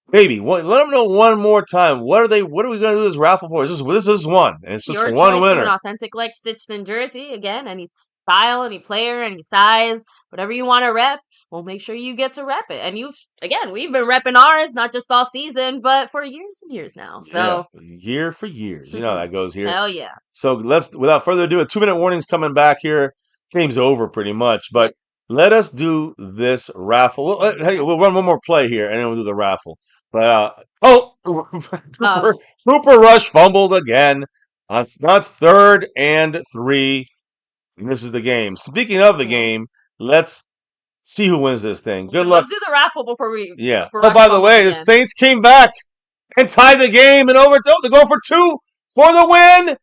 maybe let them know one more time. What are we going to do this raffle for? This is one, and it's just Your one choice winner. of an authentic, like, stitched in jersey. Again, any style, any player, any size, whatever you want to rep. We'll make sure you get to rep it. And we've been repping ours, not just all season, but for years and years now. So year for years, you know how that goes here. Hell yeah! So without further ado, a 2-minute warning's coming back here. Game's over pretty much, but let us do this raffle. We'll run one more play here, and then we'll do the raffle. But Cooper Rush fumbled again. Now it's 3rd and 3. And this is the game. Speaking of the game, let's see who wins this thing. Good luck. Let's do the raffle before we. Yeah. Oh, by the way, the Saints came back and tied the game and they're going for 2 for the win.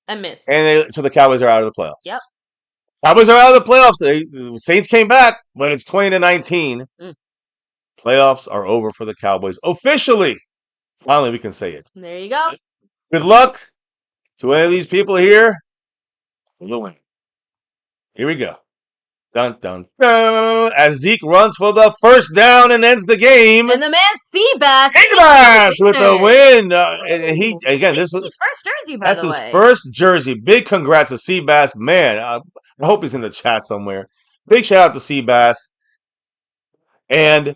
And missed. And so the Cowboys are out of the playoffs. Yep. Cowboys are out of the playoffs. The Saints came back, but it's 20-19. Playoffs are over for the Cowboys officially. Finally, we can say it. There you go. Good luck to any of these people here. We'll win. Here we go. Dun, dun, dun. As Zeke runs for the first down and ends the game. And the man Seabass with the win. And he, again, this was his first jersey, by the way. That's his first jersey. Big congrats to Seabass. Man, I hope he's in the chat somewhere. Big shout out to Seabass. And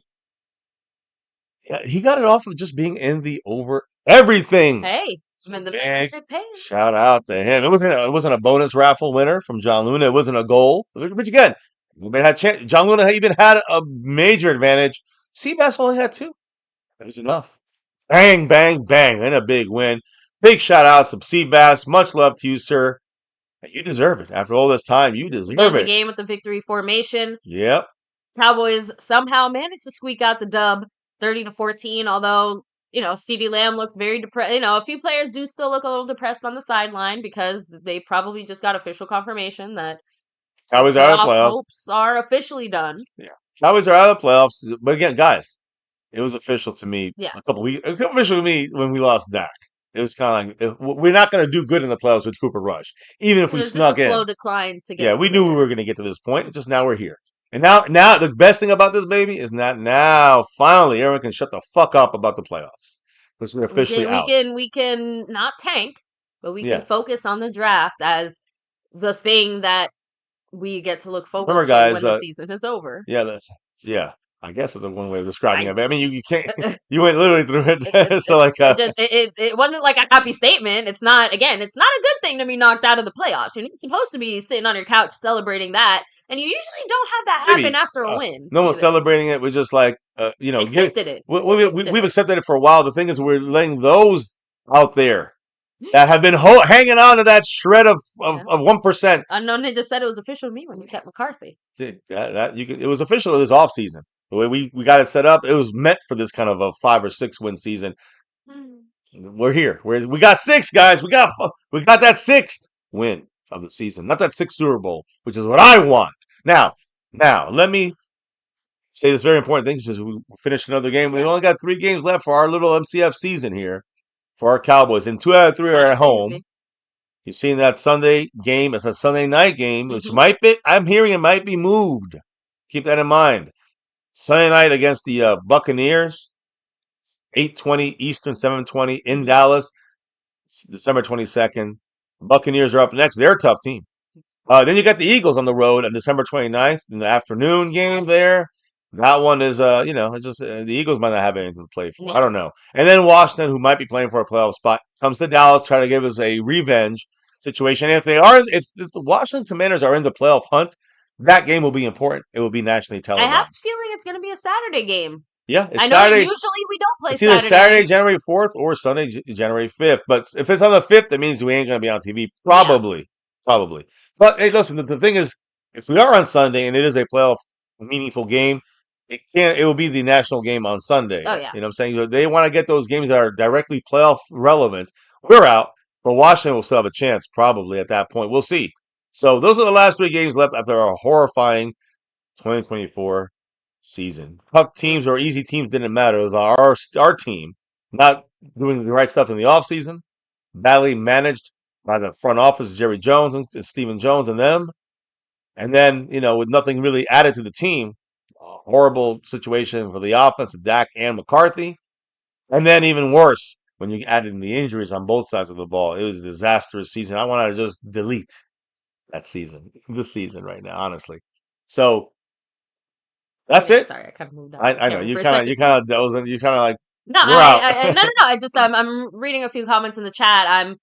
he got it off of just being in the over everything. Hey, when the man paid. Shout out to him. It wasn't a bonus raffle winner from John Luna. It wasn't a goal. But again, John Luna even had a major advantage. Seabass only had 2. That was enough. Bang, bang, bang. And a big win. Big shout outs to Seabass. Much love to you, sir. You deserve it. After all this time, you deserve it. The game with the victory formation. Yep. Cowboys somehow managed to squeak out the dub, 30-14. Although CeeDee Lamb looks very depressed. A few players do still look a little depressed on the sideline because they probably just got official confirmation that Cowboys are out of the playoffs. Hopes are officially done. Yeah, Cowboys are out of the playoffs. But again, guys, it was official to me a couple weeks. It was official to me when we lost Dak. It was kind of like we're not going to do good in the playoffs with Cooper Rush, even if we snuck in. Slow decline to get. Yeah, we knew we were going to get to this point. Just now we're here. And now the best thing about this baby is that now finally everyone can shut the fuck up about the playoffs because we're officially out. We can not tank, but we can focus on the draft as the thing that we get to look forward to when the season is over. Yeah. I guess it's one way of describing it. I mean, you can't. You went literally through it. So it wasn't like a happy statement. It's not. Again, it's not a good thing to be knocked out of the playoffs. You're supposed to be sitting on your couch celebrating that, and you usually don't have that happen after a win. No one's celebrating it. We're just like, accepted it. We've accepted it for a while. The thing is, we're letting those out there that have been hanging on to that shred of 1%. Unknown Ninja said it was official to me when you kept McCarthy. It was official this offseason. The way we got it set up, it was meant for this kind of a 5 or 6 win season. We're here. We got 6, guys. We got that 6th win of the season, not that 6th Super Bowl, which is what I want. Now, let me say this very important thing. Since we finished another game, we only got 3 games left for our little MCF season here for our Cowboys, and 2 out of 3 are at home. You've seen that Sunday game. It's a Sunday night game, which I'm hearing it might be moved. Keep that in mind. Sunday night against the Buccaneers, 8:20 Eastern, 7:20 in Dallas, December 22nd. Buccaneers are up next. They're a tough team. Then you got the Eagles on the road on December 29th in the afternoon game there. That one is, it's just the Eagles might not have anything to play for. I don't know. And then Washington, who might be playing for a playoff spot, comes to Dallas, try to give us a revenge situation. And if the Washington Commanders are in the playoff hunt, that game will be important. It will be nationally I have a televised. feeling it's going to be a Saturday game. Yeah, it's I know Saturday. usually we don't play It's either Saturday. Saturday, January 4th, or Sunday, January 5th. But if it's on the 5th, it means we ain't going to be on TV. Probably. Probably. But hey, listen, the thing is, if we are on Sunday and it is a playoff meaningful game, it will be the national game on Sunday. Oh, yeah. You know what I'm saying? They want to get those games that are directly playoff relevant. We're out, but Washington will still have a chance probably at that point. We'll see. So those are the last 3 games left after a horrifying 2024 season. Tough teams or easy teams didn't matter. It was our team not doing the right stuff in the offseason, badly managed by the front office, Jerry Jones and Stephen Jones and them. And then, with nothing really added to the team, a horrible situation for the offense of Dak and McCarthy. And then even worse, when you added in the injuries on both sides of the ball, it was a disastrous season. I want to just delete that season, this season right now, honestly. So that's it. Sorry, I kind of moved on. I know you kind of like no, we're out. no. I just I'm reading a few comments in the chat.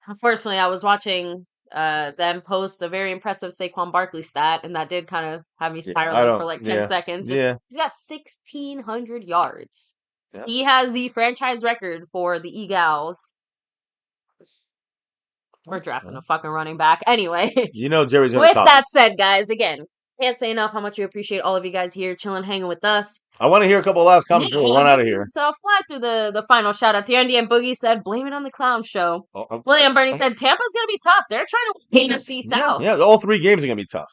Unfortunately I was watching them post a very impressive Saquon Barkley stat, and that did kind of have me spiraling for like 10 seconds. He's got 1,600 yards. Yeah. He has the franchise record for the Eagles. We're drafting a fucking running back. Anyway. Jerry's with that said, guys, again, can't say enough how much we appreciate all of you guys here chilling, hanging with us. I want to hear a couple of last comments before we run out of here. So fly through the final shout outs here. Andy and Boogie said, blame it on the clown show. William Bernie said, Tampa's going to be tough. They're trying to win NFC South. Yeah, all 3 games are going to be tough.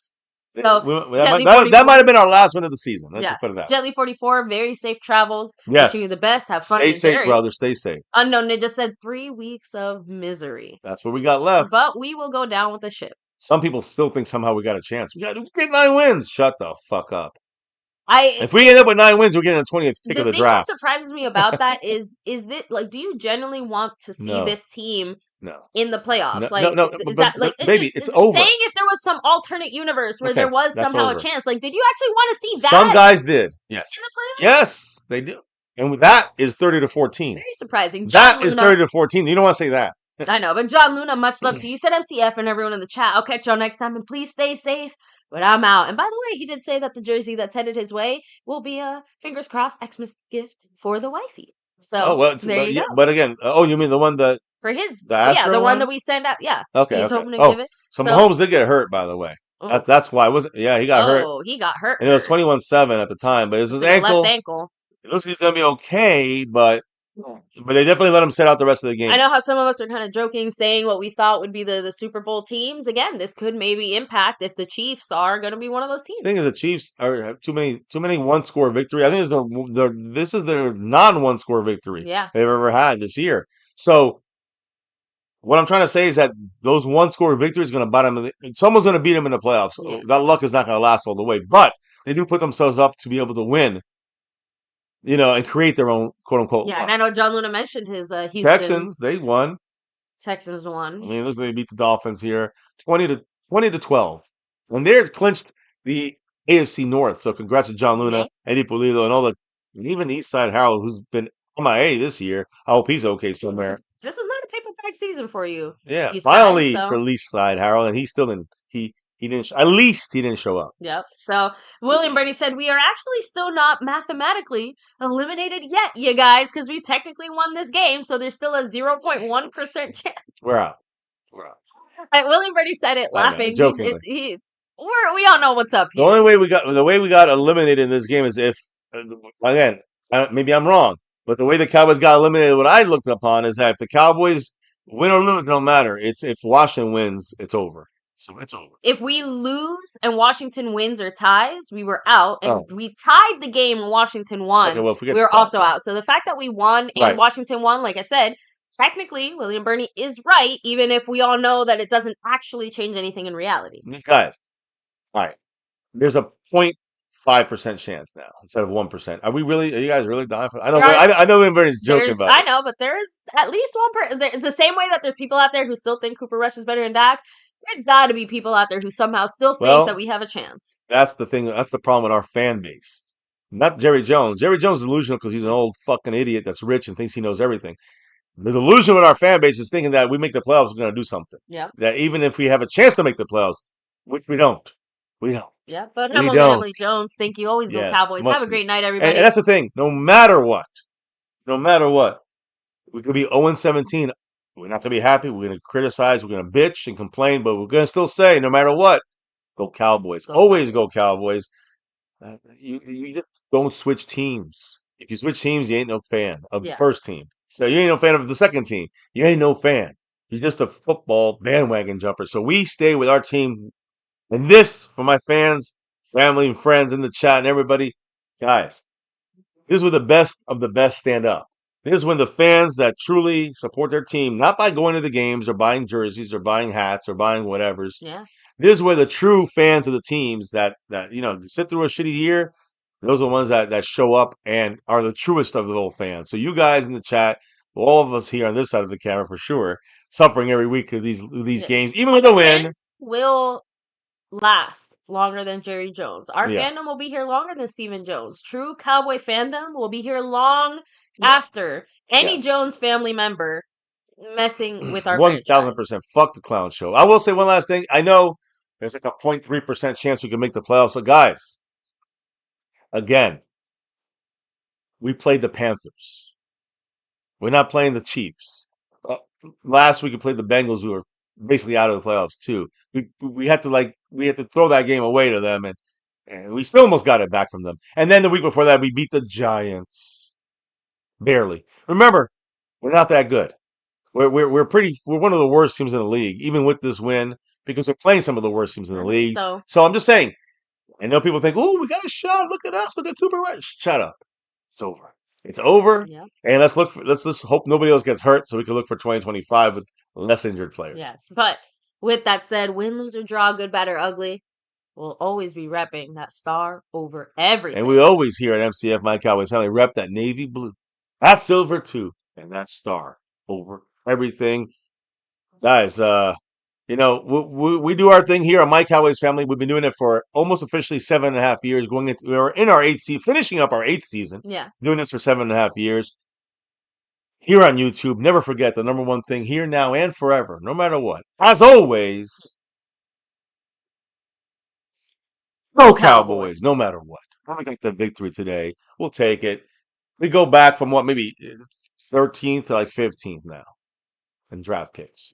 So, that might have been our last win of the season. Let's just put it that. Gently 44, very safe travels. Yes. Wishing you the best. Have fun. Stay safe, brother. Stay safe. Unknown Ninja said 3 weeks of misery. That's what we got left. But we will go down with the ship. Some people still think somehow we got a chance. We got to get 9 wins. Shut the fuck up. If we end up with 9 wins, we're getting the 20th pick of the draft. The thing that surprises me about that is this, like, do you genuinely want to see this team in the playoffs? Baby, it's over. Saying if there was some alternate universe where there was somehow a chance, like, did you actually want to see that? Some guys did. Yes. In the playoffs? Yes, they do. And that is 30-14. Very surprising. That is 30-14. You don't want to say that. I know, but John Luna, much love to you. You said MCF and everyone in the chat. I'll catch y'all next time, and please stay safe. But I'm out. And by the way, he did say that the jersey that's headed his way will be a fingers crossed Xmas gift for the wifey. So there you go. But again, you mean the one that for his the one that we send out. Yeah. Okay. He's hoping to give it. So Mahomes did get hurt, by the way. That's why he got hurt. Oh, he got hurt. And it was 21-7 at the time, but it was his ankle. Left ankle. It looks like he's gonna be okay, but they definitely let him sit out the rest of the game. I know how some of us are kind of joking, saying what we thought would be the Super Bowl teams. Again, this could maybe impact if the Chiefs are going to be one of those teams. I think the Chiefs have too many one-score victory. I think this is their non-one-score victory they've ever had this year. So what I'm trying to say is that those one-score victories are going to bite them. Someone's going to beat them in the playoffs. Yeah. That luck is not going to last all the way, but they do put themselves up to be able to win. And create their own quote unquote. Yeah, and I know John Luna mentioned his Houston Texans. They won. Texans won. I mean, they beat the Dolphins here, 20-12, and they're clinched the AFC North. So congrats to John Luna, Eddie Pulido, and even Eastside Harold, who's been MIA this year. I hope he's okay somewhere. This is not a paper bag season for you. Yeah, finally for Eastside Harold, and he's still in. He didn't. At least he didn't show up. Yep. So William Bernie said we are actually still not mathematically eliminated yet, you guys, because we technically won this game. So there's still a 0.1% chance. We're out. All right, William Bernie said it, laughing. We all know what's up here. The way we got eliminated in this game is if again maybe I'm wrong, but the way the Cowboys got eliminated, what I looked upon is that if the Cowboys win or lose, it don't matter. It's if Washington wins, it's over. So it's over. If we lose and Washington wins or ties, we were out. And we tied the game and Washington won. Okay, well, we were also out. So the fact that we won and Washington won, like I said, technically, William Bernie is right, even if we all know that it doesn't actually change anything in reality. These guys, all right, there's a 0.5% chance now instead of 1%. Are you guys really dying for? I know William Bernie's joking about it. I know, but there is at least 1%. It's the same way that there's people out there who still think Cooper Rush is better than Dak. There's got to be people out there who somehow still think that we have a chance. That's the thing. That's the problem with our fan base. Not Jerry Jones. Jerry Jones is delusional because he's an old fucking idiot that's rich and thinks he knows everything. The delusion with our fan base is thinking that we make the playoffs, we're going to do something. Yeah. That even if we have a chance to make the playoffs, which we don't. We don't. Yeah, but I'm We only don't. Emily Jones. Thank you. Always go Yes, Cowboys. Have much. a great night, And everybody. that's the thing. No matter what, we could be 0-17. We're not going to be happy. We're going to criticize. We're going to bitch and complain, but we're going to still say, no matter what, go Cowboys. Go Always go Cowboys. Cowboys. You just don't switch teams. If you switch teams, you ain't no fan of the Yeah. first team. So you ain't no fan of the second team. You ain't no fan. You're just a football bandwagon jumper. So we stay with our team. And this, for my fans, family, and friends in the chat, and everybody, guys, this is where the best of the best stand up. This is when the fans that truly support their team, not by going to the games or buying jerseys or buying hats or buying whatevers. Yeah. This is where the true fans of the teams that sit through a shitty year, those are the ones that show up and are the truest of the old fans. So you guys in the chat, all of us here on this side of the camera for sure, suffering every week of these Yeah. games, even with a win. Will last longer than Jerry Jones. Our Yeah. fandom will be here longer than Stephen Jones. True Cowboy fandom will be here long Yeah. after any Yes. Jones family member messing with our 1,000%. franchise. Fuck the clown show. I will say one last thing. I know there's like a 0.3% chance we can make the playoffs, but guys, again, we played the Panthers. We're not playing the Chiefs. Last week we played the Bengals, who were basically out of the playoffs too. We had to throw that game away to them, and we still almost got it back from them. And then the week before that, we beat the Giants barely. Remember, we're not that good. We're one of the worst teams in the league, even with this win, because we're playing some of the worst teams in the league. So I'm just saying. I know people think, "Oh, we got a shot. Look at us. Look at Cooper Rush." Shut up. It's over. It's over. yeah. And let's just hope nobody else gets hurt, so we can look for 2025 with less injured players. Yes. But with that said, win, lose, or draw, good, bad, or ugly, we'll always be repping that star over everything. And we always here at MCF My Cowboys Family rep that navy blue, that silver too, and that star over everything. Guys, we do our thing here on My Cowboys Family. We've been doing it for almost officially 7.5 years. We're in our eighth season, finishing up our 8th season. Yeah. Doing this for 7.5 years. Here on YouTube, never forget the number one thing here, now, and forever, no matter what. As always, go Cowboys, no matter what. We got the victory today. We'll take it. We go back from maybe 13th to like 15th now in draft picks.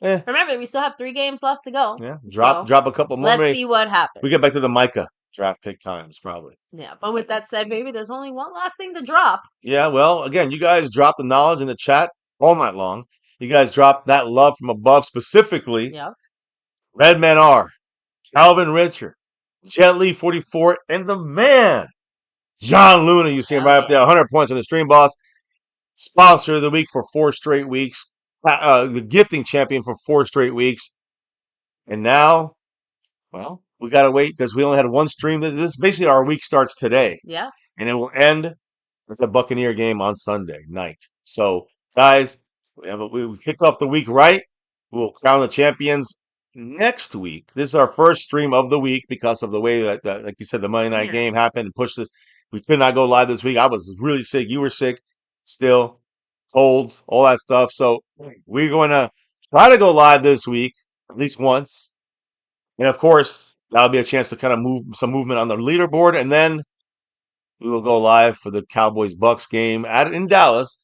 Remember, we still have 3 games left to go. Yeah, drop a couple more. Let's see what happens. We get back to the Micah draft pick times, probably. Yeah, but with that said, maybe there's only one last thing to drop. Yeah, well, again, you guys drop the knowledge in the chat all night long. You guys drop that love from above, specifically. Yeah. Redman R, Calvin Richard, Jet Li 44, and the man, John Luna. You see him right up there, 100 points on the stream, boss. Sponsor of the week for 4 straight weeks. The gifting champion for 4 straight weeks. And now, well, we got to wait because we only had one stream. This basically our week starts today. Yeah. And it will end with the Buccaneer game on Sunday night. So, guys, we kicked off the week right. We'll crown the champions next week. This is our first stream of the week because of the way that like you said, the Monday night game happened and pushed us. We could not go live this week. I was really sick. You were sick still. Colds, all that stuff. So we're going to try to go live this week at least once. And of course, that'll be a chance to kind of move some movement on the leaderboard. And then we will go live for the Cowboys-Bucks game in Dallas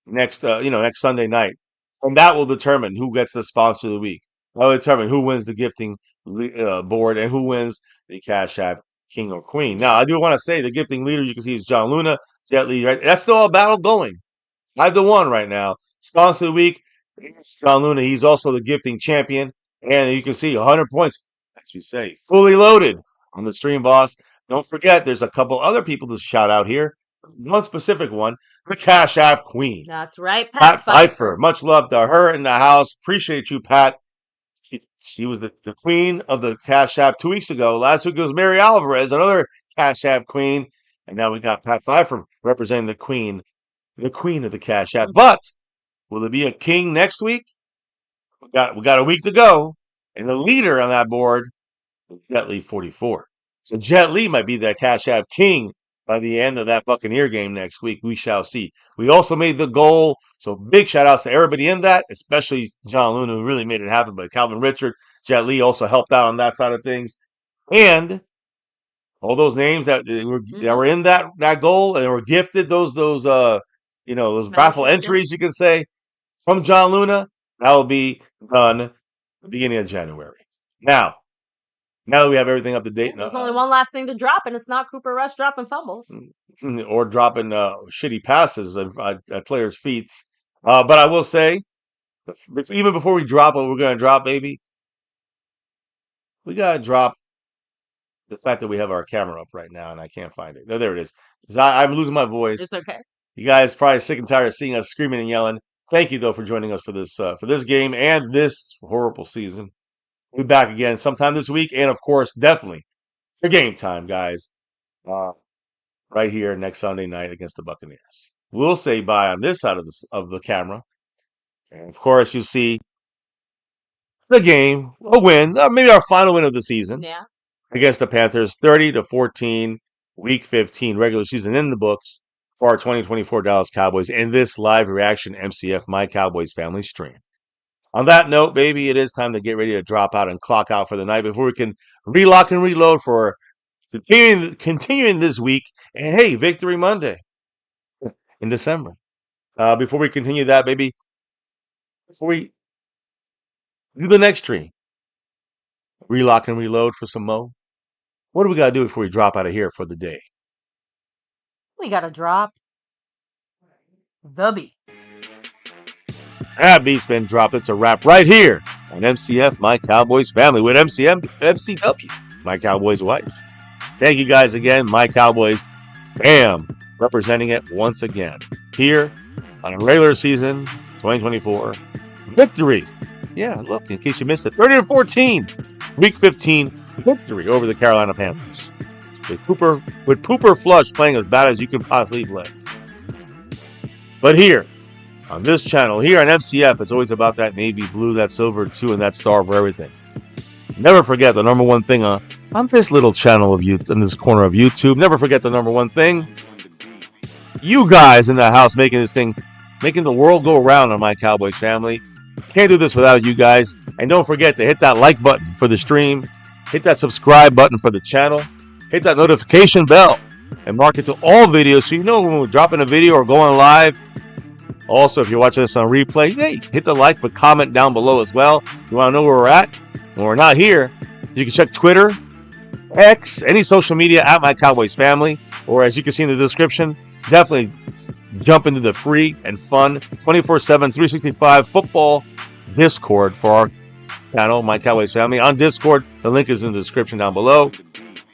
next Sunday night. And that will determine who gets the sponsor of the week. That will determine who wins the gifting board and who wins the Cash App King or Queen. Now, I do want to say the gifting leader you can see is John Luna, Jet Li, right? That's still a battle going. 5-1 right now. Sponsor of the week is John Luna. He's also the gifting champion. And you can see 100 points, as we say, fully loaded on the stream, boss. Don't forget, there's a couple other people to shout out here. One specific one, the Cash App Queen. That's right, Pat Pfeiffer. Much love to her in the house. Appreciate you, Pat. She was the queen of the Cash App 2 weeks ago. Last week it was Mary Alvarez, another Cash App queen. And now we got Pat Pfeiffer representing the queen of the Cash App. But will there be a king next week? We got a week to go. And the leader on that board is Jet Li 44. So Jet Li might be that Cash App king by the end of that Buccaneer game next week. We shall see. We also made the goal. So big shout outs to everybody in that, especially John Luna, who really made it happen. But Calvin Richard, Jet Li also helped out on that side of things. And All those names that were in that goal and were gifted those those raffle entries, you can say, from John Luna. That will be done at the beginning of January. Now that we have everything up to date, there's only one last thing to drop, and it's not Cooper Rush dropping fumbles or dropping shitty passes at players' feet. But I will say, even before we drop what we're going to drop, baby, we got to drop the fact that we have our camera up right now and I can't find it. No, there it is. I'm losing my voice. It's okay. You guys probably sick and tired of seeing us screaming and yelling. Thank you, though, for joining us for this game and this horrible season. We'll be back again sometime this week, and of course, definitely for game time, guys. Right here next Sunday night against the Buccaneers. We'll say bye on this side of the camera, and of course, you'll see the game, a win, maybe our final win of the season. Yeah. Against the Panthers, 30-14, Week 15, regular season in the books for our 2024 Dallas Cowboys in this live reaction MCF My Cowboys Family stream. On that note, baby, it is time to get ready to drop out and clock out for the night before we can relock and reload for continuing this week. And hey, Victory Monday in December. Before we continue that, baby, before we do the next stream, relock and reload for some mo. What do we got to do before we drop out of here for the day? We got to drop the beat. That beat's been dropped. It's a wrap right here on MCF, My Cowboys Family, with FCW, My Cowboys Wife. Thank you guys again. My Cowboys, bam, representing it once again here on a regular season 2024 victory. Yeah, look, in case you missed it, 30-14, Week 15 victory over the Carolina Panthers. With Pooper Flush playing as bad as you can possibly play. But here, on this channel, here on MCF, it's always about that navy blue, that silver too, and that star for everything. Never forget the number one thing on this little channel of YouTube, in this corner of YouTube. Never forget the number one thing. You guys in the house making the world go around on My Cowboys Family. Can't do this without you guys. And don't forget to hit that like button for the stream. Hit that subscribe button for the channel. Hit that notification bell. And mark it to all videos so you know when we're dropping a video or going live. Also, if you're watching this on replay, hey, hit the like, but comment down below as well. If you want to know where we're at, when we're not here, you can check Twitter, X, any social media at My Cowboys Family. Or as you can see in the description, definitely jump into the free and fun 24/7, 365 football Discord for our channel, My Cowboys Family. On Discord, the link is in the description down below.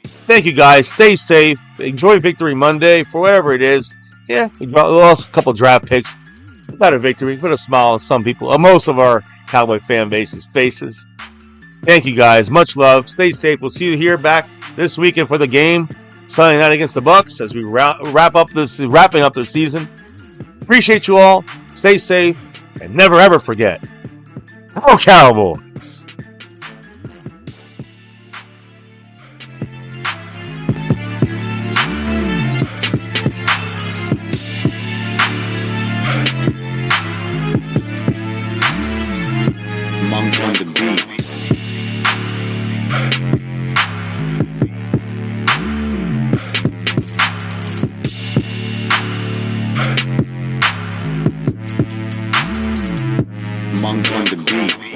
Thank you guys. Stay safe. Enjoy Victory Monday for whatever it is. Yeah, we lost a couple draft picks. We got a victory. Put a smile on some people, most of our Cowboy fan base's faces. Thank you guys. Much love. Stay safe. We'll see you here back this weekend for the game Sunday night against the Bucs as we wrapping up the season. Appreciate you all. Stay safe and never ever forget. Go Cowboys! Monk on the beat. Monk on the beat.